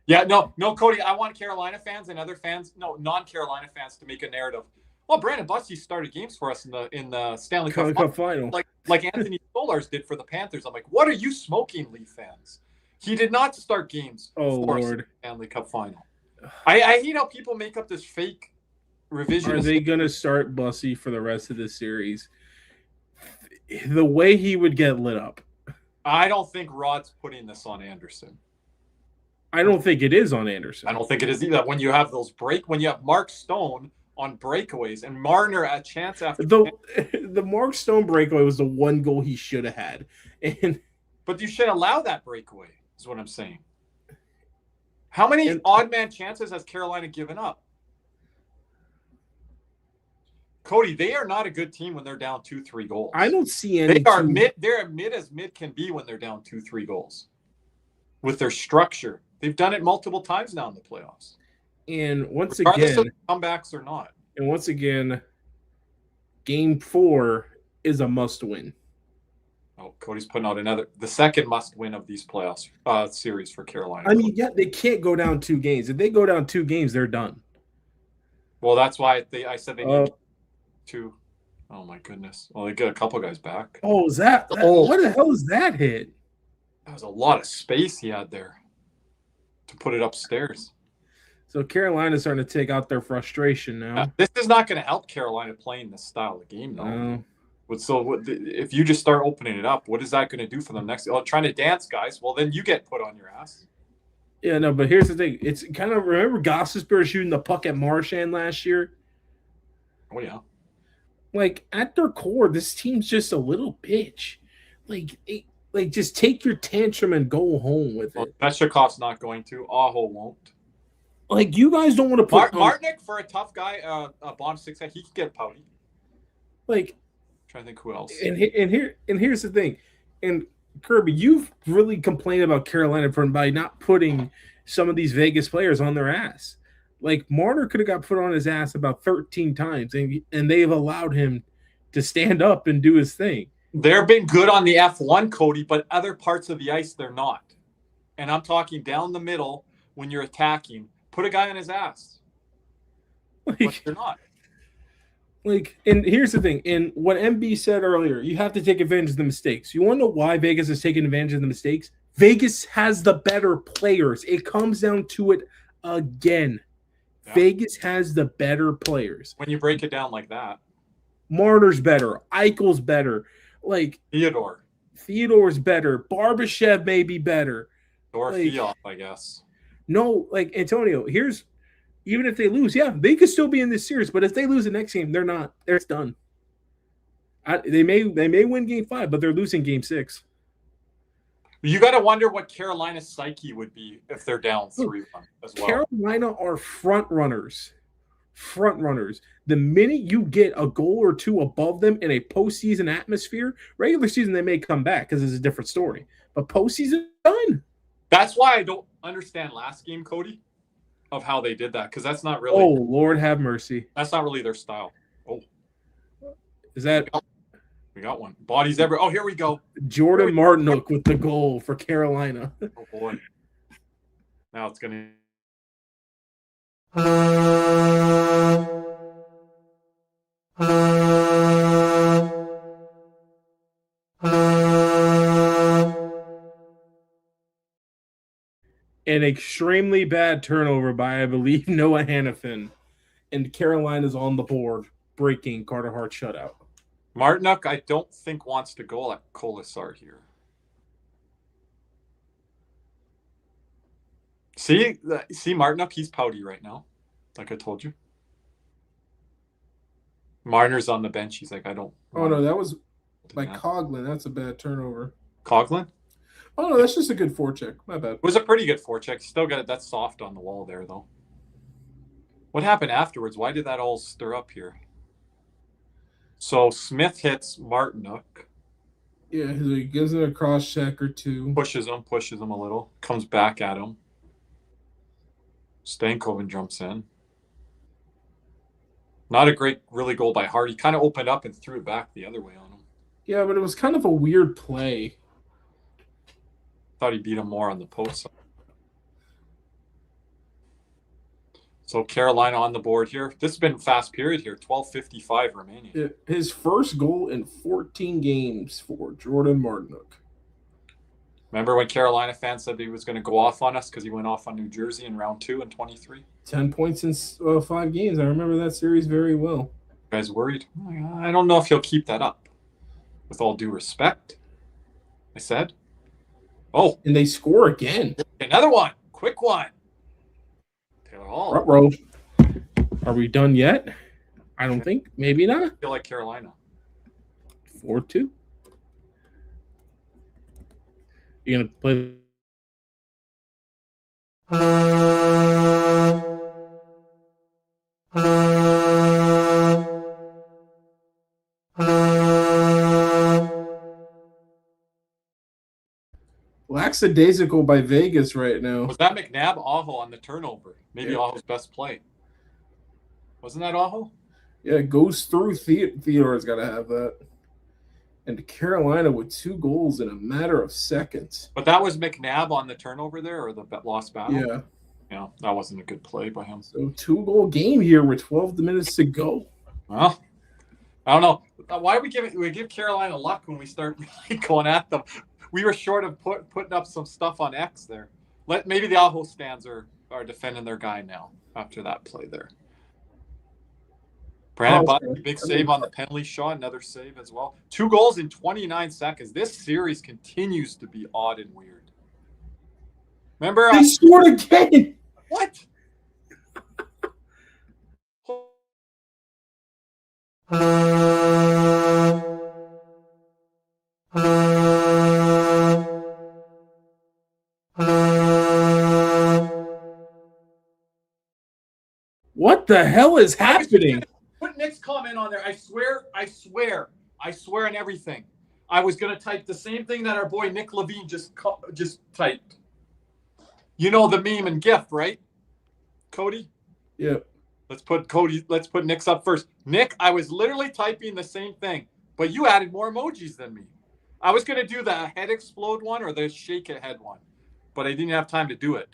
Yeah, no, Cody, I want Carolina fans and other fans, non-Carolina fans to make a narrative. Well, Brandon Bussy started games for us in the Stanley Cup Final. Like Anthony Stolarz did for the Panthers. I'm like, what are you smoking, Leaf fans? He did not start games for us in the Stanley Cup Final. I hate how people make up this fake revision. Are they going to start Bussy for the rest of the series? The way he would get lit up. I don't think Rod's putting this on Anderson. I don't think it is on Anderson. I don't think it is either. When you have when you have Mark Stone on breakaways and Marner a chance after the Mark Stone breakaway was the one goal he should have had. But you should allow that breakaway, is what I'm saying. How many odd man chances has Carolina given up? Cody, they are not a good team when they're down 2-3 goals. I don't see any. They're mid as mid can be when they're down 2-3 goals. With their structure, they've done it multiple times now in the playoffs. And once regardless again, of comebacks or not. And once again, Game 4 is a must-win. Oh, Cody's putting out the second must-win of these playoffs series for Carolina. I mean, yeah, they can't go down 2 games. If they go down 2 games, they're done. Well, that's why I said they need 2. Oh my goodness! Well, they got a couple guys back. Oh, what the hell is that hit? That was a lot of space he had there to put it upstairs. So Carolina's starting to take out their frustration now. This is not going to help Carolina playing this style of game, though. No. So if you just start opening it up, what is that going to do for them next? Oh, trying to dance, guys. Well, then you get put on your ass. Yeah, no, but here's the thing. It's kind of, remember Gostisbehere shooting the puck at Marchand last year? Oh, yeah. Like, at their core, this team's just a little bitch. Like, just take your tantrum and go home with it. Peshchakov's not going to. Aho won't. Like, you guys don't want to put Martinick, for a tough guy, a bottom 6 guy, he can get pouty. Like, I'm trying to think who else. And here's the thing. And Kirby, you've really complained about Carolina by not putting some of these Vegas players on their ass. Like, Marner could have got put on his ass about 13 times, and they've allowed him to stand up and do his thing. They've been good on the F1, Cody, but other parts of the ice, they're not. And I'm talking down the middle when you're attacking. Put a guy on his ass. But they're not. Like, and here's the thing. And what MB said earlier, you have to take advantage of the mistakes. You want to know why Vegas is taking advantage of the mistakes? Vegas has the better players. It comes down to it again. Yeah. Vegas has the better players. When you break it down like that. Marner's better. Eichel's better. Like Theodore's better. Barbashev may be better. Or Fioff, I guess. No, like, Antonio, even if they lose, yeah, they could still be in this series, but if they lose the next game, they're not. It's done. They may win Game 5, but they're losing Game 6. You got to wonder what Carolina's psyche would be if they're down 3-1 as well. Carolina are front runners. Front runners. The minute you get a goal or two above them in a postseason atmosphere, regular season they may come back because it's a different story. But postseason, done. That's why I don't understand last game, Cody, of how they did that, because that's not really. Oh, Lord have mercy. That's not really their style. Oh, is that? We got one. Bodies everywhere. Oh, here we go. Jordan Martinook with the goal for Carolina. Oh boy. Now it's gonna. An extremely bad turnover by, I believe, Noah Hannafin. And Carolina's on the board, breaking Carter Hart's shutout. Martinook, I don't think wants to go at Colasar here. See Martinook, he's pouty right now, like I told you. Marner's on the bench. He's like, I don't. Oh no, that was by Coughlin. That's a bad turnover. Coughlin? Oh no, that's just a good forecheck. My bad. It was a pretty good forecheck. Still got it. That's soft on the wall there, though. What happened afterwards? Why did that all stir up here? So Smith hits Martinook. Yeah, he gives it a cross check or two. Pushes him a little. Comes back at him. Stankoven jumps in. Not a great, really goal by Hart. He kind of opened up and threw it back the other way on him. Yeah, but it was kind of a weird play. Thought he beat him more on the post side. So Carolina on the board here. This has been fast period here. 12:55 remaining. Yeah, his first goal in 14 games for Jordan Martinook. Remember when Carolina fans said he was going to go off on us because he went off on New Jersey in round 2 in 23? 10 points in 5 games. I remember that series very well. You guys worried? I don't know if he'll keep that up. With all due respect, I said. Oh. And they score again. Another one. Quick one. Taylor Hall. Ruh-roh. Are we done yet? I don't think. Maybe not. I feel like Carolina. 4-2. You're going to play. Lackadaisical by Vegas right now. Was that McNabb Aho on the turnover? Maybe Aho's best play. Wasn't that Aho? Yeah, it goes through. Theodore's got to have that. And Carolina with 2 goals in a matter of seconds. But that was McNabb on the turnover there, or the lost battle? Yeah. Yeah, that wasn't a good play by him. So 2-goal game here with 12 minutes to go. Well, I don't know. Why we give Carolina luck when we start really going at them? We were short of putting up some stuff on X there. Maybe the Aho stands are defending their guy now after that play there. Brandon Button, big save on the penalty shot, another save as well. 2 goals in 29 seconds. This series continues to be odd and weird. Remember? They scored again. What? What the hell is happening? Put Nick's comment on there. I swear on everything. I was going to type the same thing that our boy Nick Levine just typed. You know the meme and GIF, right? Cody? Yep. Let's put Nick's up first. Nick, I was literally typing the same thing, but you added more emojis than me. I was going to do the head explode one or the shake a head one, but I didn't have time to do it.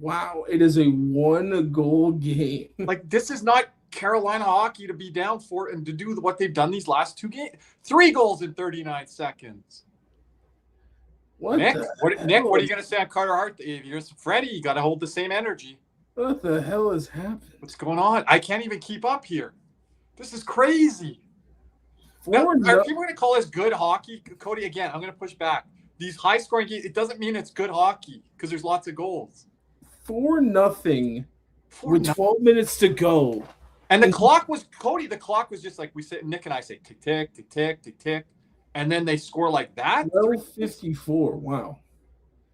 Wow, it is a 1-goal game. Like, this is not Carolina hockey to be down 4 and to do what they've done these last 2 games. 3 goals in 39 seconds. Nick, what are you going to say on Carter Hart? If you're Freddie, you got to hold the same energy. What the hell is happening? What's going on? I can't even keep up here. This is crazy. Now, are people going to call this good hockey? Cody, again, I'm going to push back. These high-scoring games, it doesn't mean it's good hockey because there's lots of goals. 4-0 with 12 minutes to go. And the clock was, Cody, the clock was just like we said, Nick and I say, tick, tick, tick, tick, tick, tick. And then they score like that. 12:54. Wow.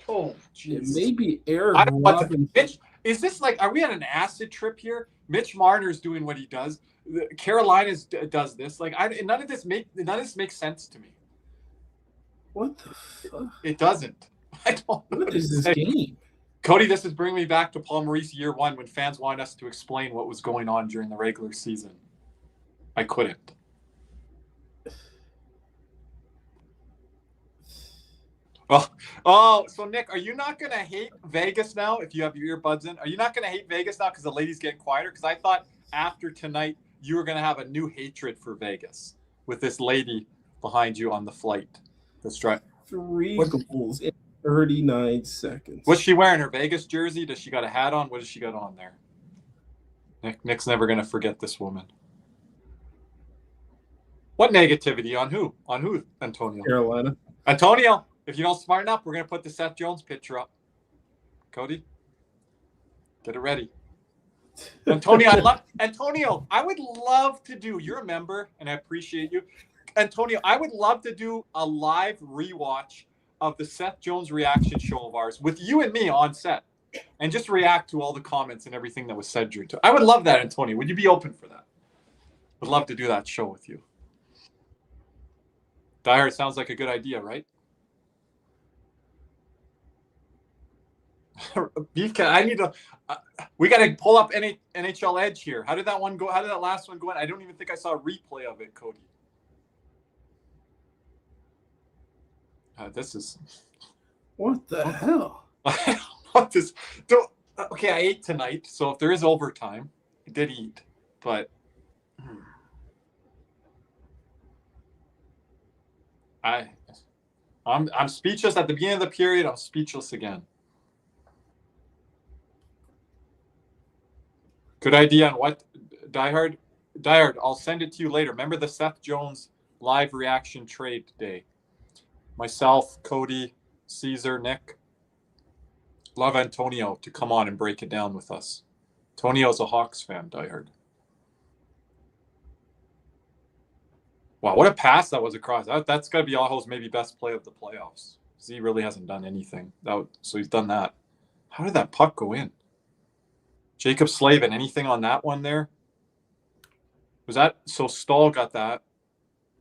Oh, jeez. Maybe Eric Robinson. Mitch, is this like, are we on an acid trip here? Mitch Marner's doing what he does. Carolina's does this. Like, none of this makes sense to me. What the fuck? It doesn't. I don't know. What is this game? Cody, this is bringing me back to Paul Maurice year one when fans wanted us to explain what was going on during the regular season. I couldn't. Oh, so Nick, are you not going to hate Vegas now if you have your earbuds in? Are you not going to hate Vegas now because the ladies getting quieter? Because I thought after tonight you were going to have a new hatred for Vegas with this lady behind you on the flight. That's right. 3 goals in 39 seconds. What's she wearing? Her Vegas jersey? Does she got a hat on? What does she got on there? Nick's never going to forget this woman. What negativity? On who? On who, Antonio? Carolina. Antonio, if you don't smarten up, we're going to put the Seth Jones picture up. Cody, get it ready. Antonio, I would love to do, you're a member, and I appreciate you. Antonio, I would love to do a live rewatch of the Seth Jones reaction show of ours with you and me on set and just react to all the comments and everything that was said during it. I would love that, Antonio. Would you be open for that? Would love to do that show with you. Dyer, sounds like a good idea, right? Beefcat, I need to. We got to pull up NHL Edge here. How did that one go? How did that last one go in? I don't even think I saw a replay of it, Cody. This is. What the hell? What this? Okay, I ate tonight, so if there is overtime, I did eat, but. I'm speechless at the beginning of the period. I'm speechless again. Good idea on what, Diehard? Diehard, I'll send it to you later. Remember the Seth Jones live reaction trade day? Myself, Cody, Caesar, Nick. Love Antonio to come on and break it down with us. Antonio's a Hawks fan, Diehard. Wow, what a pass that was across. That's got to be Aho's maybe best play of the playoffs. He really hasn't done anything. So he's done that. How did that puck go in? Jacob Slavin, anything on that one there? Was that so? Stahl got that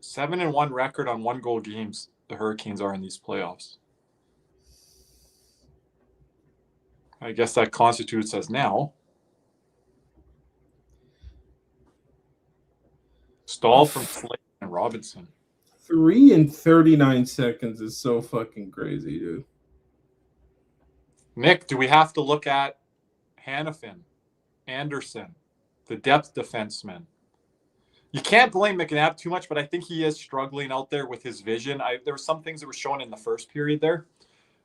7-1 record on 1-goal games. The Hurricanes are in these playoffs. I guess that constitutes as now. Stahl from Slavin and Robinson. 3 and 39 seconds is so fucking crazy, dude. Nick, do we have to look at Hannafin, Anderson, the depth defensemen? You can't blame McNabb too much, but I think he is struggling out there with his vision. There were some things that were shown in the first period there.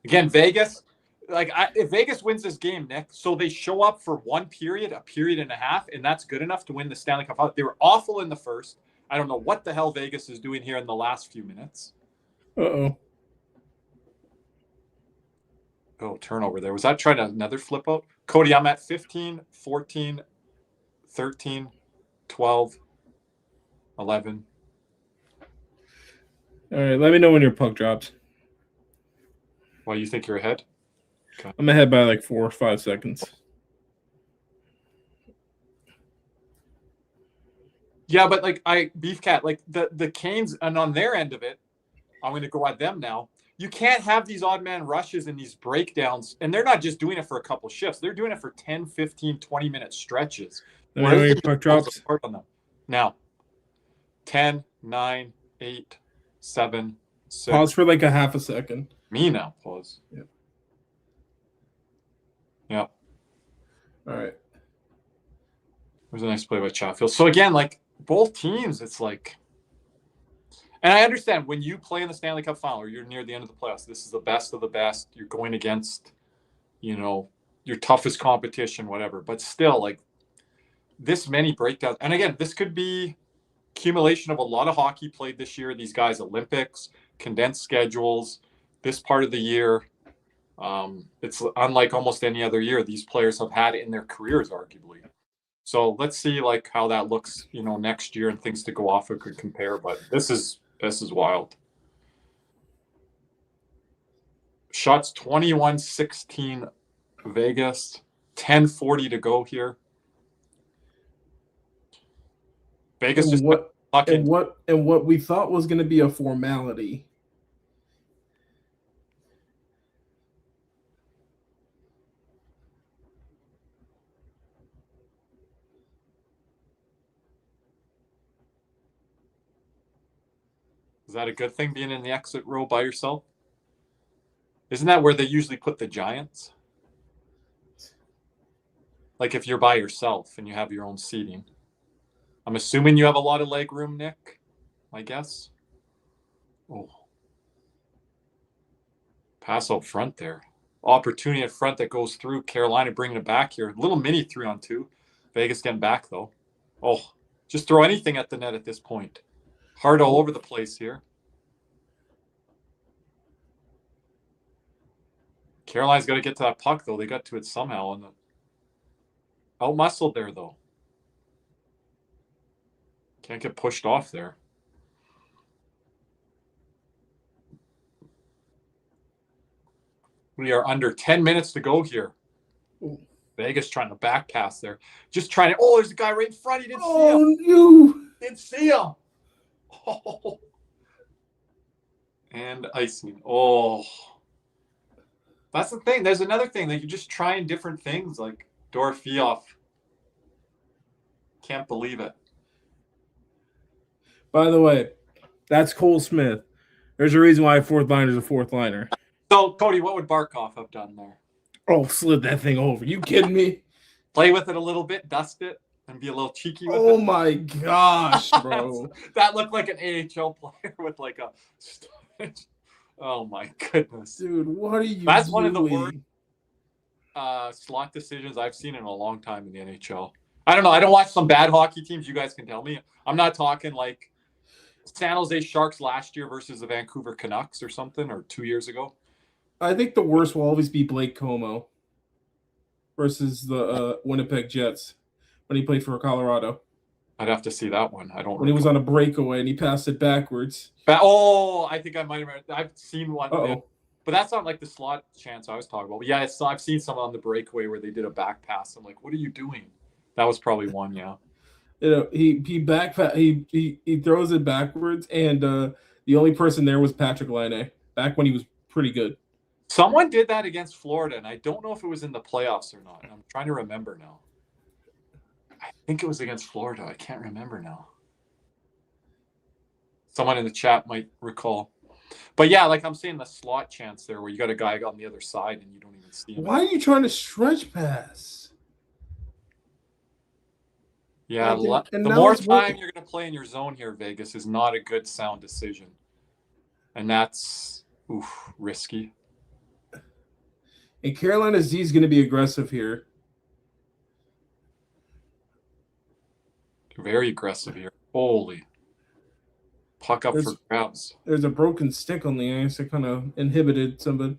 Again, Vegas, if Vegas wins this game, Nick, so they show up for one period, a period and a half, and that's good enough to win the Stanley Cup Final. They were awful in the first. I don't know what the hell Vegas is doing here in the last few minutes. Uh-oh. Oh, turnover there. Was that trying to another flip out? Cody, I'm at 15, 14, 13, 12, 11. All right, let me know when your puck drops. Why, you think you're ahead? Okay. I'm ahead by like 4 or 5 seconds. Yeah, but Beefcat, like the Canes, and on their end of it, I'm going to go at them now. You can't have these odd man rushes and these breakdowns, and they're not just doing it for a couple shifts. They're doing it for 10, 15, 20-minute stretches. Where your puck drops? On them. Now, 10, 9, 8, 7, 6. Pause for like a half a second. Me now, pause. Yep. Yeah. All right. There's a nice play by Chatfield. So again, like both teams, it's like, and I understand when you play in the Stanley Cup Final or you're near the end of the playoffs, this is the best of the best. You're going against, your toughest competition, whatever. But still, like this many breakdowns. And again, this could be accumulation of a lot of hockey played this year. These guys, Olympics, condensed schedules, this part of the year. It's unlike almost any other year these players have had in their careers, arguably. So let's see like how that looks, next year and things to go off of could compare. But this is wild. Shots 21-16 Vegas, 10:40 to go here. Vegas and just what we thought was going to be a formality. Is that a good thing, being in the exit row by yourself? Isn't that where they usually put the giants? Like if you're by yourself and you have your own seating. I'm assuming you have a lot of leg room, Nick, I guess. Oh. Pass out front there. Opportunity at front that goes through. Carolina bringing it back here. Little mini 3-on-2. Vegas getting back, though. Oh, just throw anything at the net at this point. Hard all over the place here. Carolina's got to get to that puck, though. They got to it somehow. And out-muscled there, though. Can't get pushed off there. We are under 10 minutes to go here. Ooh. Vegas trying to back pass there. Just trying to. Oh, there's a guy right in front. He didn't see him. You didn't see him. Oh. And icing. Oh. That's the thing. There's another thing. Like, you're just trying different things. Like Dorofeev. Can't believe it. By the way, that's Cole Smith. There's a reason why a fourth liner is a fourth liner. So, Cody, what would Barkov have done there? Oh, slid that thing over. You kidding me? Play with it a little bit, dust it, and be a little cheeky with it. Oh, my gosh, bro. That looked like an AHL player with like a... Oh, my goodness. Dude, what are you That's doing? one of the worst slot decisions I've seen in a long time in the NHL. I don't know. I don't watch some bad hockey teams. You guys can tell me. I'm not talking like San Jose Sharks last year versus the Vancouver Canucks or something, or 2 years ago. I think the worst will always be Blake Como versus the Winnipeg Jets when he played for Colorado. I'd have to see that one. I don't. When he was on a breakaway and he passed it backwards. I think I might have. I've seen one. Uh-oh. But that's not like the slot chance I was talking about. But yeah, I've seen some on the breakaway where they did a back pass. I'm like, what are you doing? That was probably one. Yeah. He throws it backwards, and the only person there was Patrick Laine back when he was pretty good. Someone did that against Florida, and I don't know if it was in the playoffs or not. I'm trying to remember now. I think it was against Florida. I can't remember now. Someone in the chat might recall. But yeah, like I'm saying, the slot chance there where you got a guy on the other side and you don't even see him. Why are you trying to stretch pass? Yeah, the more time you're going to play in your zone here, Vegas, is not a good sound decision. And that's risky. And Carolina Z is going to be aggressive here. Very aggressive here. Holy. Puck up for grabs. There's a broken stick on the ice that kind of inhibited somebody.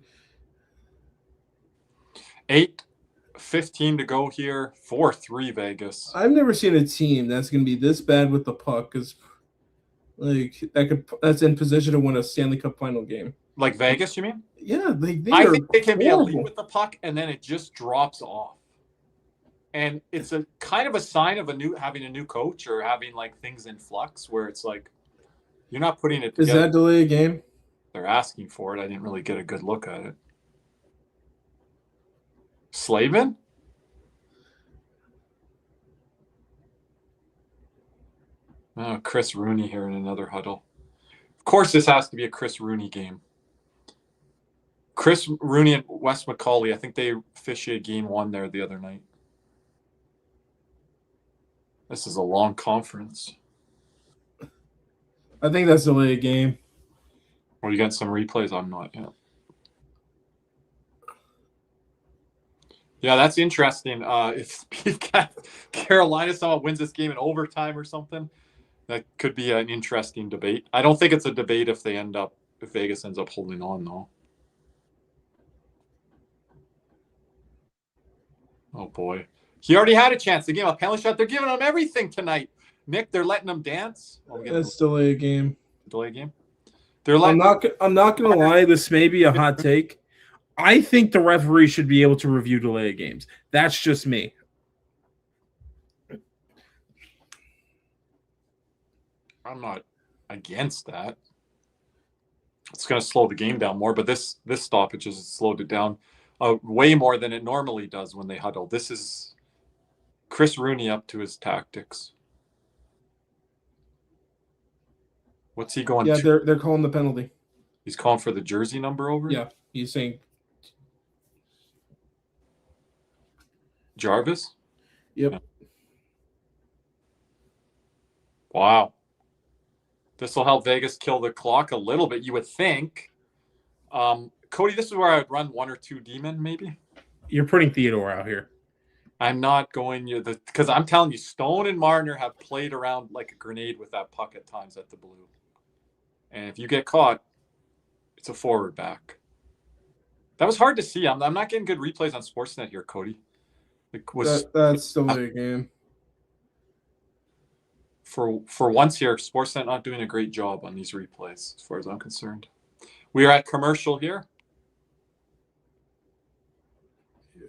8:15 to go here. 4-3 Vegas. I've never seen a team that's going to be this bad with the puck because that's in position to win a Stanley Cup Final game. Like Vegas, you mean? Yeah, I think they can be elite with the puck, and then it just drops off. And it's a kind of a sign of having a new coach or having like things in flux where it's like you're not putting it together. Is that delay a game? They're asking for it. I didn't really get a good look at it. Slavin? Oh, Chris Rooney here in another huddle. Of course, this has to be a Chris Rooney game. Chris Rooney and Wes McCauley, I think they officiated game 1 there the other night. This is a long conference. I think that's delay a game. Well, you got some replays? I'm not yet. Yeah, that's interesting. If Carolina somehow wins this game in overtime or something, that could be an interesting debate. I don't think it's a debate if Vegas ends up holding on, though. Oh, boy. He already had a chance to give him a penalty shot. They're giving him everything tonight. Nick, they're letting him dance. That's delay a game. Delay game. They're letting. I'm not gonna lie. This may be a hot take. I think the referee should be able to review delay games. That's just me. I'm not against that. It's going to slow the game down more, but this stoppage has slowed it down way more than it normally does when they huddle. This is Chris Rooney up to his tactics. What's he going to? Yeah, they're calling the penalty. He's calling for the jersey number over? Yeah, he's saying Jarvis? Yep. Yeah. Wow. This will help Vegas kill the clock a little bit, you would think. Cody, this is where I would run 1 or 2 demon, maybe. You're putting Theodore out here. I'm not going because I'm telling you, Stone and Marner have played around like a grenade with that puck at times at the blue. And if you get caught, it's a forward back. That was hard to see. I'm not getting good replays on Sportsnet here, Cody. That's still a game. For once here, Sportsnet not doing a great job on these replays, as far as I'm concerned. We are at commercial here. Yeah.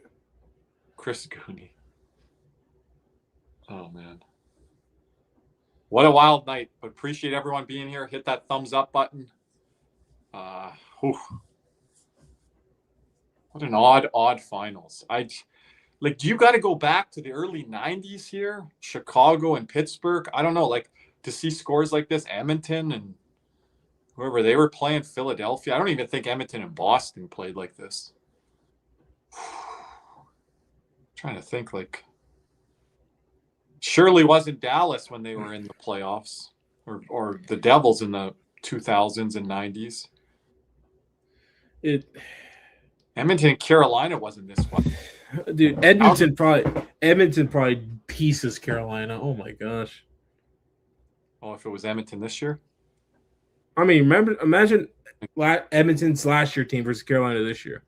Chris Gooney. Oh, man. What a wild night, but appreciate everyone being here. Hit that thumbs up button. What an odd finals. Do you got to go back to the early 90s here? Chicago and Pittsburgh? I don't know, to see scores like this, Edmonton and whoever they were playing, Philadelphia. I don't even think Edmonton and Boston played like this. Trying to think, surely wasn't Dallas when they were in the playoffs or the Devils in the 2000s and 90s. Edmonton and Carolina wasn't this one. Dude, Edmonton probably pieces Carolina. Oh my gosh. Oh, if it was Edmonton this year? I mean, imagine Edmonton's last year team versus Carolina this year.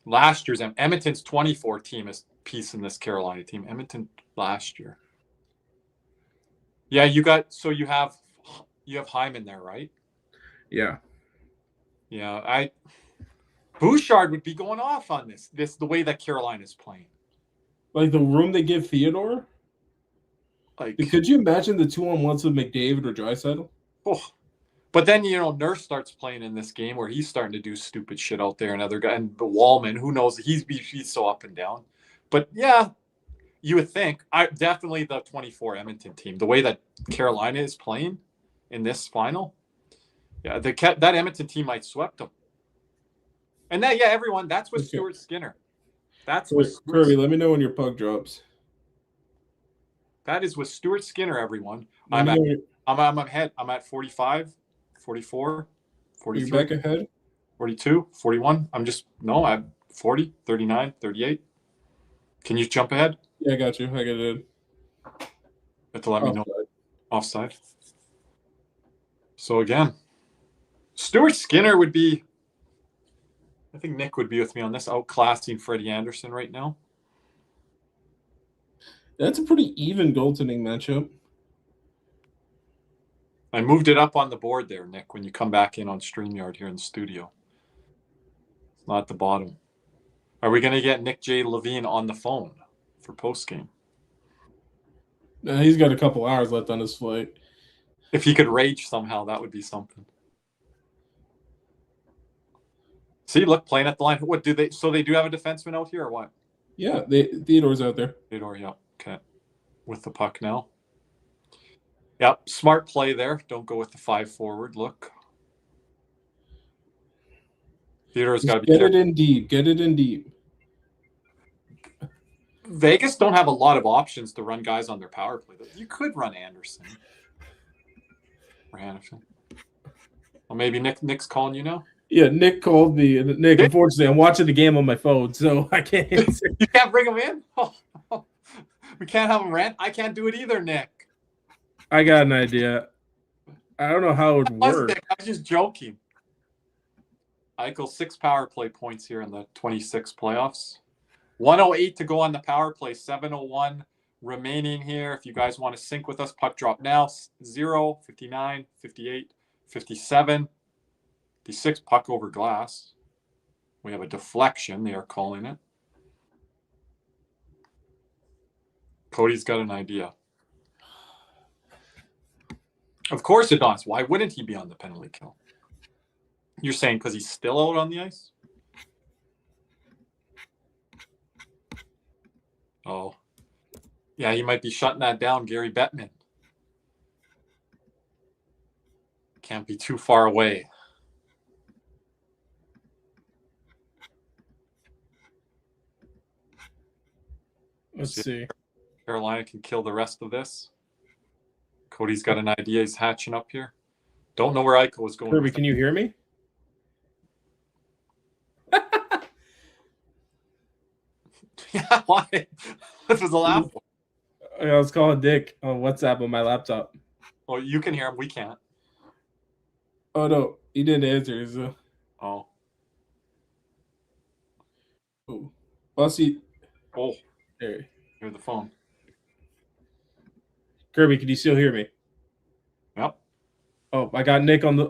Last year's Edmonton's 24 team is piecing this Carolina team. Edmonton last year. Yeah, you have Hyman there, right? Yeah. Yeah, Bouchard would be going off on this the way that Carolina's playing. Like the room they give Theodore? Could you imagine the 2-on-1s with McDavid or Draisaitl? Oh, but then, Nurse starts playing in this game where he's starting to do stupid shit out there. Another guy, and the Wallman, who knows? He's so up and down. But yeah, you would think. Definitely the 24 Edmonton team. The way that Carolina is playing in this final, yeah, that Edmonton team might swept them. And everyone, that's with Stuart Skinner. That's with Kirby. Let me know when your puck drops. That is with Stuart Skinner, everyone. I'm ahead. I'm at 45, 44, 43. You're back ahead? 42, 41. I'm 40, 39, 38. Can you jump ahead? Yeah, I got you. I got it. You have to let me know. Offside. So again, Stuart Skinner would be, I think Nick would be with me on this, outclassing Freddie Anderson right now. That's a pretty even goaltending matchup. I moved it up on the board there, Nick, when you come back in on StreamYard here in the studio. It's not at the bottom. Are we going to get Nick J. Levine on the phone for postgame? He's got a couple hours left on his flight. If he could rage somehow, that would be something. See, look, playing at the line. What do they? So they do have a defenseman out here, or what? Yeah, Theodore's out there. Theodore, yeah, okay. With the puck now. Yep, smart play there. Don't go with the 5 forward look. Theodore's got to be Get it in deep. Vegas don't have a lot of options to run guys on their power play. You could run Anderson. Or Anderson. Well, maybe Nick's calling you now? Yeah, Nick called me. Nick, unfortunately, I'm watching the game on my phone, so I can't. You can't bring him in? Oh, we can't have him rant? I can't do it either, Nick. I got an idea. I don't know how it would work. I was just joking. Eichel 6 power play points here in the 26 playoffs. 1:08 to go on the power play. 7:01 remaining here. If you guys want to sync with us, puck drop now. 0, 59, 58, 57, 56. Puck over glass. We have a deflection. They are calling it. Cody's got an idea. Of course, Adonis. Why wouldn't he be on the penalty kill? You're saying because he's still out on the ice? Oh. Yeah, he might be shutting that down, Gary Bettman. Can't be too far away. Let's see. Carolina can kill the rest of this. Cody's got an idea he's hatching up here. Don't know where Eichel is going. Kirby, can you hear me? Yeah, why? This was a laugh. I was calling Dick on WhatsApp on my laptop. Oh, you can hear him. We can't. Oh, no. He didn't answer. So. Oh. Oh. Bussy. Oh. There. Hear the phone. Kirby, can you still hear me? Yep. Oh, I got Nick on.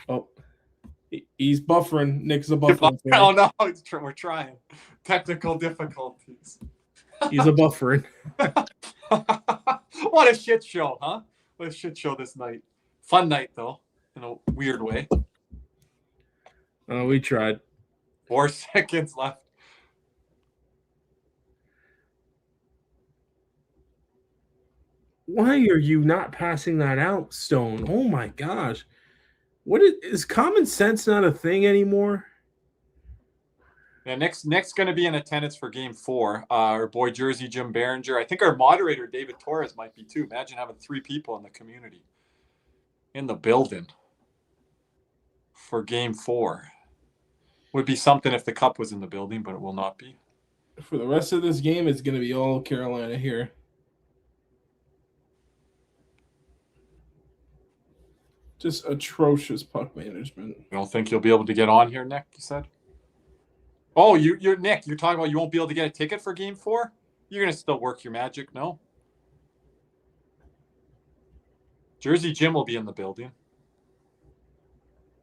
Oh. He's buffering. Nick's a buffering. Oh, no. We're trying. Technical difficulties. He's a buffering. What a shit show, huh? What a shit show this night. Fun night, though, in a weird way. Oh, we tried. 4 seconds left. Why are you not passing that out, Stone? Oh, my gosh. What is common sense not a thing anymore? Yeah, Nick's going to be in attendance for Game 4. Our boy Jersey Jim Behringer. I think our moderator David Torres might be too. Imagine having 3 people in the community in the building for Game 4. Would be something if the cup was in the building, but it will not be. For the rest of this game, it's going to be all Carolina here. Just atrocious puck management. You don't think you'll be able to get on here, Nick? You said. Oh, you're Nick. You're talking about you won't be able to get a ticket for Game 4? You're gonna still work your magic, no? Jersey Jim will be in the building,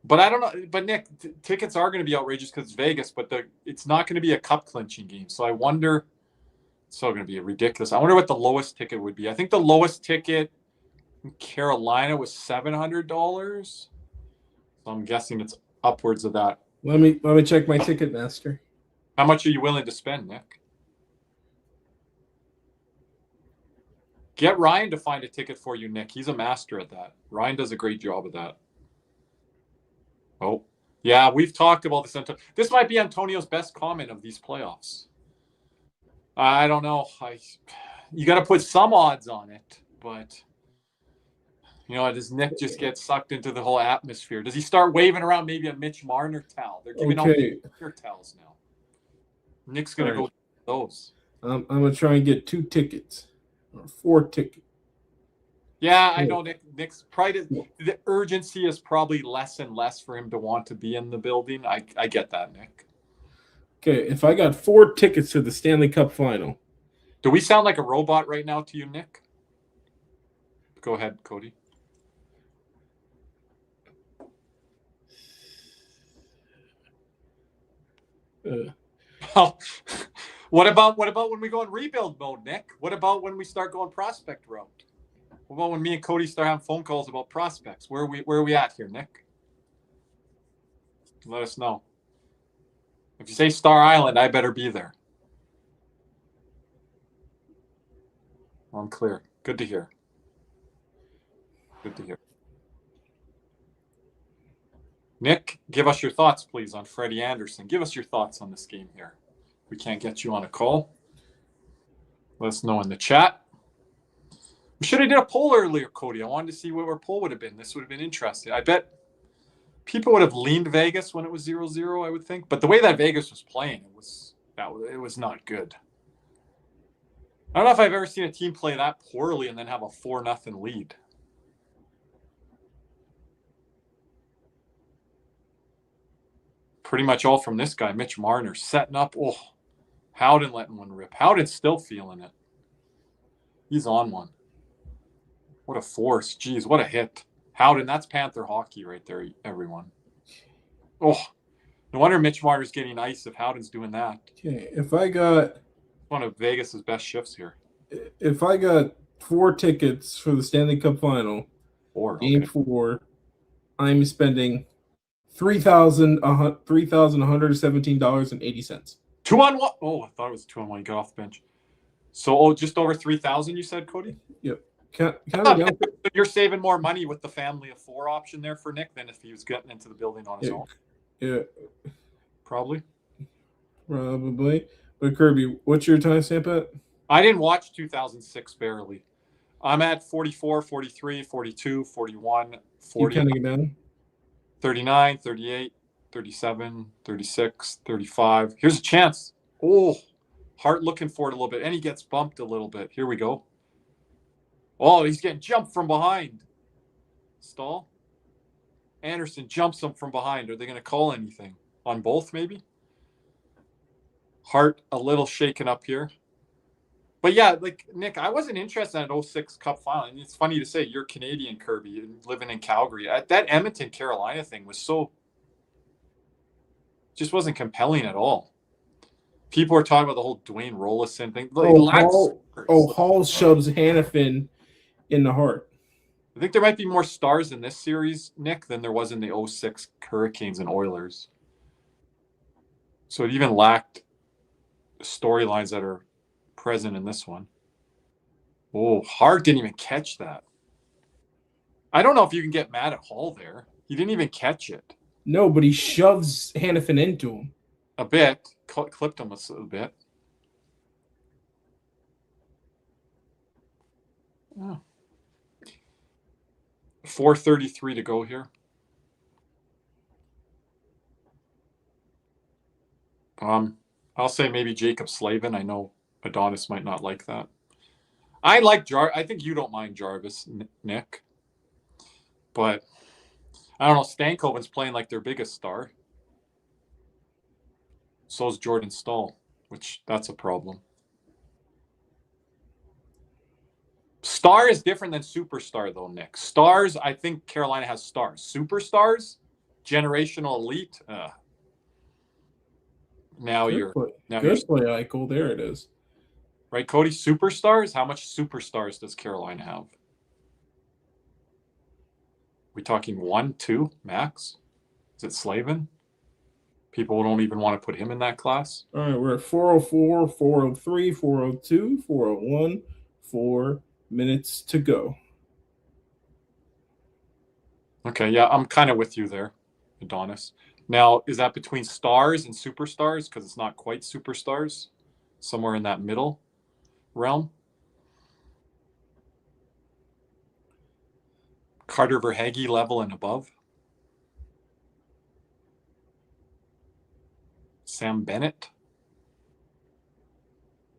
but I don't know. But Nick, tickets are going to be outrageous because it's Vegas, but it's not going to be a cup clinching game. So I wonder. It's still going to be ridiculous. I wonder what the lowest ticket would be. I think the lowest ticket in Carolina was $700. So I'm guessing it's upwards of that. Let me check my Ticketmaster. How much are you willing to spend, Nick? Get Ryan to find a ticket for you, Nick. He's a master at that. Ryan does a great job of that. Oh, yeah, we've talked about this. This might be Antonio's best comment of these playoffs. I don't know. You got to put some odds on it, but you know, does Nick just get sucked into the whole atmosphere? Does he start waving around maybe a Mitch Marner towel? They're giving out Marner towels now. Nick's going to go those. I'm going to try and get 2 tickets. Or 4 tickets. Yeah, I know Nick's probably the urgency is probably less and less for him to want to be in the building. I get that, Nick. Okay, if I got 4 tickets to the Stanley Cup Final. Do we sound like a robot right now to you, Nick? Go ahead, Cody. Well, what about when we go in rebuild mode, Nick? What about when we start going prospect route? What about when me and Cody start having phone calls about prospects? Where are we at here, Nick? Let us know. If you say Star Island, I better be there. I'm clear. Good to hear. Good to hear. Nick, give us your thoughts, please, on Freddie Anderson. Give us your thoughts on this game here. We can't get you on a call. Let us know in the chat. We should have did a poll earlier, Cody. I wanted to see what our poll would have been. This would have been interesting. I bet people would have leaned Vegas when it was 0-0, I would think. But the way that Vegas was playing, it was not good. I don't know if I've ever seen a team play that poorly and then have a 4-0 lead. Pretty much all from this guy, Mitch Marner, setting up. Oh, Howden letting one rip. Howden's still feeling it. He's on one. What a force. Jeez, what a hit. Howden, that's Panther hockey right there, everyone. Oh, no wonder Mitch Marner's getting ice if Howden's doing that. Okay, if I got one of Vegas's best shifts here. If I got 4 tickets for the Stanley Cup Final, Game 4, I'm spending $3,117.80. 2 on 1. Oh, I thought it was 2 on 1. You got off the bench. So, just over 3,000, you said, Cody? Yep. You're saving more money with the family of 4 option there for Nick than if he was getting into the building on his own. Yeah. Probably. But Kirby, what's your timestamp at? I didn't watch 2006 barely. I'm at 44, 43, 42, 41, 40. You counting it down? 39, 38, 37, 36, 35. Here's a chance. Oh, Hart looking for it a little bit. And he gets bumped a little bit. Here we go. Oh, he's getting jumped from behind. Stahl. Anderson jumps him from behind. Are they going to call anything? On both, maybe? Hart a little shaken up here. But yeah, like Nick, I wasn't interested in that 06 Cup Final. And it's funny to say you're Canadian, Kirby, and living in Calgary. That Edmonton, Carolina thing was just wasn't compelling at all. People are talking about the whole Dwayne Rollison thing. Hall shoves Hanifin in the heart. I think there might be more stars in this series, Nick, than there was in the 06 Hurricanes and Oilers. So it even lacked storylines that are present in this one. Oh, Hart didn't even catch that. I don't know if you can get mad at Hall there. He didn't even catch it. No, but he shoves Hanifin into him. A bit. Clipped him a bit. Oh. 4:33 to go here. I'll say maybe Jacob Slavin. I know Adonis might not like that. I like I think you don't mind Jarvis, Nick. But I don't know. Stankoven's playing like their biggest star. So is Jordan Stahl, which that's a problem. Star is different than superstar, though, Nick. Stars, I think Carolina has stars. Superstars, generational elite. Now Good you're play. now Good play, Eichel. There it is. Right, Cody? Superstars? How much superstars does Carolina have? We talking 1, 2 max? Is it Slavin? People don't even want to put him in that class. All right, we're at 404, 403, 402, 401, 4 minutes to go. Okay, yeah, I'm kind of with you there, Adonis. Now, is that between stars and superstars? Because it's not quite superstars. Somewhere in that middle realm. Carter Verhaeghe level and above. Sam Bennett.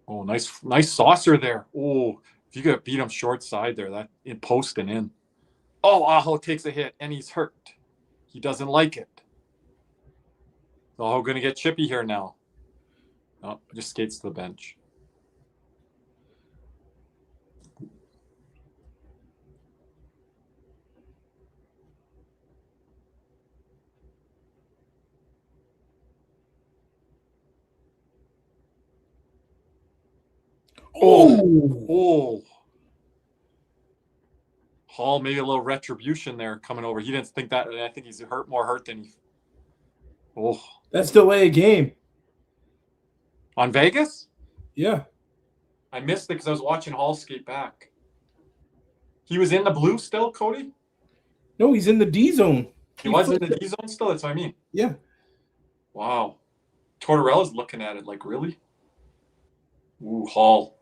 Oh, nice saucer there. Oh, if you could beat him short side there, that in post and in. Oh, Aho takes a hit and he's hurt. He doesn't like it. Aho going to get chippy here now. No, just skates to the bench. Oh. Hall, maybe a little retribution there coming over. He didn't think that. I think he's more hurt than he. Oh. That's delay a game. On Vegas? Yeah. I missed it because I was watching Hall skate back. He was in the blue still, Cody? No, he's in the D zone. He was in the D zone still? That's what I mean. Yeah. Wow. Tortorella's looking at it like, really? Ooh, Hall.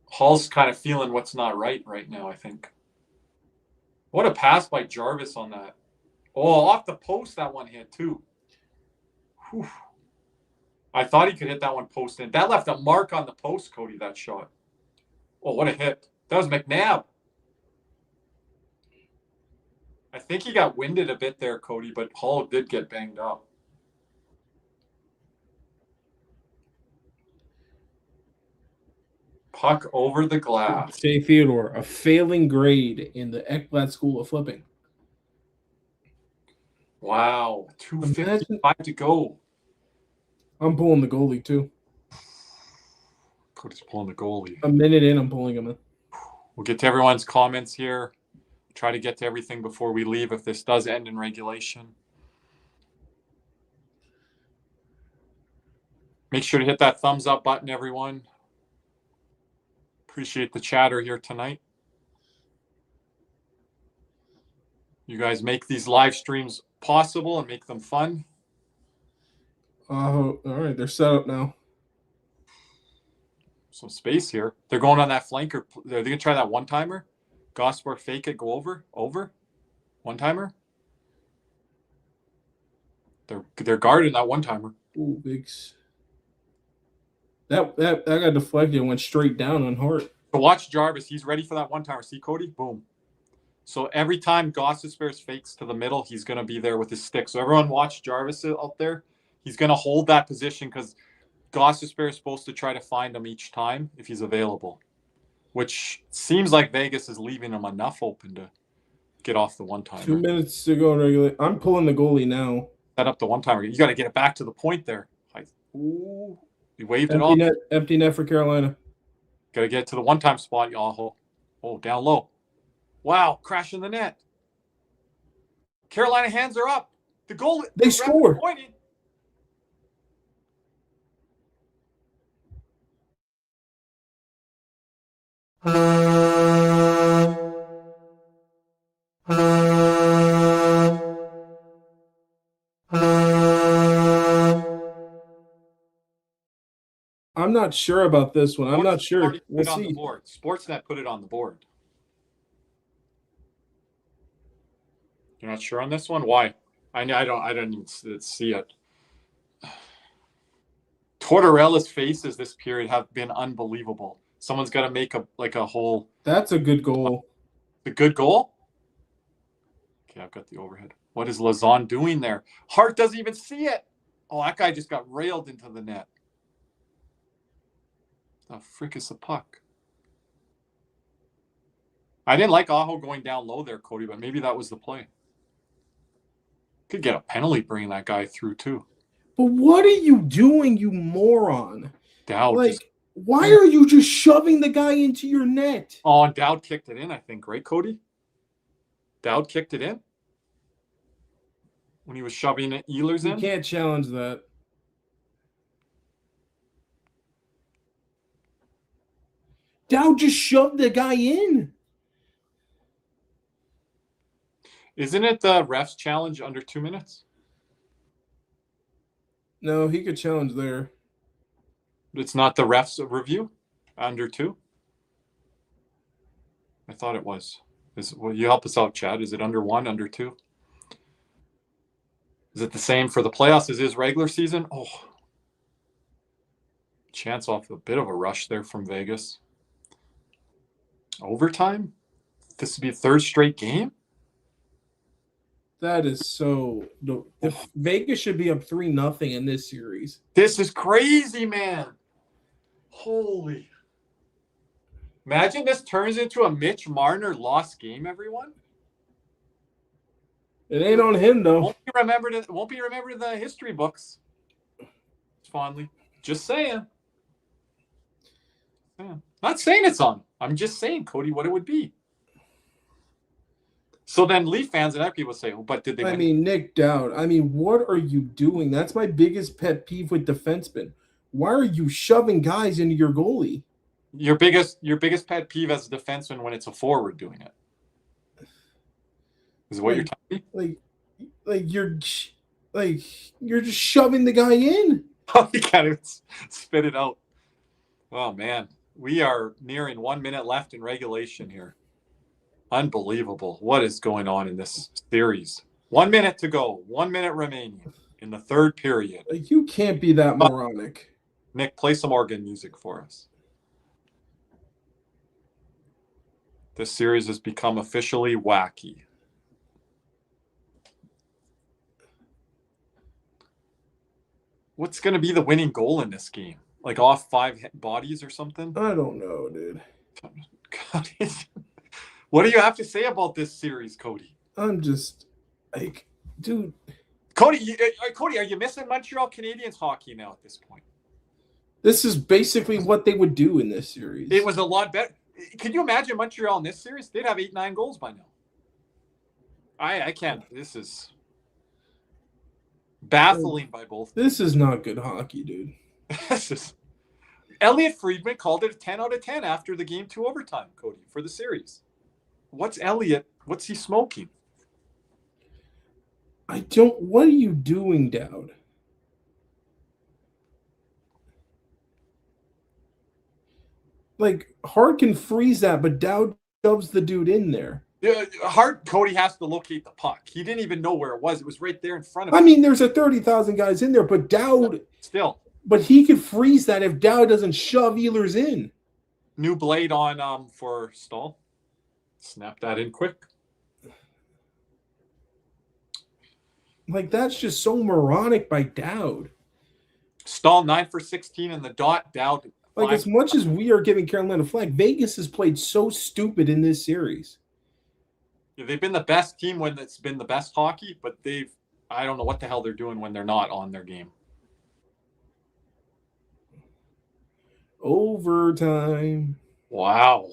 Hall's kind of feeling what's not right now, I think. What a pass by Jarvis on that. Oh, off the post that one hit, too. Whew. I thought he could hit that one post in. That left a mark on the post, Cody, that shot. Oh, what a hit. That was McNabb. I think he got winded a bit there, Cody, but Hall did get banged up. Puck over the glass. Jay Theodore, a failing grade in the Ekblad School of Flipping. Wow. 2:55 to go. I'm pulling the goalie, too. Cody's pulling the goalie. A minute in, I'm pulling him in. We'll get to everyone's comments here. Try to get to everything before we leave if this does end in regulation. Make sure to hit that thumbs up button, everyone. Appreciate the chatter here tonight. You guys make these live streams possible and make them fun. Oh, all right. They're set up now. Some space here. They're going on that flanker. Are they going to try that one-timer? Gosper fake it, go over? One-timer? They're guarding that one-timer. Ooh, bigs. That got deflected and went straight down on Hart. So watch Jarvis. He's ready for that one-timer. See, Cody? Boom. So every time Gossesbears fakes to the middle, he's going to be there with his stick. So everyone watch Jarvis out there. He's going to hold that position because Gossesbears is supposed to try to find him each time if he's available, which seems like Vegas is leaving him enough open to get off the one-timer. 2 minutes to go regulate. I'm pulling the goalie now. Set up the one-timer. You got to get it back to the point there. Ooh, he waved it Empty off. Empty net for Carolina. Got to get it to the one-time spot, y'all. Oh, down low. Wow, crashing the net. Carolina hands are up. The goal. They score. I'm not sure about this one. I'm not sure. We'll see. Sportsnet put it on the board. You're not sure on this one? Why? I don't even see it. Tortorella's faces this period have been unbelievable. Someone's got to make a whole. That's a good goal. A good goal? Okay, I've got the overhead. What is Lazon doing there? Hart doesn't even see it. Oh, that guy just got railed into the net. The frick is the puck? I didn't like Aho going down low there, Cody, but maybe that was the play. Could get a penalty bringing that guy through, too. But what are you doing, you moron? Dowd why are you just shoving the guy into your net? Oh, and Dowd kicked it in, I think, right, Cody? Dowd kicked it in? When he was shoving Ehlers in? You can't challenge that. Dowd just shoved the guy in. Isn't it the ref's challenge under 2 minutes? No, he could challenge there. It's not the ref's review under 2? I thought it was. Will you help us out, Chad? Is it under 1, under 2? Is it the same for the playoffs as is regular season? Oh. Chance off a bit of a rush there from Vegas. Overtime? This would be a third straight game? That is so. If Vegas should be up 3-0 in this series. This is crazy, man. Holy. Imagine this turns into a Mitch Marner lost game, everyone. It ain't on him, though. Won't be remembered in the history books. Fondly. Just saying. Not saying it's on. I'm just saying, Cody, what it would be. So then Leaf fans and other people say, well, but did they win? I mean, Nick Dowd, what are you doing? That's my biggest pet peeve with defensemen. Why are you shoving guys into your goalie? Your biggest pet peeve as a defenseman when it's a forward doing it. Is what you're telling me? You're just shoving the guy in. Oh, you can't even spit it out. Oh, man. We are nearing 1 minute left in regulation here. Unbelievable. What is going on in this series? 1 minute to go. 1 minute remaining in the third period. You can't be that moronic. Nick, play some organ music for us. This series has become officially wacky. What's going to be the winning goal in this game? Like off 5 bodies or something? I don't know, dude. God, what do you have to say about this series, Cody? I'm just like, dude. Cody, are you missing Montreal Canadiens hockey now at this point? This is basically what they would do in this series. It was a lot better. Can you imagine Montreal in this series? They'd have 8-9 goals by now. I can't. This is baffling by both. This is not good hockey, dude. This is. Elliot Friedman called it a 10 out of 10 after the game 2 overtime, Cody, for the series. What's Elliot? What's he smoking? What are you doing, Dowd? Like, Hart can freeze that, but Dowd shoves the dude in there. Hart, Cody has to locate the puck. He didn't even know where it was. It was right there in front of him. I mean, there's a 30,000 guys in there, but Dowd... Still. But he could freeze that if Dowd doesn't shove Ehlers in. New blade on for Stahl. Snap that in quick. Like, that's just so moronic by Dowd. Stahl 9 for 16 in the dot. Dowd. Like, as much as we are giving Carolina flag, Vegas has played so stupid in this series. Yeah, they've been the best team when it's been the best hockey, but I don't know what the hell they're doing when they're not on their game. Overtime. Wow.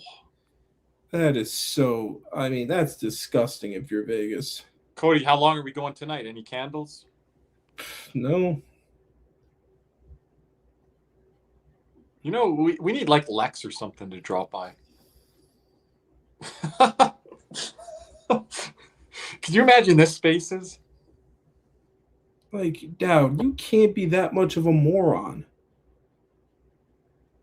That is so, I mean, that's disgusting if you're Vegas. Cody, how long are we going tonight? Any candles? No. You know, we need like Lex or something to drop by. Can you imagine this spaces? Like, Dowd, you can't be that much of a moron.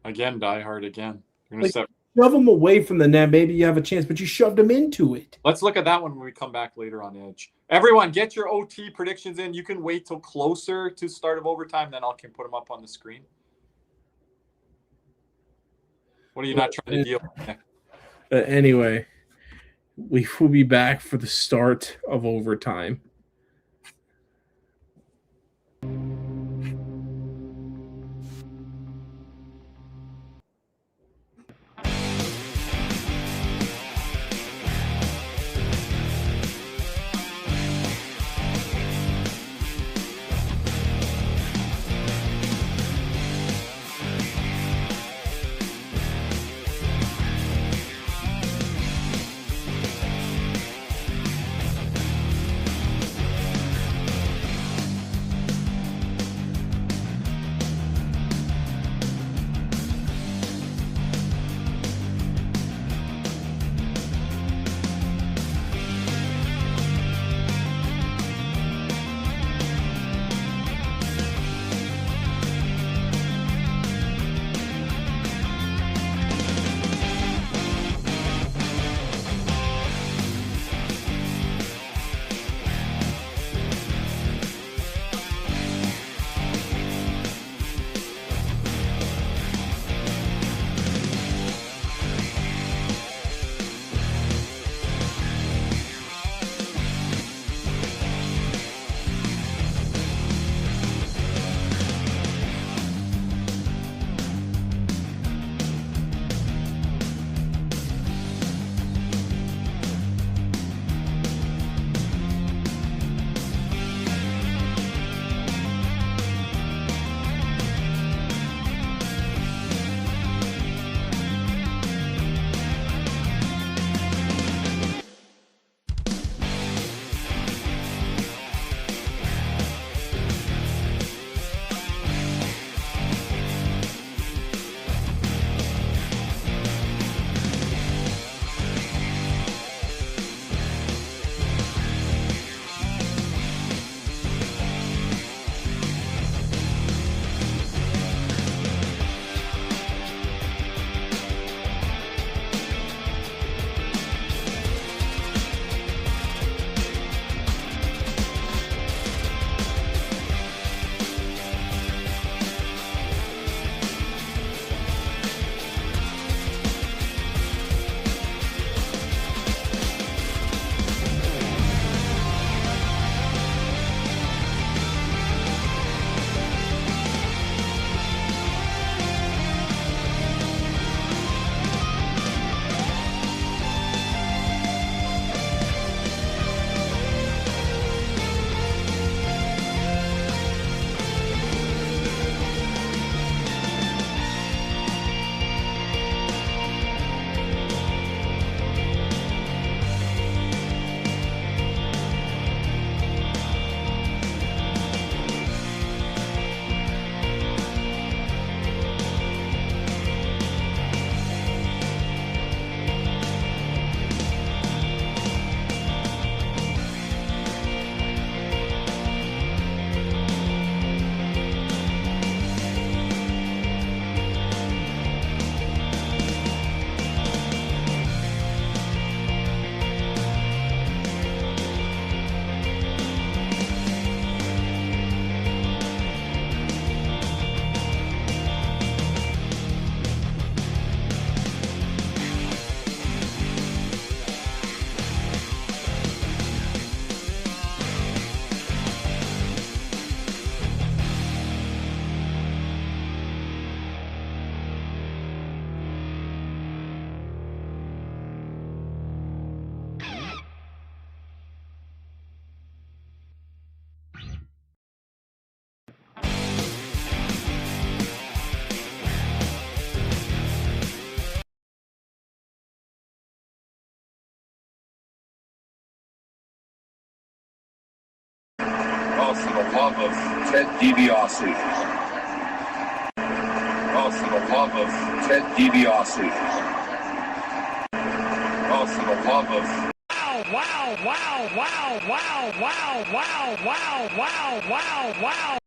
Again, Die Hard again. You're gonna shove him away from the net. Maybe you have a chance, but you shoved him into it. Let's look at that one when we come back later on Edge. Everyone, get your OT predictions in. You can wait till closer to start of overtime, then I can put them up on the screen. What are you not trying to deal with? Anyway, we will be back for the start of overtime. love of Ted DiBiase. Oh, for the love of Ted DiBiase. Oh, for the love of... Wow, wow, wow, wow, wow, wow, wow, wow, wow, wow, wow.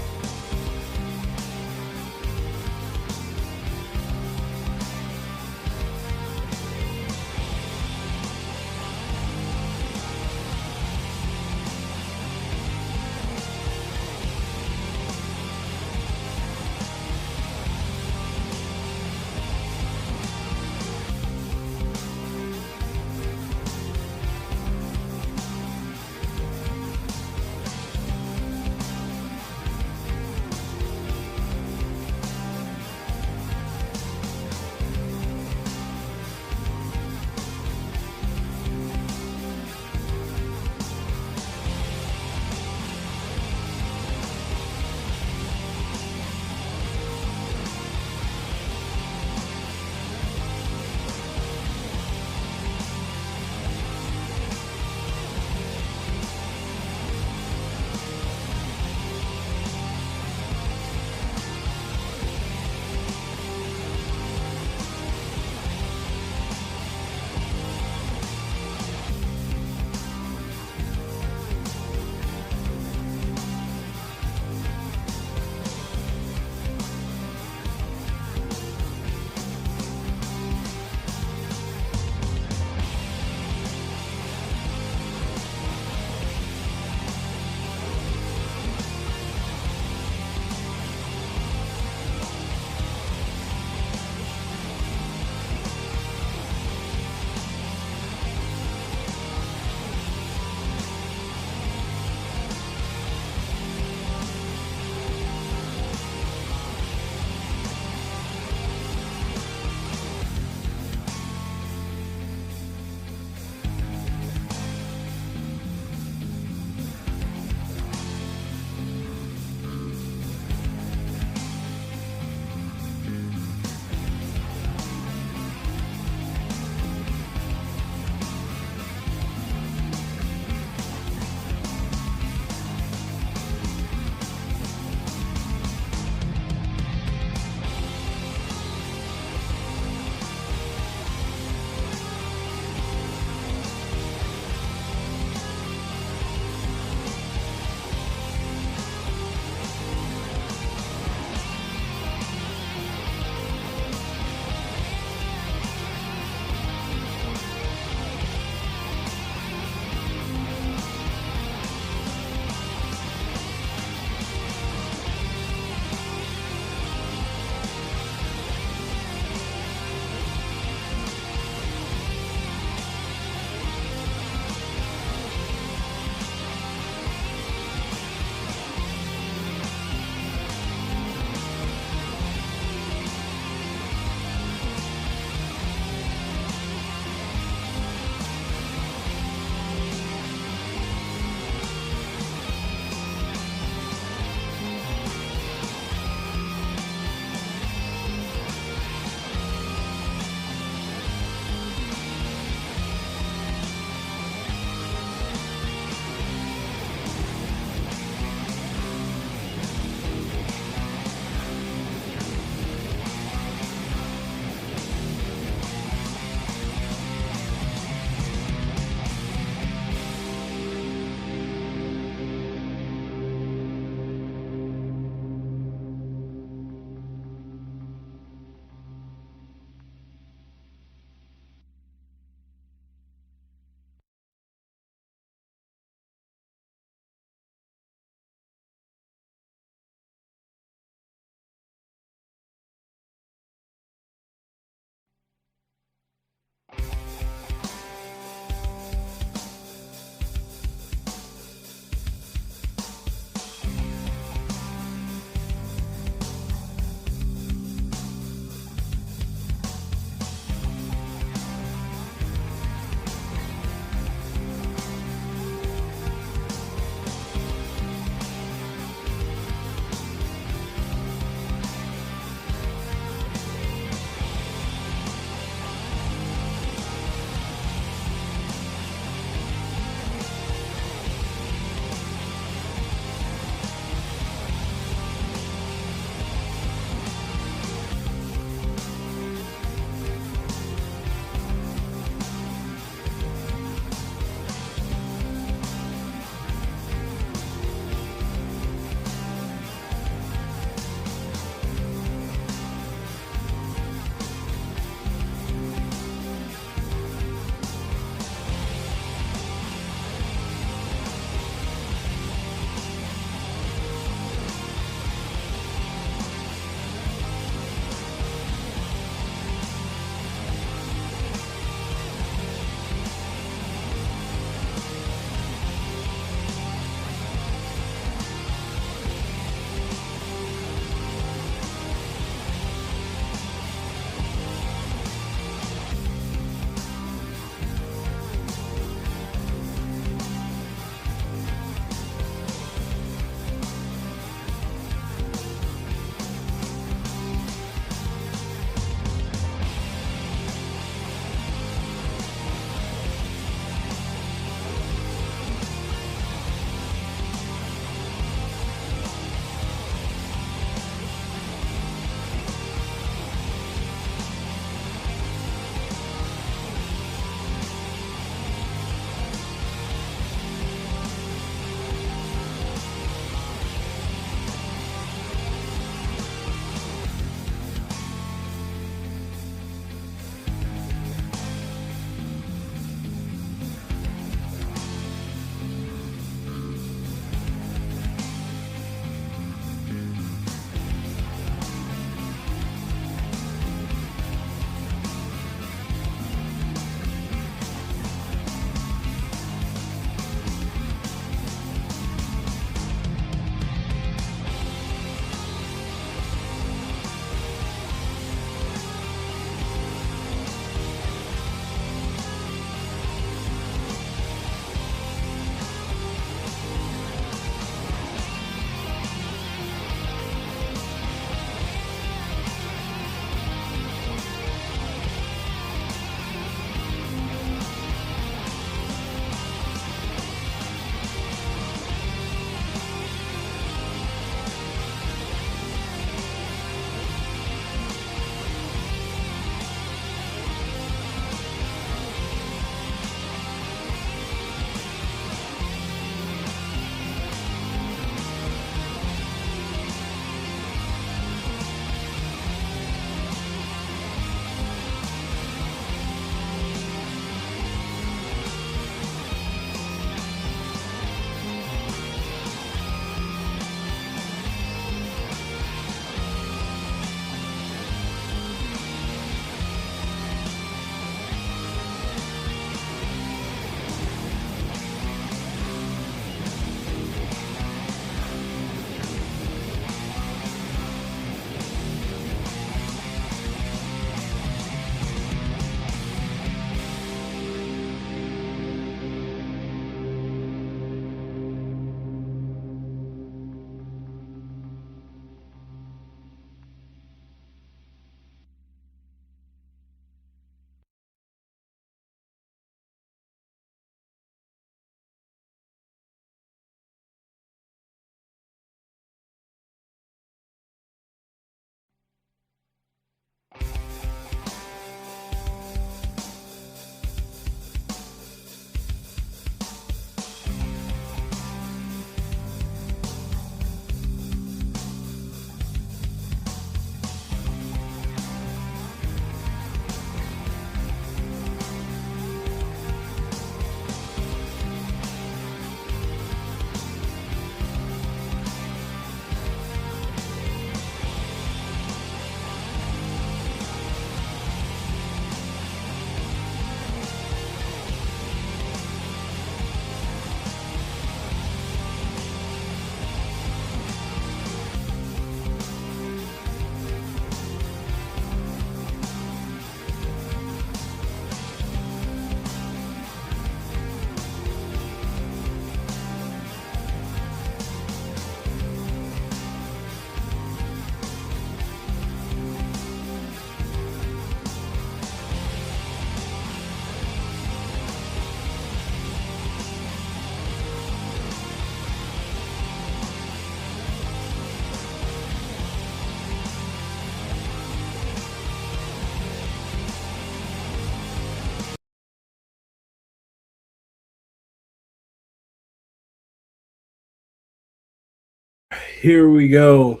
here we go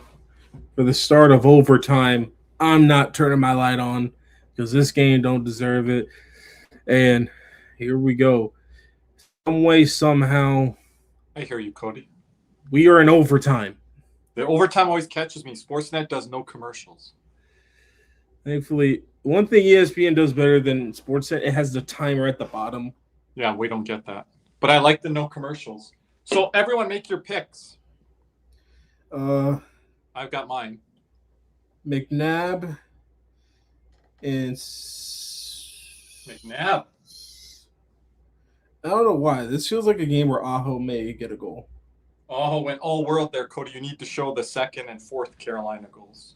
for the start of overtime. I'm not turning my light on because this game don't deserve it. And here we go. Some way, somehow, I hear you, Cody. we are in overtime. The overtime always catches me. Sportsnet does no commercials. Thankfully, one thing ESPN does better than Sportsnet, it has the timer at the bottom. Yeah, we don't get that. But I like the no commercials. So everyone make your picks. I've got mine. McNabb and McNabb. I don't know why. This feels like a game where Aho may get a goal. Aho went all world there, Cody. You need to show the second and fourth Carolina goals.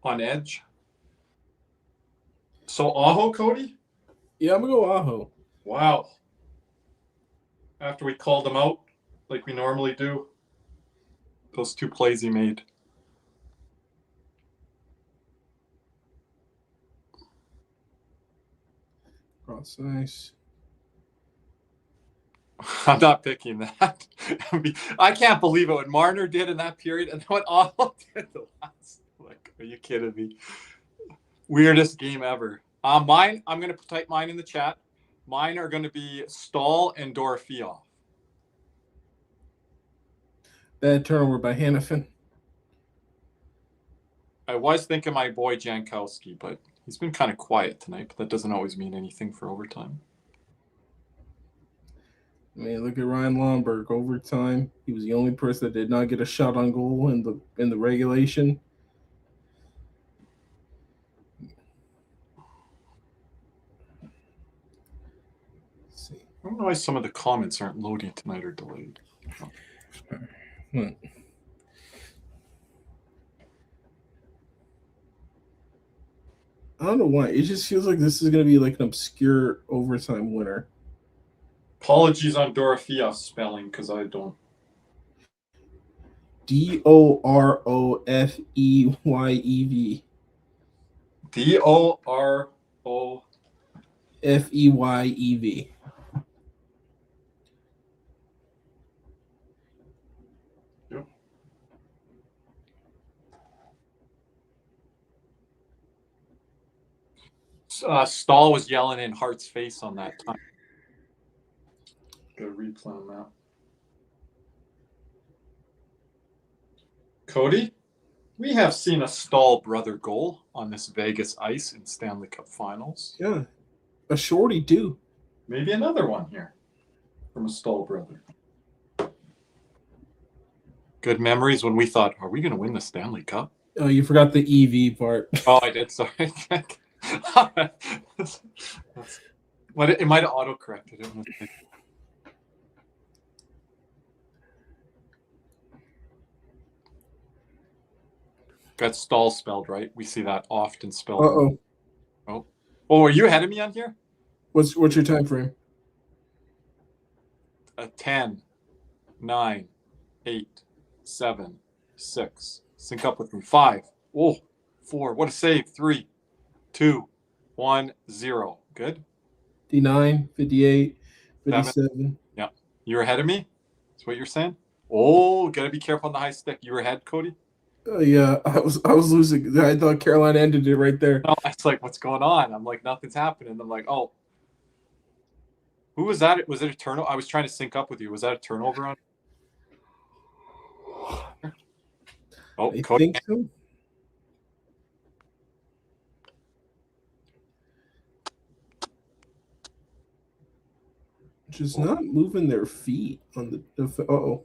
On edge. So Aho, Cody? Yeah, I'm going to go Aho. Wow. After we called him out like we normally do. Those two plays he made. That's nice. I'm not picking that. I can't believe it what Marner did in that period and what Aho did the last. Like, are you kidding me? Weirdest game ever. Mine, I'm going to type mine in the chat. Mine are going to be Stahl and Dorofeev. Bad turnover by Hannafin. I was thinking my boy Jankowski, but he's been kind of quiet tonight, but that doesn't always mean anything for overtime. I mean, look at Ryan Lomberg. Overtime, he was the only person that did not get a shot on goal in the regulation. Let's see. I don't know why some of the comments aren't loading tonight or delayed. Hmm. I don't know why. It just feels like this is going to be like an obscure overtime winner. Apologies on Dorofeev's spelling because I don't. Dorofeyev. Dorofeyev. Stahl was yelling in Hart's face on that time. Got a replay on that. Cody, we have seen a Stahl brother goal on this Vegas ice in Stanley Cup Finals. Yeah, a shorty too. Maybe another one here from a Stahl brother. Good memories when we thought, are we going to win the Stanley Cup? Oh, you forgot the EV part. Oh, I did. Sorry. But it might have auto-corrected it. Got Stahl spelled right. We see that often spelled. Uh-oh. Oh, are you ahead of me on here? What's your time frame? 10, 9, 8, 7, 6. Sync up with me. 5. Oh, 4. What a save. 3, 2, 1, 0. Good. 59, 58, 57. Yeah. You're ahead of me? That's what you're saying? Oh, got to be careful on the high stick. You were ahead, Cody? Yeah, I was losing. I thought Carolina ended it right there. No, it's like, what's going on? I'm like, nothing's happening. I'm like, oh. Who was that? Was it a turnover? I was trying to sync up with you. Was that a turnover on? Oh, I Cody. think so. Just not moving their feet on the. Uh-oh.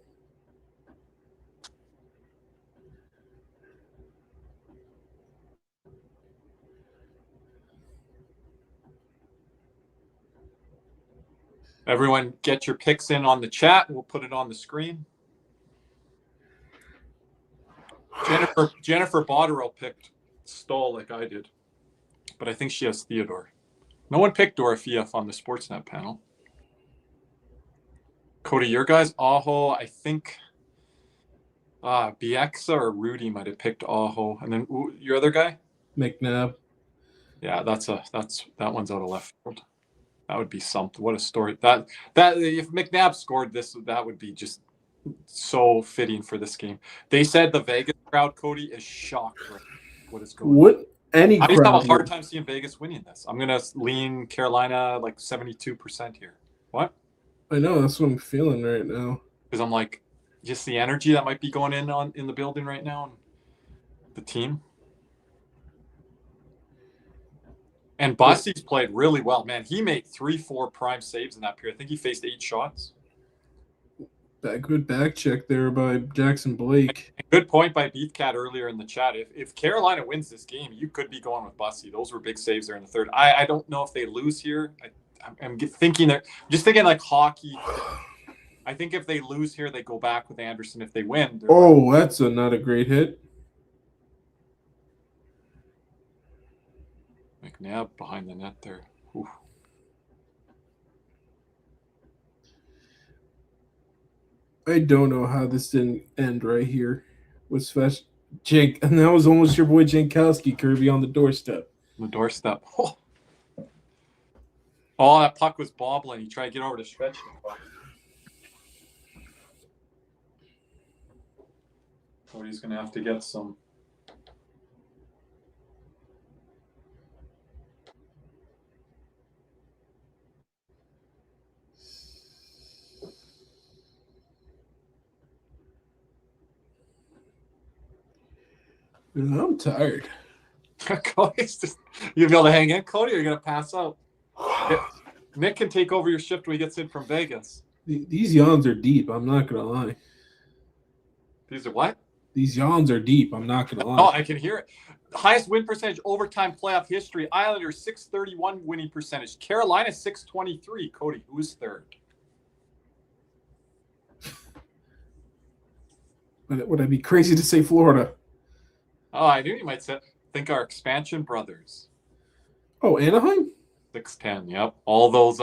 Everyone get your picks in on the chat. We'll put it on the screen. Jennifer Botterill picked Stahl like I did. But I think she has Theodore. No one picked Dorofeev on the Sportsnet panel. Cody, your guys, Aho, I think Bieksa or Rudy might have picked Aho. And then your other guy? McNabb. Yeah, that one's out of left field. That would be something. What a story. That if McNabb scored this, that would be just so fitting for this game. They said the Vegas crowd, Cody, is shocked right what is going on. What any I just have a crowd? hard time seeing Vegas winning this. I'm gonna lean Carolina like 72% here. What? I know, that's what I'm feeling right now. Because I'm like, just the energy that might be going in the building right now, and the team. And Bossy's played really well, man. He made 3-4 prime saves in that period. I think he faced 8 shots. Good back check there by Jackson Blake. Good point by Beefcat earlier in the chat. If Carolina wins this game, you could be going with Bossy. Those were big saves there in the third. I don't know if they lose here. I'm thinking like hockey. I think if they lose here, they go back with Anderson. If they win, That's not a great hit. McNabb behind the net there. Ooh. I don't know how this didn't end right here with Jake, and that was almost your boy Jankowski, Kirby, on the doorstep. Oh, that puck was bobbling. He tried to get over to stretch the puck. Cody's going to have to get some. I'm tired. Cody's just, you be able to hang in, Cody, or you're going to pass out? Nick can take over your shift when he gets in from Vegas. These yawns are deep. I'm not going to lie. These are what? These yawns are deep. I'm not going to lie. Oh, I can hear it. Highest win percentage overtime playoff history. Islanders 631 winning percentage. Carolina 623. Cody, who is third? Would I be crazy to say Florida? Oh, I knew you might think our expansion brothers. Oh, Anaheim? 610, yep. All those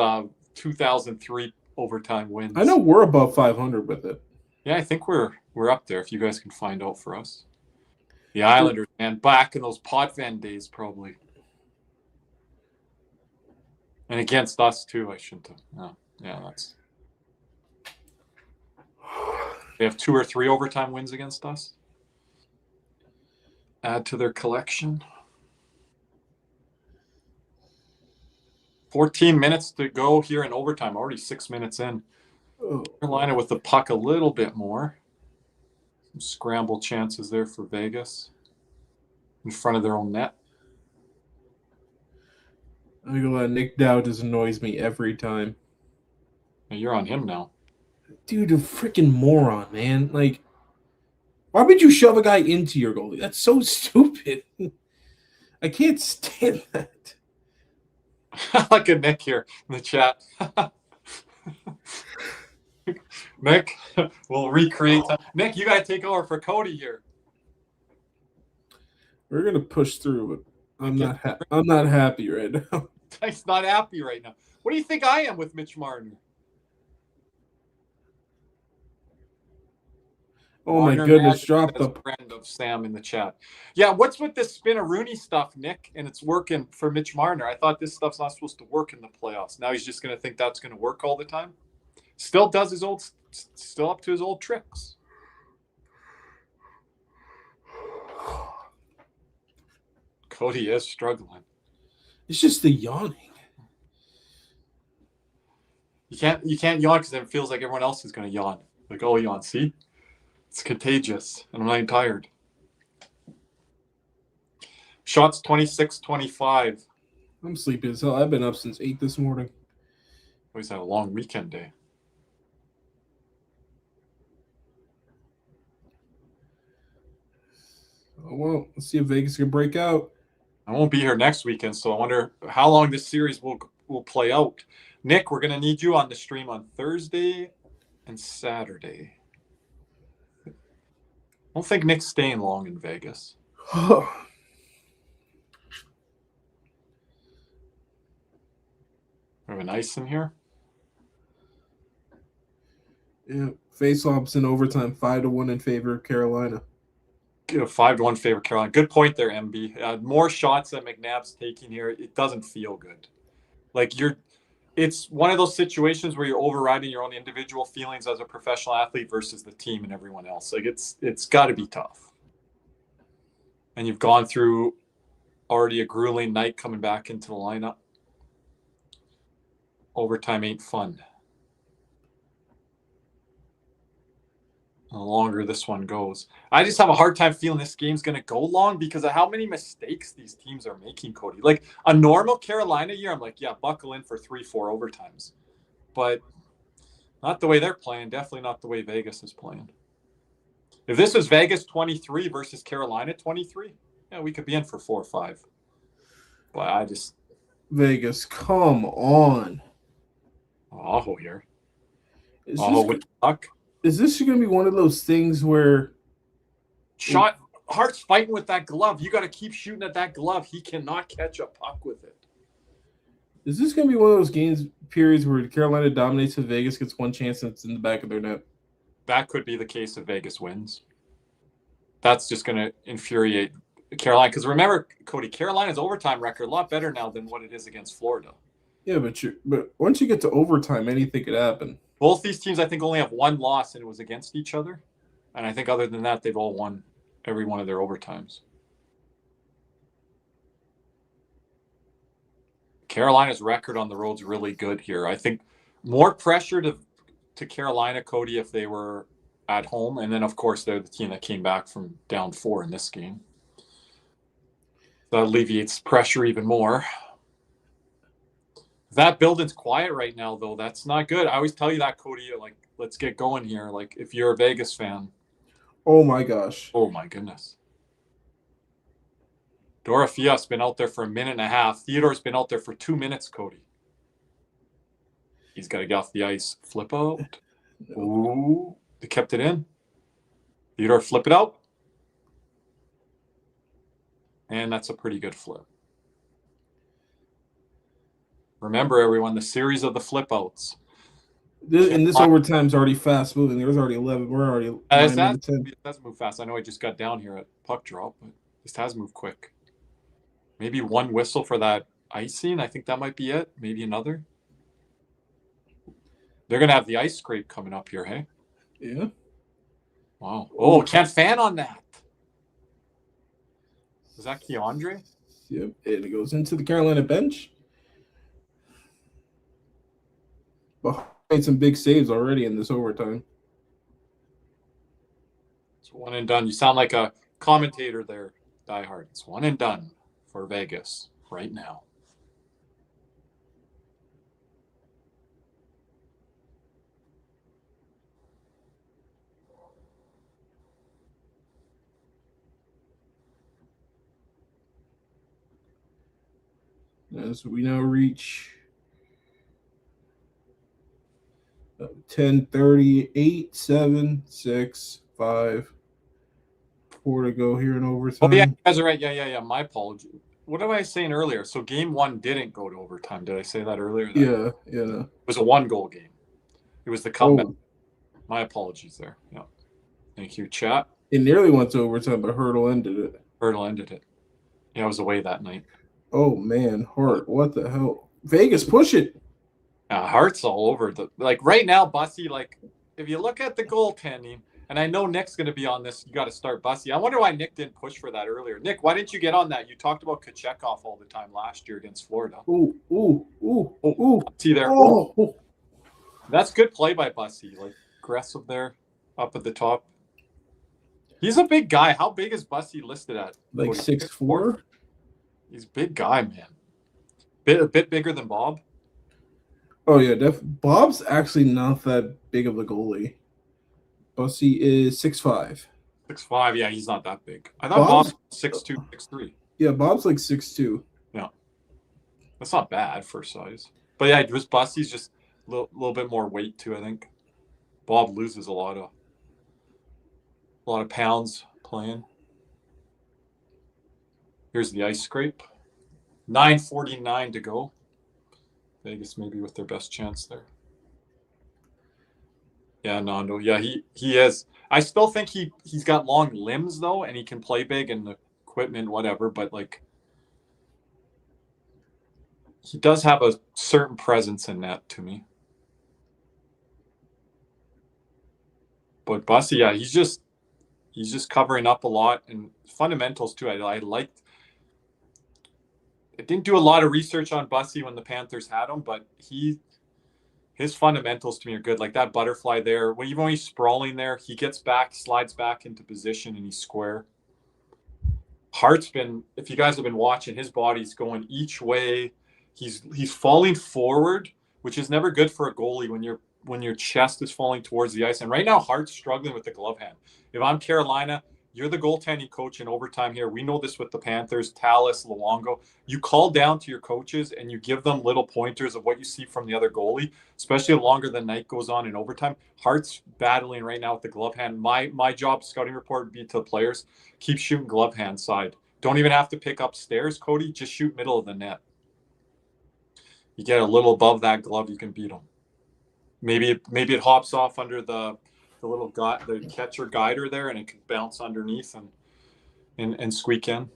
2003 overtime wins. I know we're above 500 with it. Yeah, I think we're up there if you guys can find out for us. The Islanders, man, back in those Potvin days probably. And against us too, I shouldn't have. No, yeah, that's. They have 2 or 3 overtime wins against us. Add to their collection. 14 minutes to go here in overtime. Already 6 minutes in. Carolina with the puck a little bit more. Some scramble chances there for Vegas. In front of their own net. I'm gonna let Nick Dow just annoys me every time. Now you're on him now. Dude, a freaking moron, man. Like, why would you shove a guy into your goalie? That's so stupid. I can't stand that. Like a Nick here in the chat. Nick, we'll recreate. Nick, you got to take over for Cody here. We're gonna push through, but I'm not happy right now. He's not happy right now. What do you think I am with Mitch Martin? Oh my goodness, drop the friend of Sam in the chat. Yeah, what's with this Spinaroonie stuff, Nick? And it's working for Mitch Marner. I thought this stuff's not supposed to work in the playoffs. Now he's just going to think that's going to work all the time. Still up to his old tricks. Cody is struggling. It's just the yawning. You can't yawn because then it feels like everyone else is going to yawn. Like, oh, yawn, see? It's contagious, and I'm not even tired. Shots 26-25. I'm sleepy as hell. I've been up since 8 this morning. Always had a long weekend day. Oh, well, let's see if Vegas can break out. I won't be here next weekend, so I wonder how long this series will play out. Nick, we're going to need you on the stream on Thursday and Saturday. I don't think Nick's staying long in Vegas. We have an ice in here. Yeah, face-offs in overtime, 5-1 in favor of Carolina. 5-1 favor Carolina. Good point there, MB. More shots that McNabb's taking here. It doesn't feel good. Like it's one of those situations where you're overriding your own individual feelings as a professional athlete versus the team and everyone else. Like it's got to be tough. And you've gone through already a grueling night coming back into the lineup. Overtime ain't fun. The longer this one goes. I just have a hard time feeling this game's going to go long because of how many mistakes these teams are making, Cody. Like a normal Carolina year, I'm like, yeah, buckle in for 3-4 overtimes. But not the way they're playing. Definitely not the way Vegas is playing. If this was Vegas 23 versus Carolina 23, yeah, we could be in for 4 or 5. But I just... Vegas, come on. Aho here. Aho with luck. Is this going to be one of those things where Hart's fighting with that glove? You got to keep shooting at that glove. He cannot catch a puck with it. Is this going to be one of those games periods where Carolina dominates and Vegas gets one chance and it's in the back of their net? That could be the case if Vegas wins. That's just going to infuriate Carolina because remember, Cody, Carolina's overtime record a lot better now than what it is against Florida. Yeah, but once you get to overtime, anything could happen. Both these teams, I think, only have one loss, and it was against each other. And I think other than that, they've all won every one of their overtimes. Carolina's record on the road's really good here. I think more pressure to Carolina, Cody, if they were at home. And then, of course, they're the team that came back from down 4 in this game. That alleviates pressure even more. That building's quiet right now, though. That's not good. I always tell you that, Cody. Like, let's get going here. Like, if you're a Vegas fan. Oh, my gosh. Oh, my goodness. Dorofia's been out there for a minute and a half. Theodore's been out there for 2 minutes, Cody. He's got to get off the ice. Flip out. Ooh. They kept it in. Theodore, flip it out. And that's a pretty good flip. Remember, everyone, the series of the flip outs. And this overtime's already fast moving. There's already 11. We're already 9 minutes in. It does move fast. I know I just got down here at puck drop, but this has moved quick. Maybe one whistle for that icing. I think that might be it. Maybe another. They're going to have the ice scrape coming up here, hey? Yeah. Wow. Oh, can't fan on that. Is that Keandre? Yep. And it goes into the Carolina bench. But made some big saves already in this overtime. It's one and done. You sound like a commentator there, Die Hard. It's one and done for Vegas right now. As we now reach 10:38, 7, 6, 5, 4 to go here in overtime. Oh, yeah, you guys are right. Yeah. My apology. What am I saying earlier? So game 1 didn't go to overtime. Did I say that earlier? Yeah. It was a 1-goal game. It was the comeback. Oh. My apologies there. Yeah. Thank you, chat. It nearly went to overtime, but Hurdle ended it. Yeah, I was away that night. Oh, man. Hart, what the hell? Vegas, push it. Hart's all over. Right now, Bussy, if you look at the goaltending, and I know Nick's going to be on this, you got to start Bussy. I wonder why Nick didn't push for that earlier. Nick, why didn't you get on that? You talked about Kochetkov all the time last year against Florida. Ooh. See there. Oh. That's good play by Bussy. Aggressive there, up at the top. He's a big guy. How big is Bussy listed at? 6'4"? He's a big guy, man. A bit bigger than Bob. Oh, yeah. Bob's actually not that big of a goalie. Bussy is 6'5". 6'5", yeah, he's not that big. I thought Bob's 6'2", 6'3". Yeah, Bob's 6'2". Yeah. That's not bad for size. But yeah, Bussy's just a little bit more weight too, I think. Bob loses a lot of pounds playing. Here's the ice scrape. 9:49 to go. Vegas maybe with their best chance there. Yeah, Nando. Yeah, he is. I still think he's got long limbs though, and he can play big and the equipment, whatever. But he does have a certain presence in net to me. But Bussy, yeah, he's just covering up a lot, and fundamentals too. I liked. I didn't do a lot of research on Bussy when the Panthers had him, but his fundamentals to me are good. Like that butterfly there, even when he's sprawling there, he gets back, slides back into position, and he's square. Hart's been, if you guys have been watching, his body's going each way. He's falling forward, which is never good for a goalie when your chest is falling towards the ice. And right now, Hart's struggling with the glove hand. If I'm Carolina, you're the goaltending coach in overtime here. We know this with the Panthers, Tallis, Luongo. You call down to your coaches and you give them little pointers of what you see from the other goalie, especially the longer the night goes on in overtime. Hart's battling right now with the glove hand. My job, scouting report, would be to the players, keep shooting glove hand side. Don't even have to pick upstairs, Cody. Just shoot middle of the net. You get a little above that glove, you can beat them. Maybe it hops off under the little the catcher guider there, and it can bounce underneath and squeak in.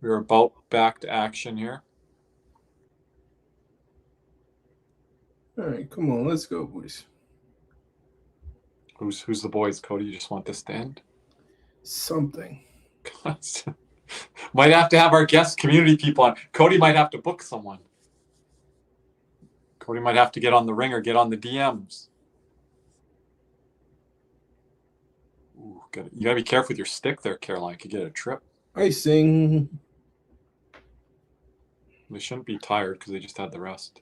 We're about back to action here. All right, come on, let's go, boys. Who's the boys, Cody? You just want this to end? Something. Might have to have our guest community people on. Cody might have to book someone. Cody might have to get on the ring or get on the DMs. Ooh, you gotta be careful with your stick there, Caroline. You could get a trip. Icing. They shouldn't be tired because they just had the rest.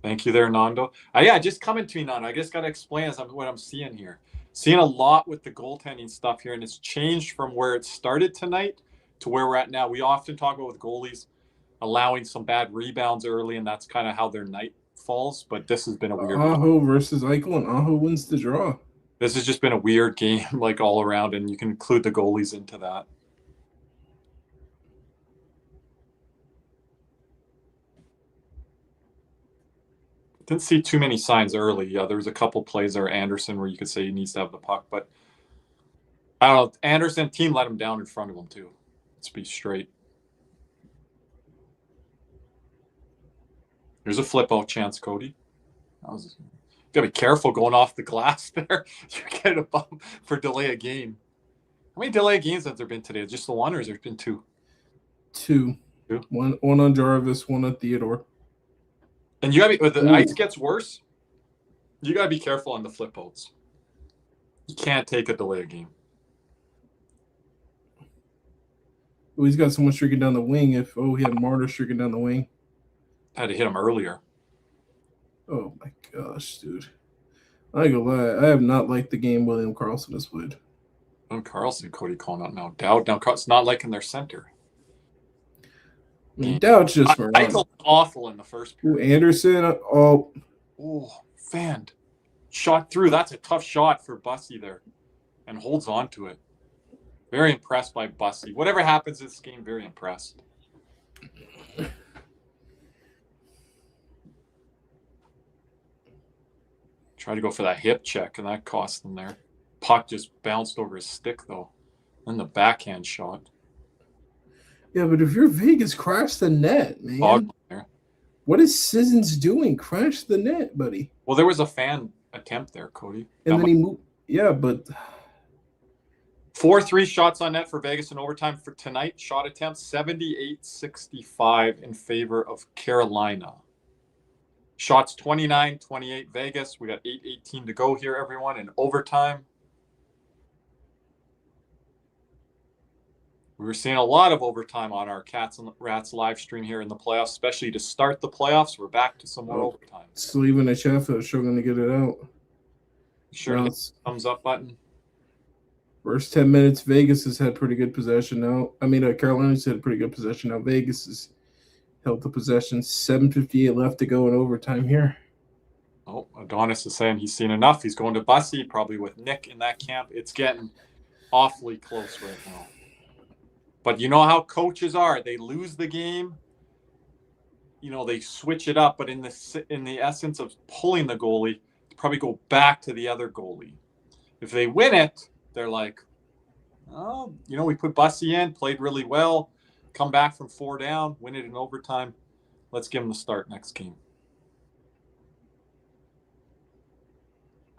Thank you there, Nando. Yeah, just coming to me, Nando. I just got to explain what I'm seeing here. Seeing a lot with the goaltending stuff here, and it's changed from where it started tonight to where we're at now. We often talk about with goalies allowing some bad rebounds early, and that's kind of how their night falls. But this has been a weird Aho versus Eichel, and Aho wins the draw. This has just been a weird game, like all around, and you can include the goalies into that. Didn't see too many signs early. Yeah, there was a couple plays there, Anderson, where you could say he needs to have the puck, but I don't know. Anderson team let him down in front of him too. Let's be straight. There's a flip out chance, Cody. You gotta be careful going off the glass there. You're getting a bump for delay of game. How many delay of games have there been today? Just the one, or has there been two? Two. One on Jarvis, one on Theodore. And you gotta be, the ice gets worse, you gotta be careful on the flip outs. You can't take a delay of game. Oh, he's got someone streaking down the wing. He had Martyr streaking down the wing. I had to hit him earlier. Oh my gosh, dude. I ain't gonna lie, I have not liked the game William Karlsson has played. And Carlson, Cody calling out now. Dowd, now it's not like in their center. I mean, Dowd's just for Eichel's awful in the first period. Anderson, fanned. Shot through. That's a tough shot for Bussy there. And holds on to it. Very impressed by Bussy. Whatever happens in this game, very impressed. Tried to go for that hip check, and that cost them there. Puck just bounced over his stick, though. And the backhand shot. Yeah, but if you're Vegas, crash the net, man. What is Sissons doing? Crash the net, buddy. Well, there was a fan attempt there, Cody. And then he moved. Yeah, but 4-3 shots on net for Vegas in overtime for tonight. Shot attempt 78-65 in favor of Carolina. Shots 29-28 Vegas. We got 8:18 to go here, everyone, in overtime. We were seeing a lot of overtime on our Cats and Rats live stream here in the playoffs, especially to start the playoffs. We're back to some more overtime. Sleeve and a chef is struggling to get it out. Sure, hit the thumbs up button. First 10 minutes, Vegas has had pretty good possession now. Carolina's had pretty good possession now. Vegas has held the possession. 7:58 left to go in overtime here. Oh, Adonis is saying he's seen enough. He's going to Bussy, probably with Nick in that camp. It's getting awfully close right now. But you know how coaches are. They lose the game. They switch it up. But in the essence of pulling the goalie, they probably go back to the other goalie. If they win it, they're like, we put Bussy in, played really well. come back from 4 down, win it in overtime. Let's give him the start next game.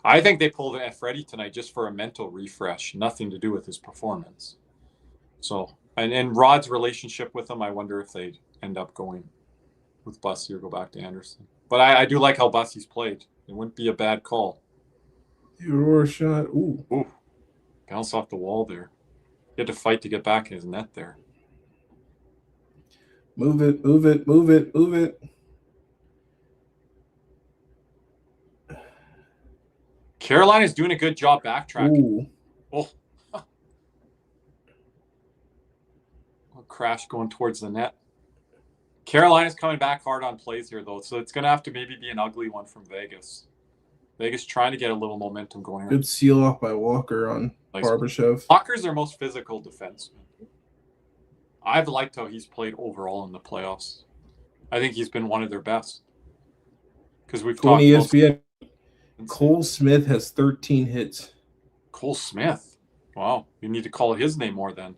I think they pulled F. Reddy tonight just for a mental refresh, nothing to do with his performance. So, and Rod's relationship with him, I wonder if they end up going with Bussy or go back to Anderson. But I do like how Bussy's played. It wouldn't be a bad call. Theodore shot. Ooh. Bounce off the wall there. He had to fight to get back in his net there. Move it, move it, move it, move it. Carolina's doing a good job backtracking. Ooh. Oh. Crash going towards the net. Carolina's coming back hard on plays here, though, so it's going to have to maybe be an ugly one from Vegas. Vegas trying to get a little momentum going. Good seal off by Walker on Barbashev. Walker's their most physical defenseman. I've liked how he's played overall in the playoffs. I think he's been one of their best. Because we've talked ESPN. Cole Smith has 13 hits. Cole Smith? Wow. You need to call his name more then.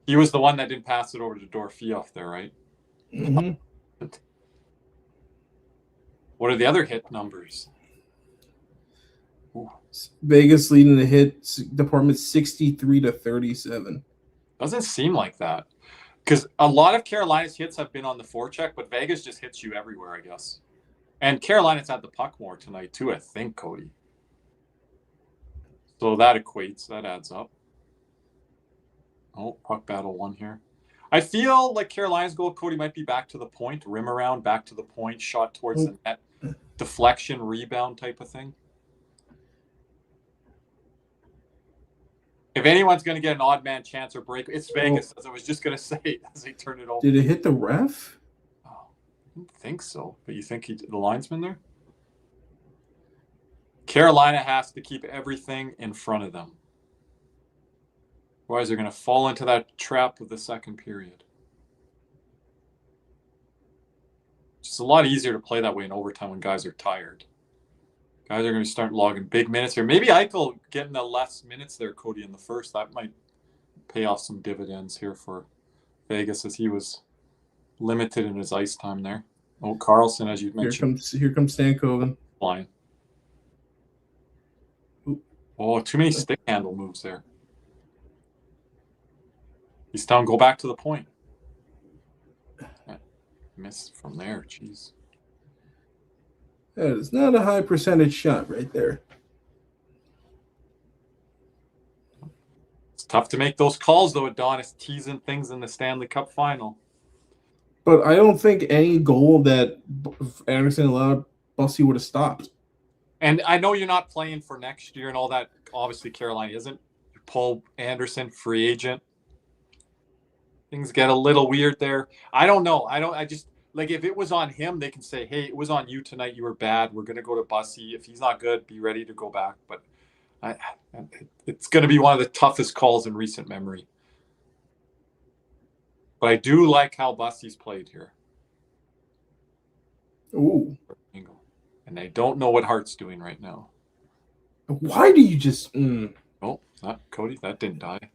He was the one that didn't pass it over to Dorofeev there, right? Mm-hmm. What are the other hit numbers? Ooh. Vegas leading the hit department 63-37. Doesn't seem like that. Because a lot of Carolina's hits have been on the forecheck, but Vegas just hits you everywhere, I guess. And Carolina's had the puck more tonight, too, I think, Cody. So that equates. That adds up. Oh, puck battle 1 here. I feel like Carolina's goal, Cody, might be back to the point, rim around, back to the point, shot towards the net, deflection, rebound type of thing. If anyone's going to get an odd man chance or break, it's Vegas, as I was just going to say as they turn it over. Did it hit the ref? Oh, I don't think so. But you think the linesman there? Carolina has to keep everything in front of them. Otherwise, they're going to fall into that trap of the second period. It's a lot easier to play that way in overtime when guys are tired. Guys are going to start logging big minutes here. Maybe Eichel getting the less minutes there, Cody, in the first. That might pay off some dividends here for Vegas as he was limited in his ice time there. Oh, Carlson, as you mentioned. Here comes Stankoven. Flying. Oh, too many stick handle moves there. He's telling go back to the point. Miss from there, jeez. That is not a high percentage shot right there. It's tough to make those calls, though, Adonis, teasing things in the Stanley Cup Final. But I don't think any goal that Anderson allowed, Bussy would have stopped. And I know you're not playing for next year and all that. Obviously, Carolina isn't. You pull Anderson, free agent. Things get a little weird there. I don't know. I just, like, if it was on him, they can say, hey, it was on you tonight. You were bad. We're going to go to Bussy. If he's not good, be ready to go back. But it's going to be one of the toughest calls in recent memory. But I do like how Bussy's played here. Ooh. And I don't know what Hart's doing right now. Why do you just... Oh, not Cody. That didn't die.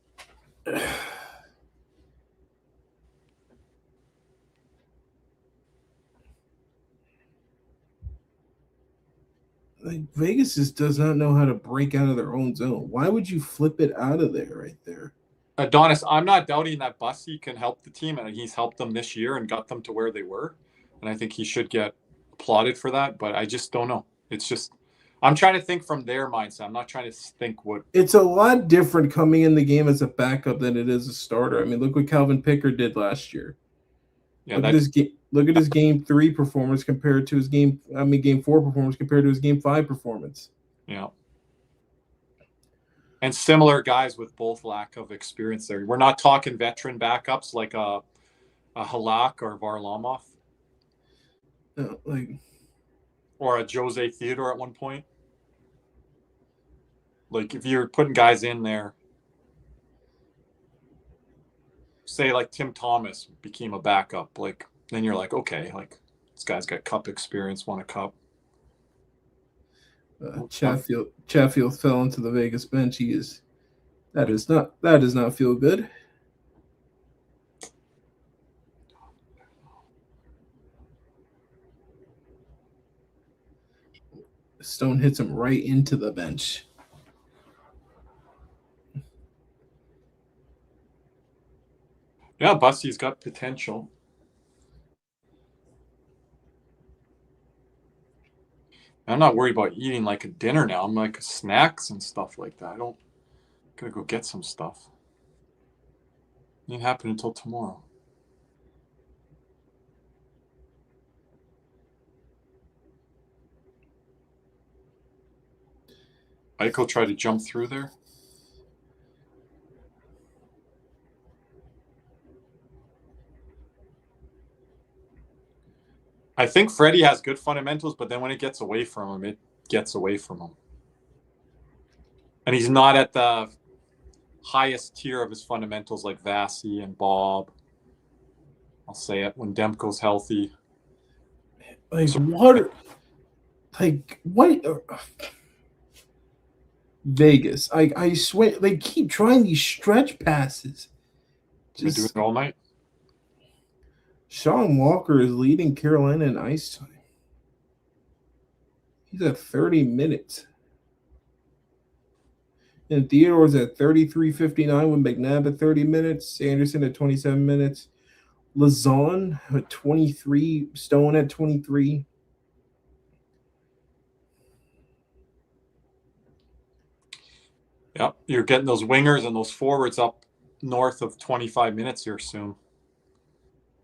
Like, Vegas just does not know how to break out of their own zone. Why would you flip it out of there right there? Adonis, I'm not doubting that Bussy can help the team, and he's helped them this year and got them to where they were. And I think he should get applauded for that, but I just don't know. It's just, I'm trying to think from their mindset. I'm not trying to think what. It's a lot different coming in the game as a backup than it is a starter. I mean, look what Calvin Pickard did last year. Yeah, look at his game 3 performance compared to his game 4 performance compared to his game 5 performance. Yeah. And similar guys with both lack of experience there. We're not talking veteran backups like a Halak or Varlamov. No, or a Jose Theodore at one point. Like, if you're putting guys in there, say like Tim Thomas became a backup, like, then you're like, okay, like, this guy's got cup experience, won a cup. Chatfield fell into the Vegas bench. That does not feel good. Stone hits him right into the bench. Yeah, Busty's got potential. I'm not worried about eating like a dinner now. I'm like snacks and stuff like that. Gotta go get some stuff. It ain't happen until tomorrow. Eichel tried to jump through there. I think Freddie has good fundamentals, but then when it gets away from him, it gets away from him. And he's not at the highest tier of his fundamentals like Vasi and Bob. I'll say it when Demko's healthy. Like what? Like what? Vegas. I swear they keep trying these stretch passes. Just doing it all night. Sean Walker is leading Carolina in ice time. He's at 30 minutes. And Theodore's at 33:59 with McNabb at 30 minutes. Sanderson at 27 minutes. Lazon at 23. Stone at 23. Yep, you're getting those wingers and those forwards up north of 25 minutes here soon.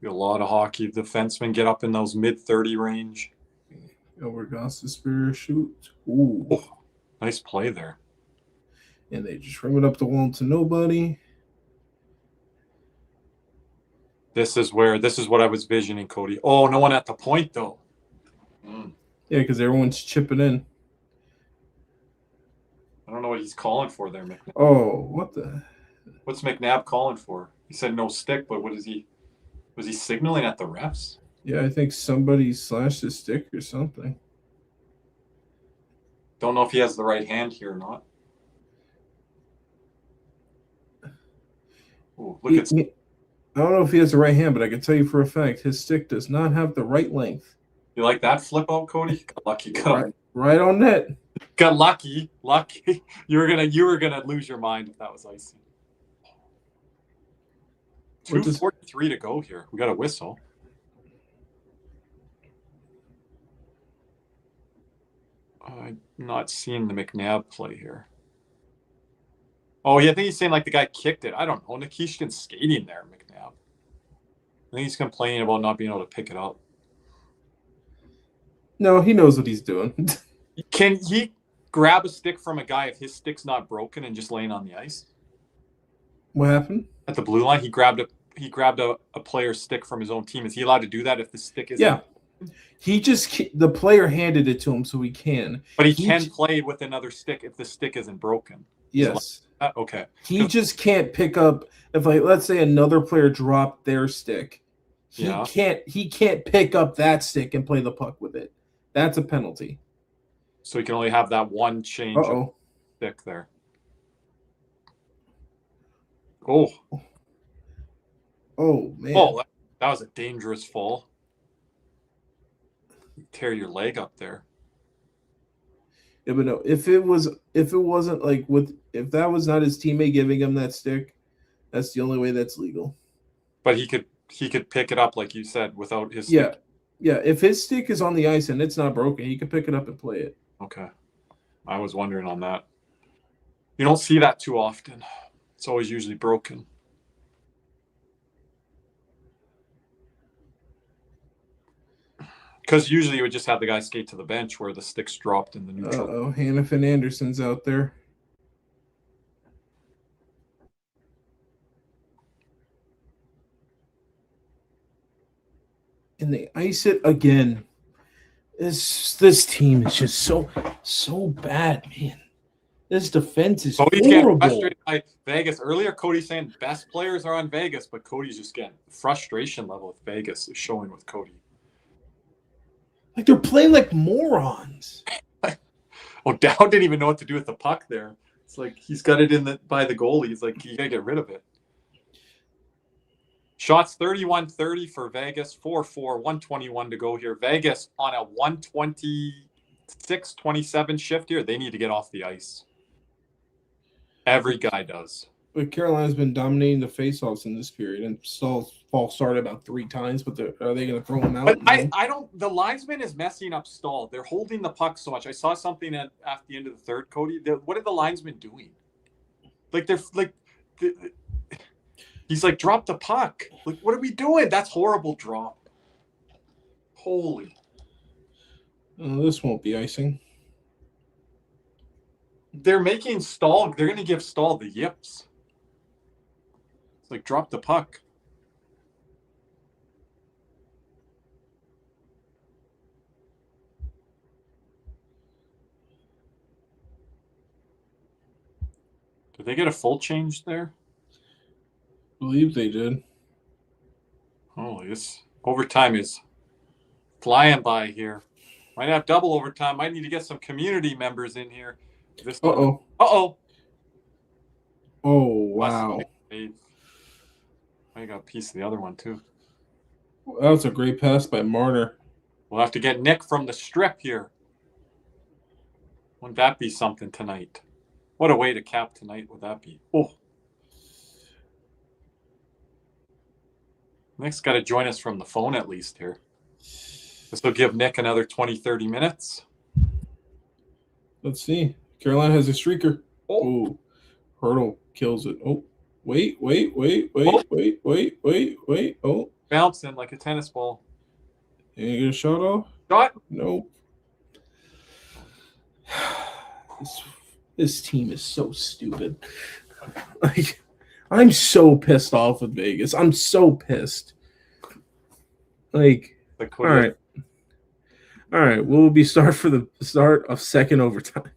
A lot of hockey. Defensemen get up in those mid-30 range. Overgoss Spear shoot. Ooh. Oh, nice play there. And they just rim it up the wall to nobody. This is what I was visioning, Cody. Oh, no one at the point, though. Yeah, because everyone's chipping in. I don't know what he's calling for there, McNabb. Oh, what the? What's McNabb calling for? He said no stick, but what is he? Was he signaling at the refs? Yeah, I think somebody slashed his stick or something. Don't know if he has the right hand here or not. Ooh, look at. I don't know if he has the right hand, but I can tell you for a fact his stick does not have the right length. You like that flip out, Cody? Got lucky. Right on net. Got lucky. You were gonna lose your mind if that was icing. 2:43 to go here. We got a whistle. I'm not seeing the McNabb play here. Oh, yeah, I think he's saying like the guy kicked it. I don't know. Nikishkin's skating there, McNabb. I think he's complaining about not being able to pick it up. No, he knows what he's doing. Can he grab a stick from a guy if his stick's not broken and just laying on the ice? What happened? At the blue line, he grabbed a player's stick from his own team. Is he allowed to do that if the stick isn't? Yeah. The player handed it to him, so he can. But he can play with another stick if the stick isn't broken. Yes. Okay. He just can't pick up if, like, let's say another player dropped their stick. He can't pick up that stick and play the puck with it. That's a penalty. So he can only have that one change of stick there. Oh. Oh, man. Oh, that was a dangerous fall. You tear your leg up there. Yeah, but no, if it wasn't like if that was not his teammate giving him that stick, that's the only way that's legal. But he could pick it up, like you said, without his stick. Yeah, if his stick is on the ice and it's not broken, he can pick it up and play it. Okay. I was wondering on that. You don't see that too often. It's always usually broken. Because usually you would just have the guy skate to the bench where the stick's dropped in the neutral. Oh, Hannafin Anderson's out there. And they ice it again. This team is just so bad, man. This defense is horrible. Frustrated by Vegas. Earlier, Cody's saying best players are on Vegas, but Cody's just getting frustration level with Vegas is showing with Cody. Like they're playing like morons. Oh, Dow didn't even know what to do with the puck there. It's like he's got it by the goalie. He's like, you gotta get rid of it. Shots 31-30 for Vegas, 4-4, 121 to go here. Vegas on a 120 6:27 shift here. They need to get off the ice. Every guy does. But Carolina's been dominating the faceoffs in this period, and Stahl started about 3 times. But are they going to throw him out? But I don't. The linesman is messing up Stahl. They're holding the puck so much. I saw something at the end of the third, Cody. What are the linesmen doing? Like they're like, he's like, drop the puck. Like, what are we doing? That's horrible drop. Holy. This won't be icing. They're making Stahl. They're going to give Stahl the yips. It's like, drop the puck. Did they get a full change there? I believe they did. Holy, this overtime is flying by here. Might have double overtime. Might need to get some community members in here. Uh-oh. Uh-oh. Oh, wow. I got a piece of the other one, too. That was a great pass by Marner. We'll have to get Nick from the strip here. Wouldn't that be something tonight? What a way to cap tonight would that be? Oh. Nick's got to join us from the phone at least here. This will give Nick another 20, 30 minutes. Let's see. Carolina has a streaker. Oh. Hurdle kills it. Oh, wait. Oh. Bouncing like a tennis ball. And you get a shot off? Shot? Nope. This team is so stupid. Like, I'm so pissed off with Vegas. I'm so pissed. Like, all right. All right. We'll be start for the start of second overtime.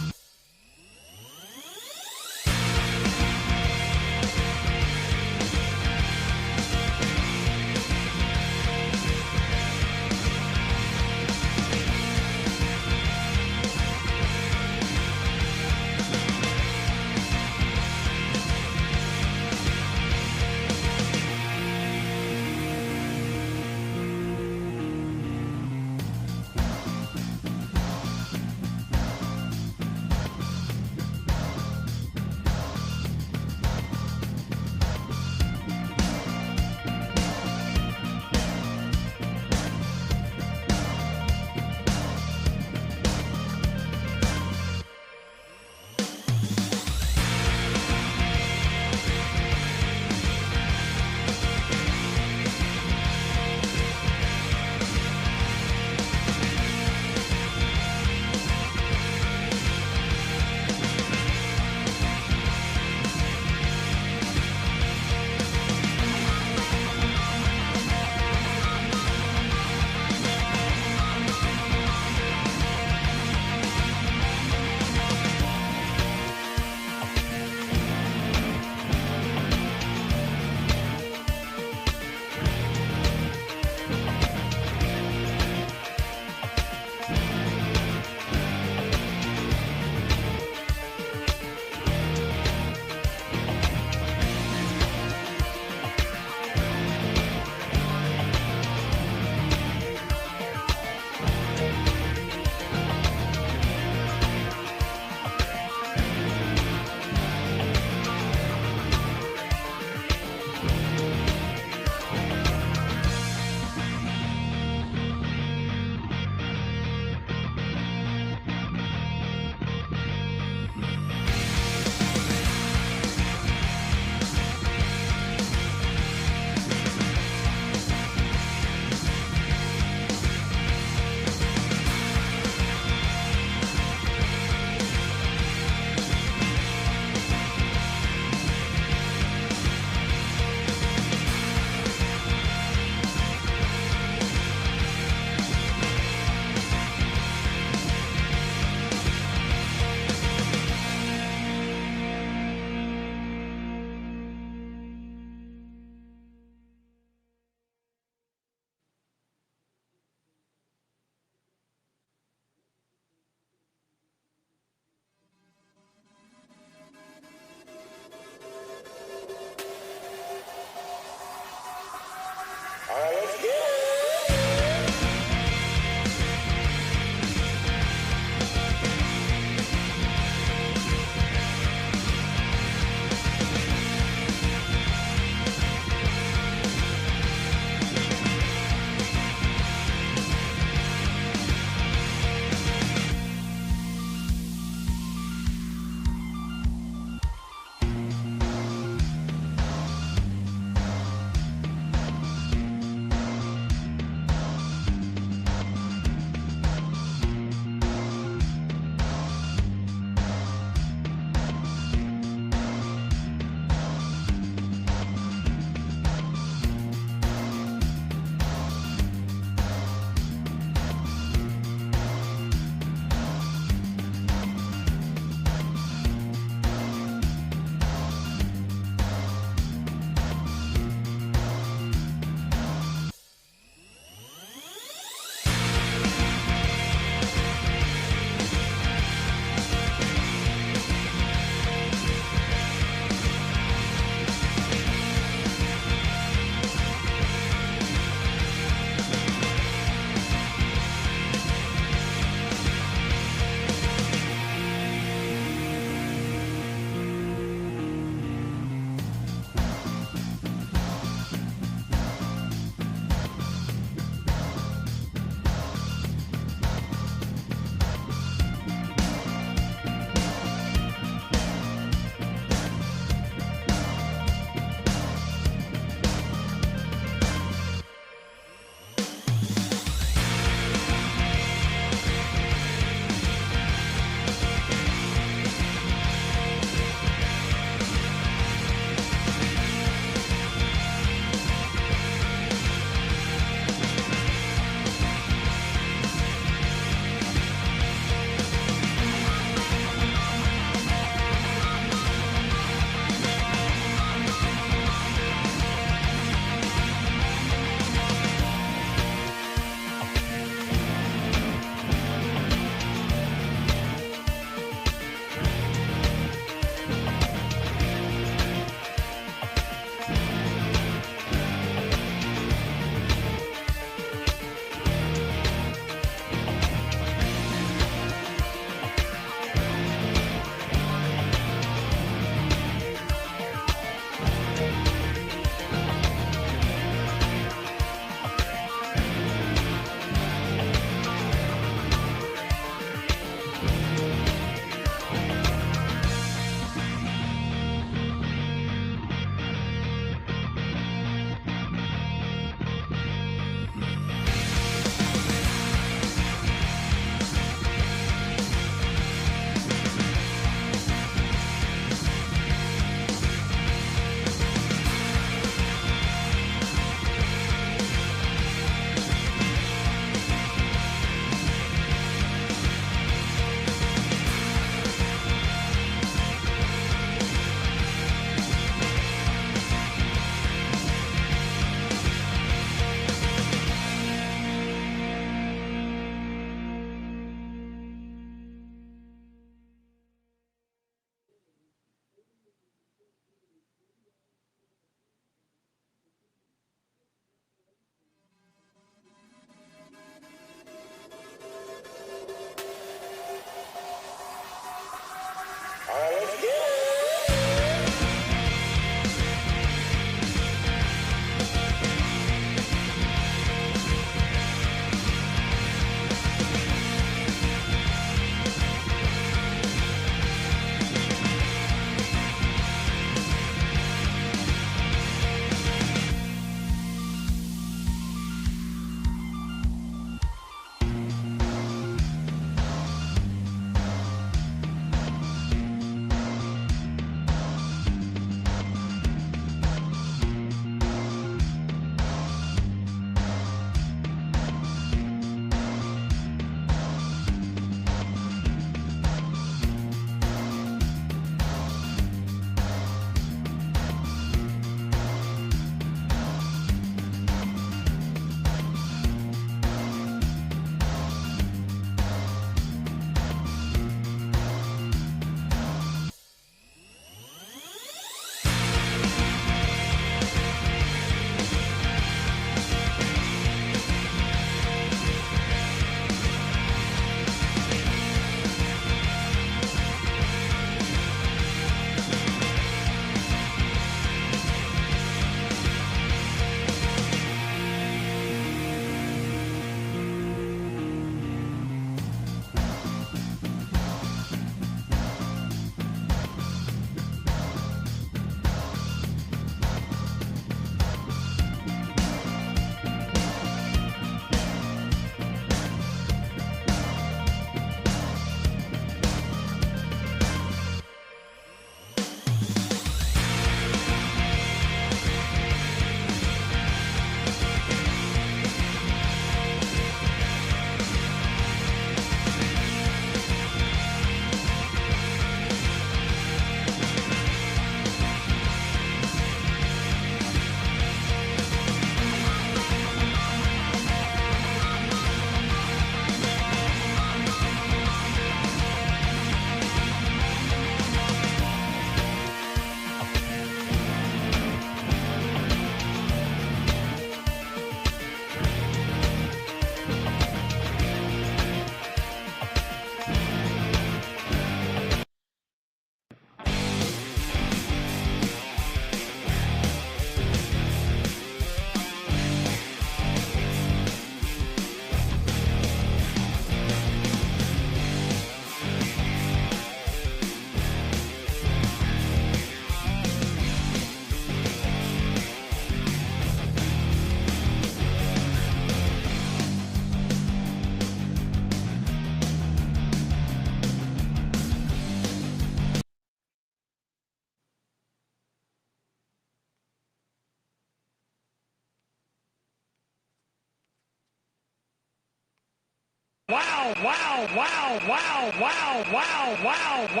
Wow, wow, wow, wow, wow, wow, wow.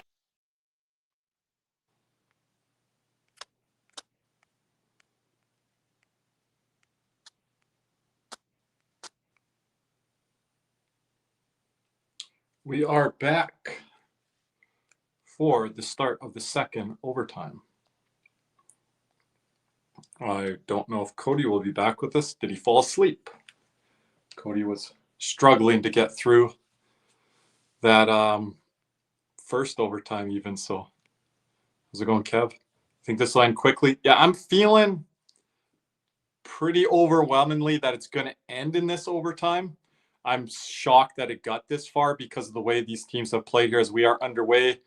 We are back for the start of the second overtime. I don't know if Cody will be back with us. Did he fall asleep? Cody was struggling to get through that first overtime even. So how's it going, Kev? Think this will end quickly? Yeah, I'm feeling pretty overwhelmingly that it's going to end in this overtime. I'm shocked that it got this far because of the way these teams have played here as we are underway.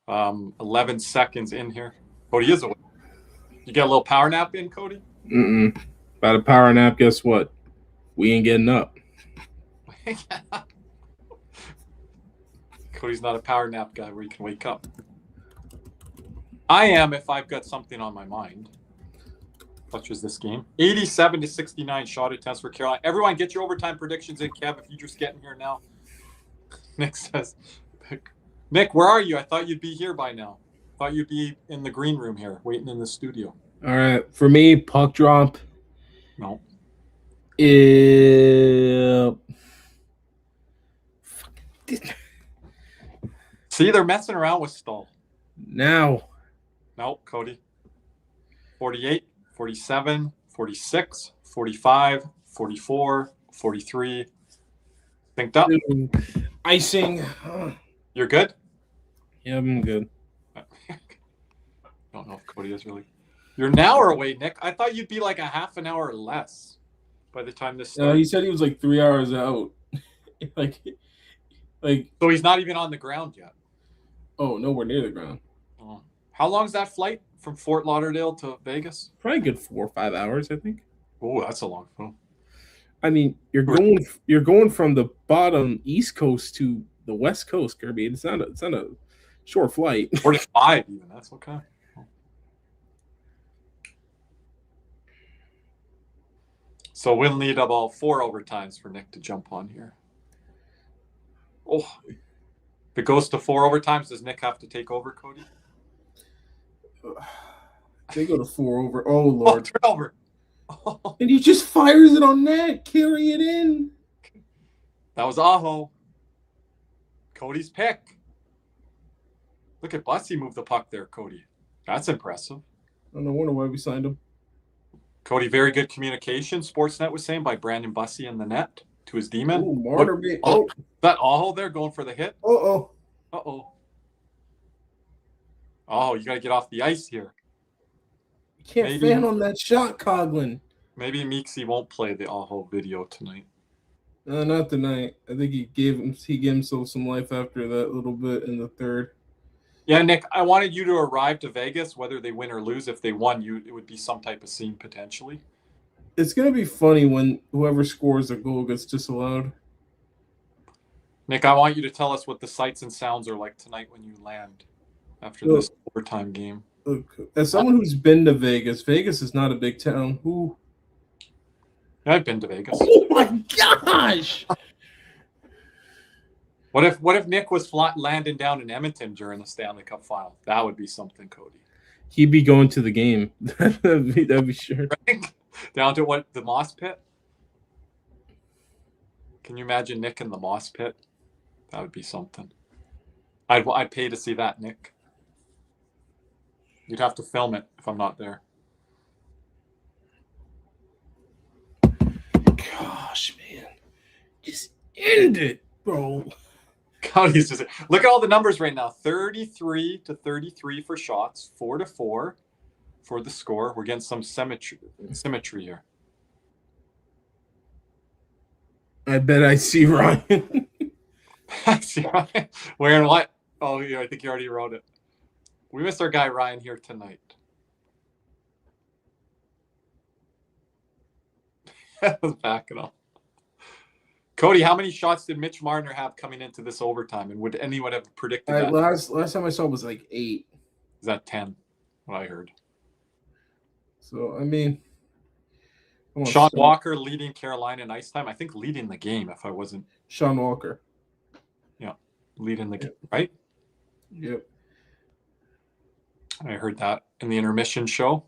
11 seconds in here. Cody is awake. You get a little power nap in, Cody? By the power nap, guess what? We ain't getting up. Cody's not a power nap guy where you can wake up. I am if I've got something on my mind. Such as this game. 87-69 shot attempts for Carolina. Everyone get your overtime predictions in, Kev, if you just get in here now. Nick says, Nick, where are you? I thought you'd be here by now. Thought you'd be in the green room here, waiting in the studio. All right. For me, puck drop. No. See, they're messing around with Stahl. Now. No, Cody. 48, 47, 46, 45, 44, 43. Synced up. Icing. You're good? Yeah, I'm good. Don't know if Cody is really. You're an hour away, Nick. I thought you'd be like a half an hour less by the time this started. He said he was like 3 hours out. like. So he's not even on the ground yet. Oh, nowhere near the ground. Oh. How long is that flight from Fort Lauderdale to Vegas? Probably good 4 or 5 hours, I think. Oh, that's a long phone. I mean, you're going from the bottom East Coast to the West Coast, Kirby. It's not a short flight. 45 even. That's okay. So we'll need about 4 overtimes for Nick to jump on here. Oh, if it goes to 4 overtimes, does Nick have to take over, Cody? They go to 4 over. Oh, Lord. Oh, turnover. Oh. And he just fires it on net. Carry it in. That was Aho. Cody's pick. Look at Bussy move the puck there, Cody. That's impressive. I don't wonder why we signed him. Cody, very good communication, Sportsnet was saying, by Brandon Bussy in the net to his demon. Ooh, Martyr. Oh, that Aho there going for the hit. Uh-oh. Oh, you got to get off the ice here. You can't fan on that shot, Coughlin. Maybe Meeksy won't play the Aho video tonight. Not tonight. I think he gave himself some life after that little bit in the third. Yeah, Nick, I wanted you to arrive to Vegas, whether they win or lose. If they won, it would be some type of scene potentially. It's going to be funny when whoever scores a goal gets disallowed. Nick, I want you to tell us what the sights and sounds are like tonight when you land after this overtime game. Look, as someone who's been to Vegas, Vegas is not a big town. Yeah, I've been to Vegas. Oh my gosh! What if Nick was landing down in Edmonton during the Stanley Cup Final? That would be something, Cody. He'd be going to the game. that'd be sure. Right? Down to what, the Moss Pit? Can you imagine Nick in the Moss Pit? That would be something. I'd pay to see that, Nick. You'd have to film it if I'm not there. Gosh, man. Just end it, bro. God, look at all the numbers right now. 33-33 for shots, 4-4 for the score. We're getting some symmetry here. I bet I see Ryan. I see Ryan. Wearing what? Oh, yeah, I think you already wrote it. We missed our guy Ryan here tonight. That was backing up. Cody, how many shots did Mitch Marner have coming into this overtime? And would anyone have predicted that? Last time I saw was like 8. Is that 10? What I heard. So, I mean, Sean Walker leading Carolina in ice time. I think leading the game if I wasn't. Sean Walker. Yeah, leading the game, right? Yep. I heard that in the intermission show.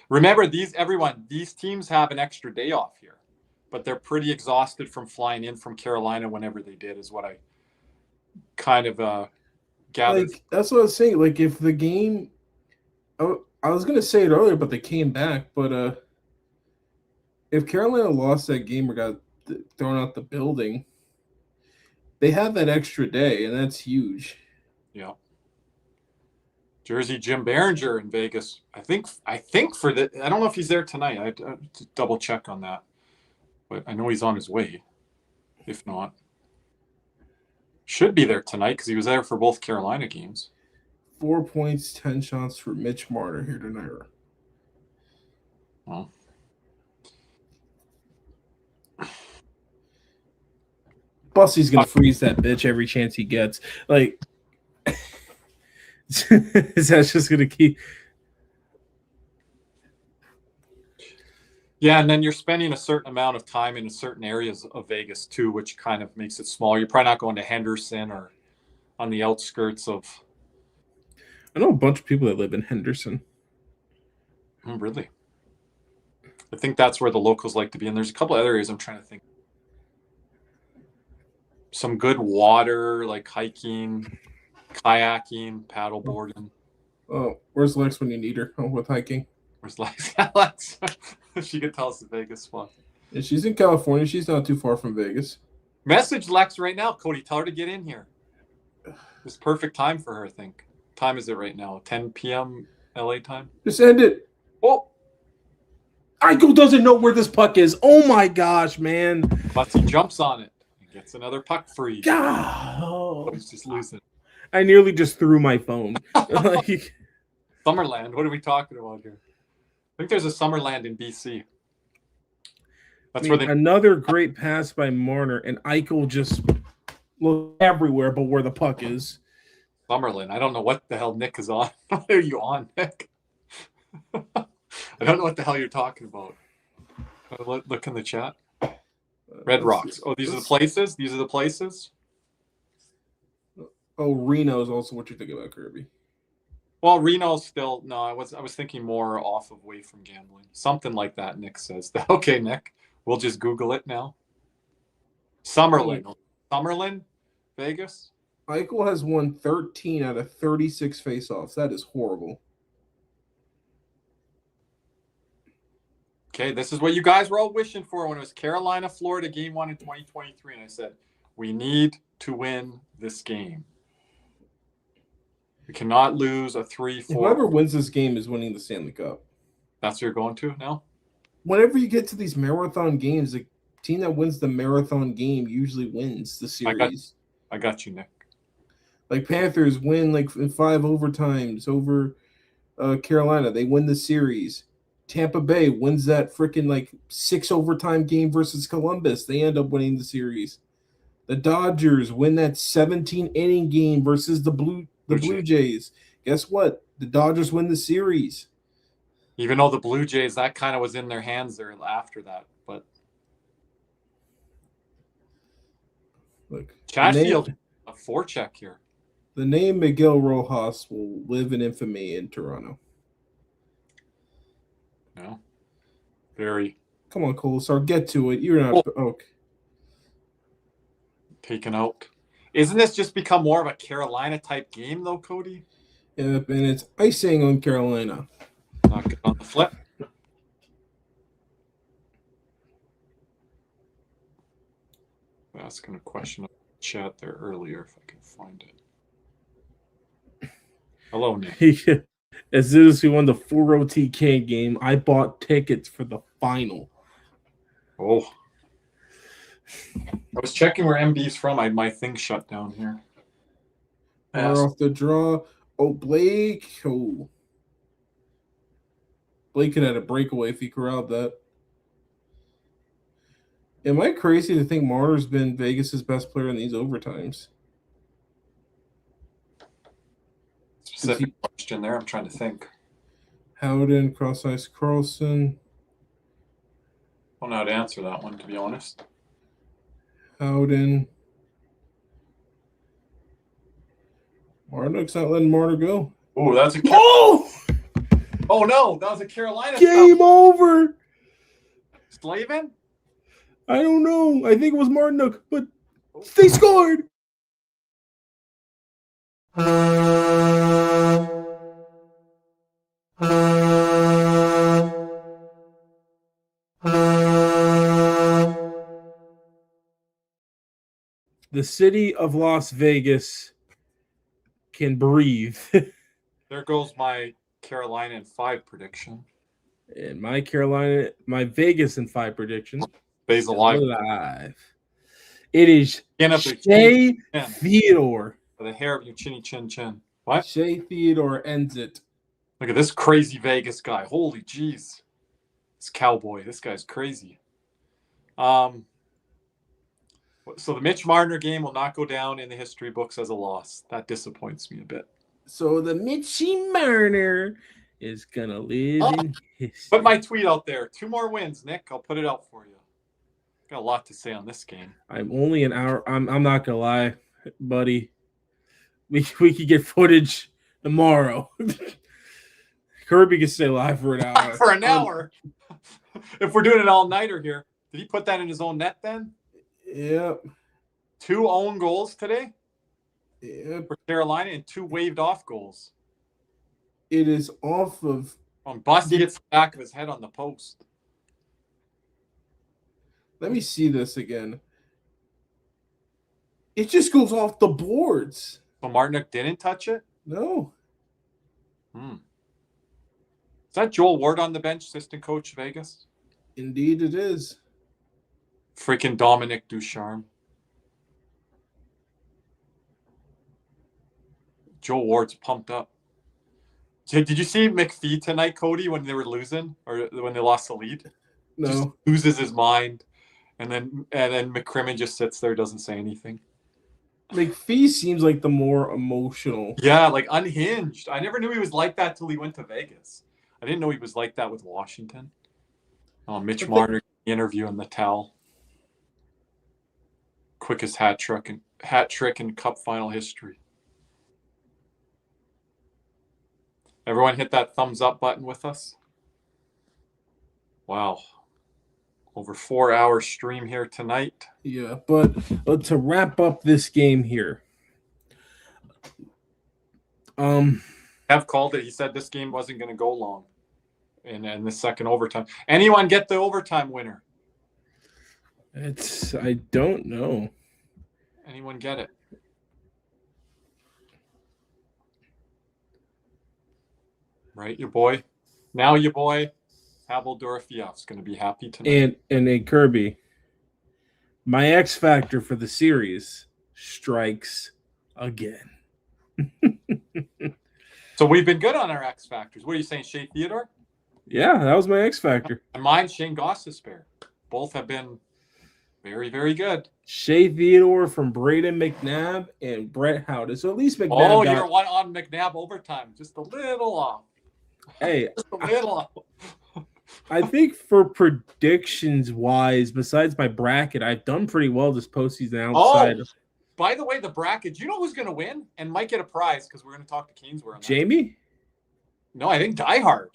Remember, these teams have an extra day off here, but they're pretty exhausted from flying in from Carolina whenever they did, is what I kind of gathered. Like, that's what I was saying. Like, if the game, I was gonna say it earlier, but they came back. But if Carolina lost that game or got thrown out the building, they have that extra day, and that's huge. Yeah. Jersey Jim Behringer in Vegas. I think for the, I don't know if he's there tonight. I have to double check on that, but I know he's on his way. If not, should be there tonight because he was there for both Carolina games. 4 points, 10 shots for Mitch Marner here tonight. Well, Bussy's gonna freeze that bitch every chance he gets. Like, that's just gonna keep. Yeah, and then you're spending a certain amount of time in certain areas of Vegas too, which kind of makes it small. You're probably not going to Henderson or on the outskirts of. I know a bunch of people that live in Henderson. Really? I think that's where the locals like to be. And there's a couple other areas I'm trying to think. Some good water, like hiking, kayaking, paddleboarding. Oh, where's Lex when you need her? Oh, with hiking. Where's Lex? Lex. She could tell us the Vegas spot. Yeah, she's in California. She's not too far from Vegas. Message Lex right now, Cody. Tell her to get in here. It's perfect time for her, I think. Time is it right now? 10 p.m. LA time? Just end it. Oh! Eichel doesn't know where this puck is. Oh my gosh, man. But he jumps on it and gets another puck free. God. Oh, he's just losing. I nearly just threw my phone. Like, Summerland. What are we talking about here? I think there's a Summerland in BC. That's where they. Another great pass by Marner, and Eichel just looked everywhere but where the puck is. Summerland. I don't know what the hell Nick is on. What are you on, Nick? I don't know what the hell you're talking about. Look in the chat. Red Rocks. Oh, these are the places? These are the places? Oh, Reno is also what you're thinking about, Kirby. Well, Reno's still no. I was thinking more off of away from gambling, something like that. Nick says. Okay, Nick, we'll just Google it now. Summerlin, Vegas. Eichel has won 13 out of 36 faceoffs. That is horrible. Okay, this is what you guys were all wishing for when it was Carolina, Florida, Game 1 in 2023, and I said we need to win this game. We cannot lose a 3-4. Whoever wins this game is winning the Stanley Cup. That's what you're going to now? Whenever you get to these marathon games, the team that wins the marathon game usually wins the series. I got you, Nick. Like Panthers win like in 5 overtimes over Carolina. They win the series. Tampa Bay wins that freaking like 6 overtime game versus Columbus. They end up winning the series. The Dodgers win that 17-inning game versus the Blue Jays. Guess what? The Dodgers win the series. Even though the Blue Jays, that kind of was in their hands there after that. But look, Chatfield, a forecheck here. The name Miguel Rojas will live in infamy in Toronto. No. Very. Come on, Colasar, get to it. You're not okay. Taken out. Isn't this just become more of a Carolina type game though, Cody? Yep, and it's icing on Carolina. Not good on the flip. Asking a question in the chat there earlier if I can find it. Hello, Nick. As soon as we won the 4 OTK game, I bought tickets for the final. Oh. I was checking where MB's from. I had my thing shut down here. We're off the draw. Oh, Blake. Oh. Blake could have had a breakaway if he corralled that. Am I crazy to think Marner's been Vegas' best player in these overtimes? Specific question there. I'm trying to think. Howden, cross ice Carlson. don't know how to answer that one, to be honest. Howden. Marnock's not letting Marner go. Oh, that's a Oh no, that was a Carolina game over. Slavin? I don't know. I think it was Marnock, but they scored. The city of Las Vegas can breathe. There goes my Carolina in 5 prediction. And my Vegas in 5 prediction. Stays alive. It is Shea Theodore. For the hair of your chinny chin chin. What? Shea Theodore ends it. Look at this crazy Vegas guy. Holy jeez. This cowboy. This guy's crazy. So the Mitch Marner game will not go down in the history books as a loss. That disappoints me a bit. So the Mitchie Marner is gonna live in history. Put my tweet out there. 2 more wins, Nick. I'll put it out for you. Got a lot to say on this game. I'm only an hour. I'm not gonna lie, buddy. We could get footage tomorrow. Kirby can stay live for an hour. For an hour. If we're doing an all-nighter here. Did he put that in his own net then? Yep. 2 own goals today? Yep. For Carolina and 2 waved off goals. It is off of Busty gets the back of his head on the post. Let me see this again. It just goes off the boards. So Martinick didn't touch it? No. Is that Joel Ward on the bench, assistant coach Vegas? Indeed it is. Freaking Dominic Ducharme. Joel Ward's pumped up. Did you see McPhee tonight, Cody, when they were losing or when they lost the lead? No. Just loses his mind. And then McCrimmon just sits there, doesn't say anything. McPhee seems like the more emotional. Yeah, like unhinged. I never knew he was like that till he went to Vegas. I didn't know he was like that with Washington. Oh, Mitch Marner interview in the towel. Quickest hat trick in Cup Final history. Everyone hit that thumbs up button with us. Wow. Over 4-hour stream here tonight. Yeah, but to wrap up this game here. Have called it. He said this game wasn't going to go long in the second overtime. Anyone get the overtime winner? I don't know. Anyone get it? Right, your boy. Now your boy, Pavel Dorofeyev's going to be happy tonight. And Kirby, my X factor for the series strikes again. So we've been good on our X factors. What are you saying, Shea Theodore? Yeah, that was my X factor. And mine, Shane Gostisbehere. Both have been very, very good. Shea Theodore from Braden McNabb and Brett Howden. So at least McNabb. Oh, you're one on McNabb overtime. Just a little off. Hey, just a little off. I think for predictions wise, besides my bracket, I've done pretty well this postseason outside. Oh, by the way, the bracket, you know who's going to win and might get a prize because we're going to talk to Canesware on that. Jamie? No, I think Die Hard.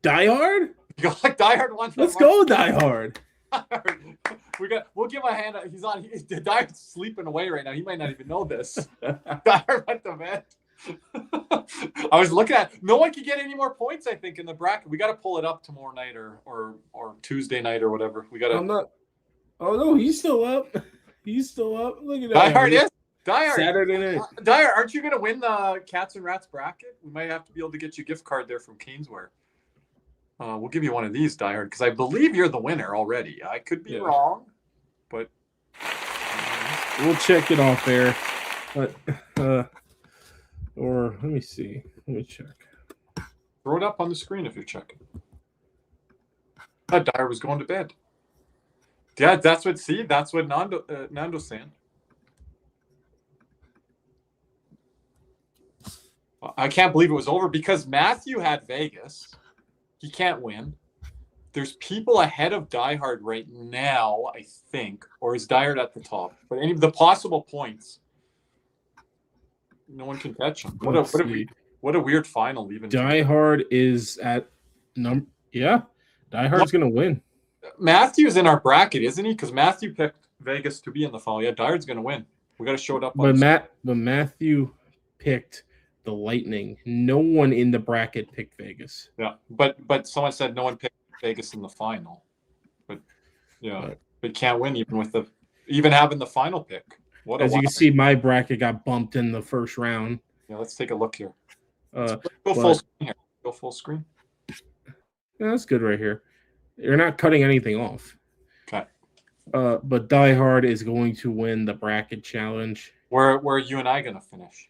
Die Hard? You got like Die Hard one. Let's go, Die Hard. We'll give a hand. He's on. Die Hard's sleeping away right now. He might not even know this. Die Hard went to bed. I was looking at. No one can get any more points. I think in the bracket. We got to pull it up tomorrow night or Tuesday night or whatever. We got to. I'm not. Oh no, he's still up. He's still up. Look at that. Die Hard is. Die Hard. Saturday night. Die Hard, aren't you going to win the Cats and Rats bracket? We might have to be able to get you a gift card there from Canesware. We'll give you one of these, Die Hard, because I believe you're the winner already. I could be wrong, but we'll check it off there. But or let me see. Let me check. Throw it up on the screen if you're checking. That Die Hard was going to bed. Yeah, that's what. See, that's what Nando's saying. I can't believe it was over because Matthew had Vegas. He can't win. there's people ahead of Die Hard right now, I think, or is Die Hard at the top? But any of the possible points, no one can catch him. What a weird final. Even Die Hard is at number. Yeah, Die Hard's gonna win. Matthew's in our bracket, isn't he? Because Matthew picked Vegas to be in the final. Yeah, Die Hard's gonna win. We got to show it up. But Matthew picked the Lightning. No one in the bracket picked Vegas. Yeah, but someone said no one picked Vegas in the final. But yeah, but can't win even having the final pick. As you can see, my bracket got bumped in the first round. Yeah, let's take a look here. Go full screen here. Go full screen. Yeah, that's good right here. You're not cutting anything off. Okay. But Die Hard is going to win the bracket challenge. Where are you and I gonna finish?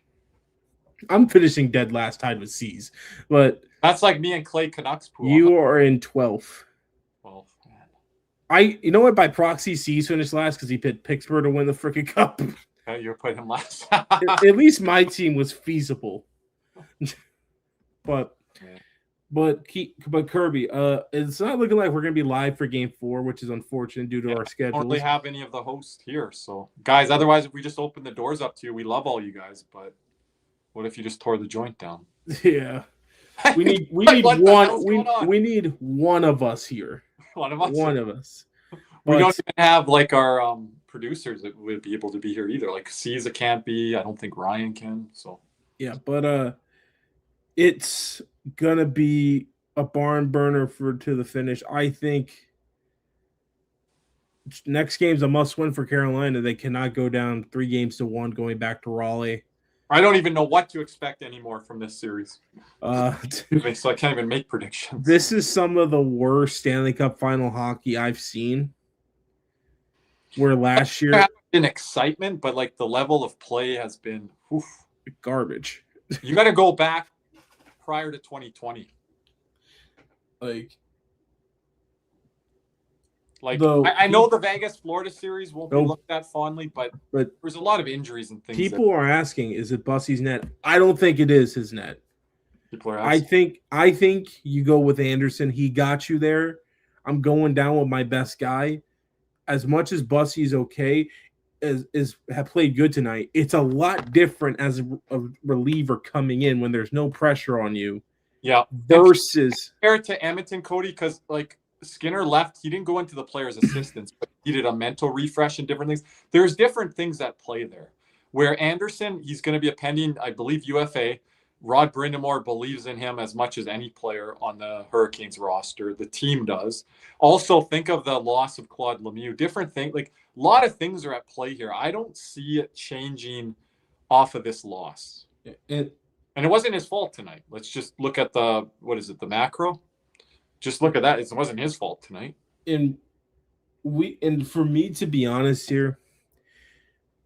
I'm finishing dead last, tied with C's. But that's like me and Clay Canucks pool. You are in 12th. 12th, man. You know what? By proxy, C's finished last because he picked Pittsburgh to win the freaking cup. You put him last. At least my team was feasible. But Kirby, it's not looking like we're gonna be live for Game 4, which is unfortunate due to our schedule. I don't really have any of the hosts here, so guys. Otherwise, if we just open the doors up to you, we love all you guys. But what if you just tore the joint down? Yeah, we need one. We need one of us here. One of us. One of us. We don't even have like our producers that would be able to be here either. Like Caesar can't be. I don't think Ryan can. So yeah, but it's gonna be a barn burner to the finish. I think next game's a must-win for Carolina. They cannot go down 3-1 going back to Raleigh. I don't even know what to expect anymore from this series. So I can't even make predictions. This is some of the worst Stanley Cup Final hockey I've seen. Where last year has been excitement, but like the level of play has been garbage. You got to go back prior to 2020. I know the Vegas Florida series won't be looked at fondly, but there's a lot of injuries and things. People are asking, is it Bussy's net? I don't think it is his net. People are asking. I think you go with Anderson. He got you there. I'm going down with my best guy. As much as Bussy's okay, have played good tonight, it's a lot different as a reliever coming in when there's no pressure on you. Yeah. Versus compared to Edmonton, Cody, because like Skinner left, he didn't go into the players' assistants, but he did a mental refresh and different things. There's different things that play there. Where Anderson, he's going to be a pending, I believe, UFA. Rod Brindamore believes in him as much as any player on the Hurricanes roster. The team does. Also, think of the loss of Claude Lemieux. Different thing, like a lot of things are at play here. I don't see it changing off of this loss. And it wasn't his fault tonight. Let's just look at the macro. Just look at that. It wasn't his fault tonight. And for me, to be honest here,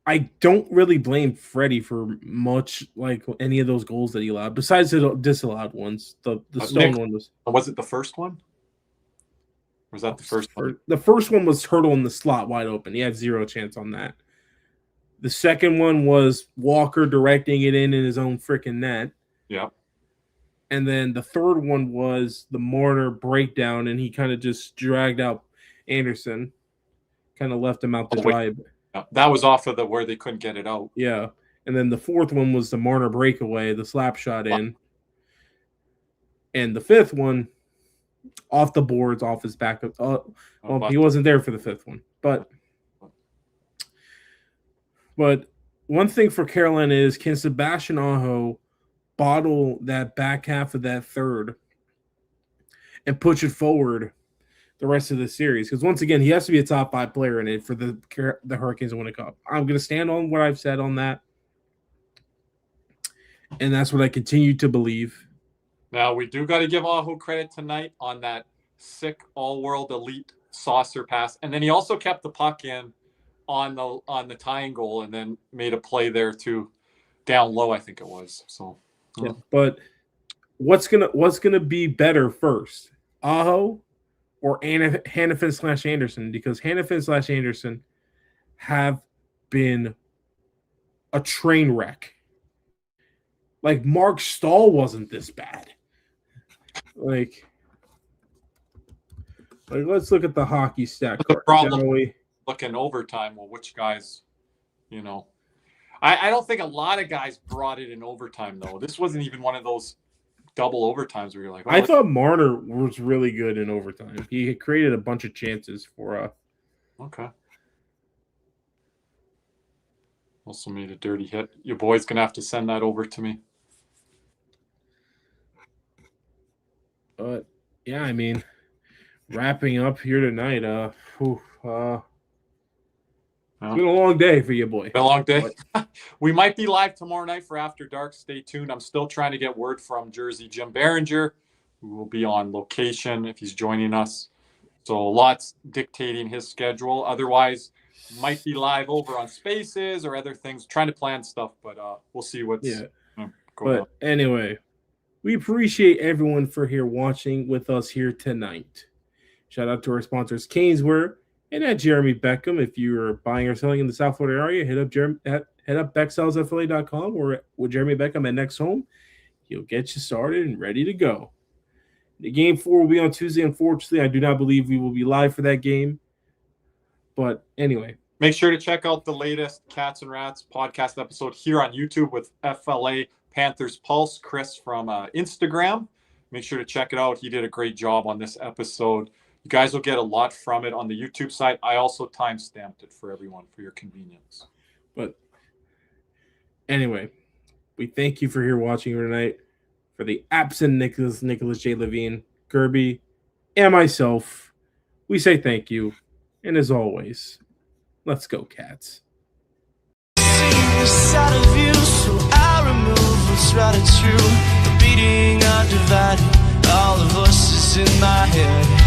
I don't really blame Freddie for much, like any of those goals that he allowed, besides the disallowed ones. The Stone one was. Was it the first one? Or was that the first one? The first one was Turtle in the slot wide open. He had zero chance on that. The second one was Walker directing it in his own freaking net. Yeah. And then the third one was the Marner breakdown, and he kind of just dragged out Anderson, kind of left him out to dry. Yeah, that was off of where they couldn't get it out. Yeah. And then the fourth one was the Marner breakaway, the slap shot in. And the fifth one, off the boards, off his back. He wasn't there for the fifth one. But one thing for Carolina is, can Sebastian Aho bottle that back half of that third and push it forward the rest of the series? Because once again, he has to be a top 5 player in it for the Hurricanes to win a cup. I'm going to stand on what I've said on that, and that's what I continue to believe. Now, we do got to give Aho credit tonight on that sick all-world elite saucer pass, and then he also kept the puck in on the tying goal, and then made a play there too, down low, I think it was. So, yeah. But what's gonna be better first, Aho or Hannafin/Anderson? Because Hannafin/Anderson have been a train wreck. Like, Mark Stahl wasn't this bad. Like, Like, let's look at the hockey stat The card. problem looking overtime, well, which guys, I don't think a lot of guys brought it in overtime, though. This wasn't even one of those double overtimes where you're like, I thought Marner was really good in overtime. He had created a bunch of chances for Okay. Also made a dirty hit. Your boy's going to have to send that over to me. But, yeah, I mean, wrapping up here tonight, it's been a long day for you, boy. Been a long day. We might be live tomorrow night for After Dark. Stay tuned. I'm still trying to get word from Jersey Jim Behringer, who will be on location if he's joining us. So lots dictating his schedule. Otherwise, might be live over on Spaces or other things, trying to plan stuff, but we'll see what's going on. Anyway, we appreciate everyone for here watching with us here tonight. Shout out to our sponsors, Caneswear and at Jeremy Beckham. If you're buying or selling in the South Florida area, hit up BeckSellsFLA.com or with Jeremy Beckham at Next Home. He'll get you started and ready to go. The game 4 will be on Tuesday. Unfortunately, I do not believe we will be live for that game. But anyway. Make sure to check out the latest Cats and Rats podcast episode here on YouTube with FLA Panthers Pulse, Chris from Instagram. Make sure to check it out. He did a great job on this episode. You guys will get a lot from it on the YouTube site. I also time-stamped it for everyone for your convenience. But anyway, we thank you for here watching tonight. For the absent Nicholas J. Levine, Gerby, and myself, we say thank you. And as always, let's go, Cats. Side of you, so I remove what's right and true. The beating undivided, all the voices in my head.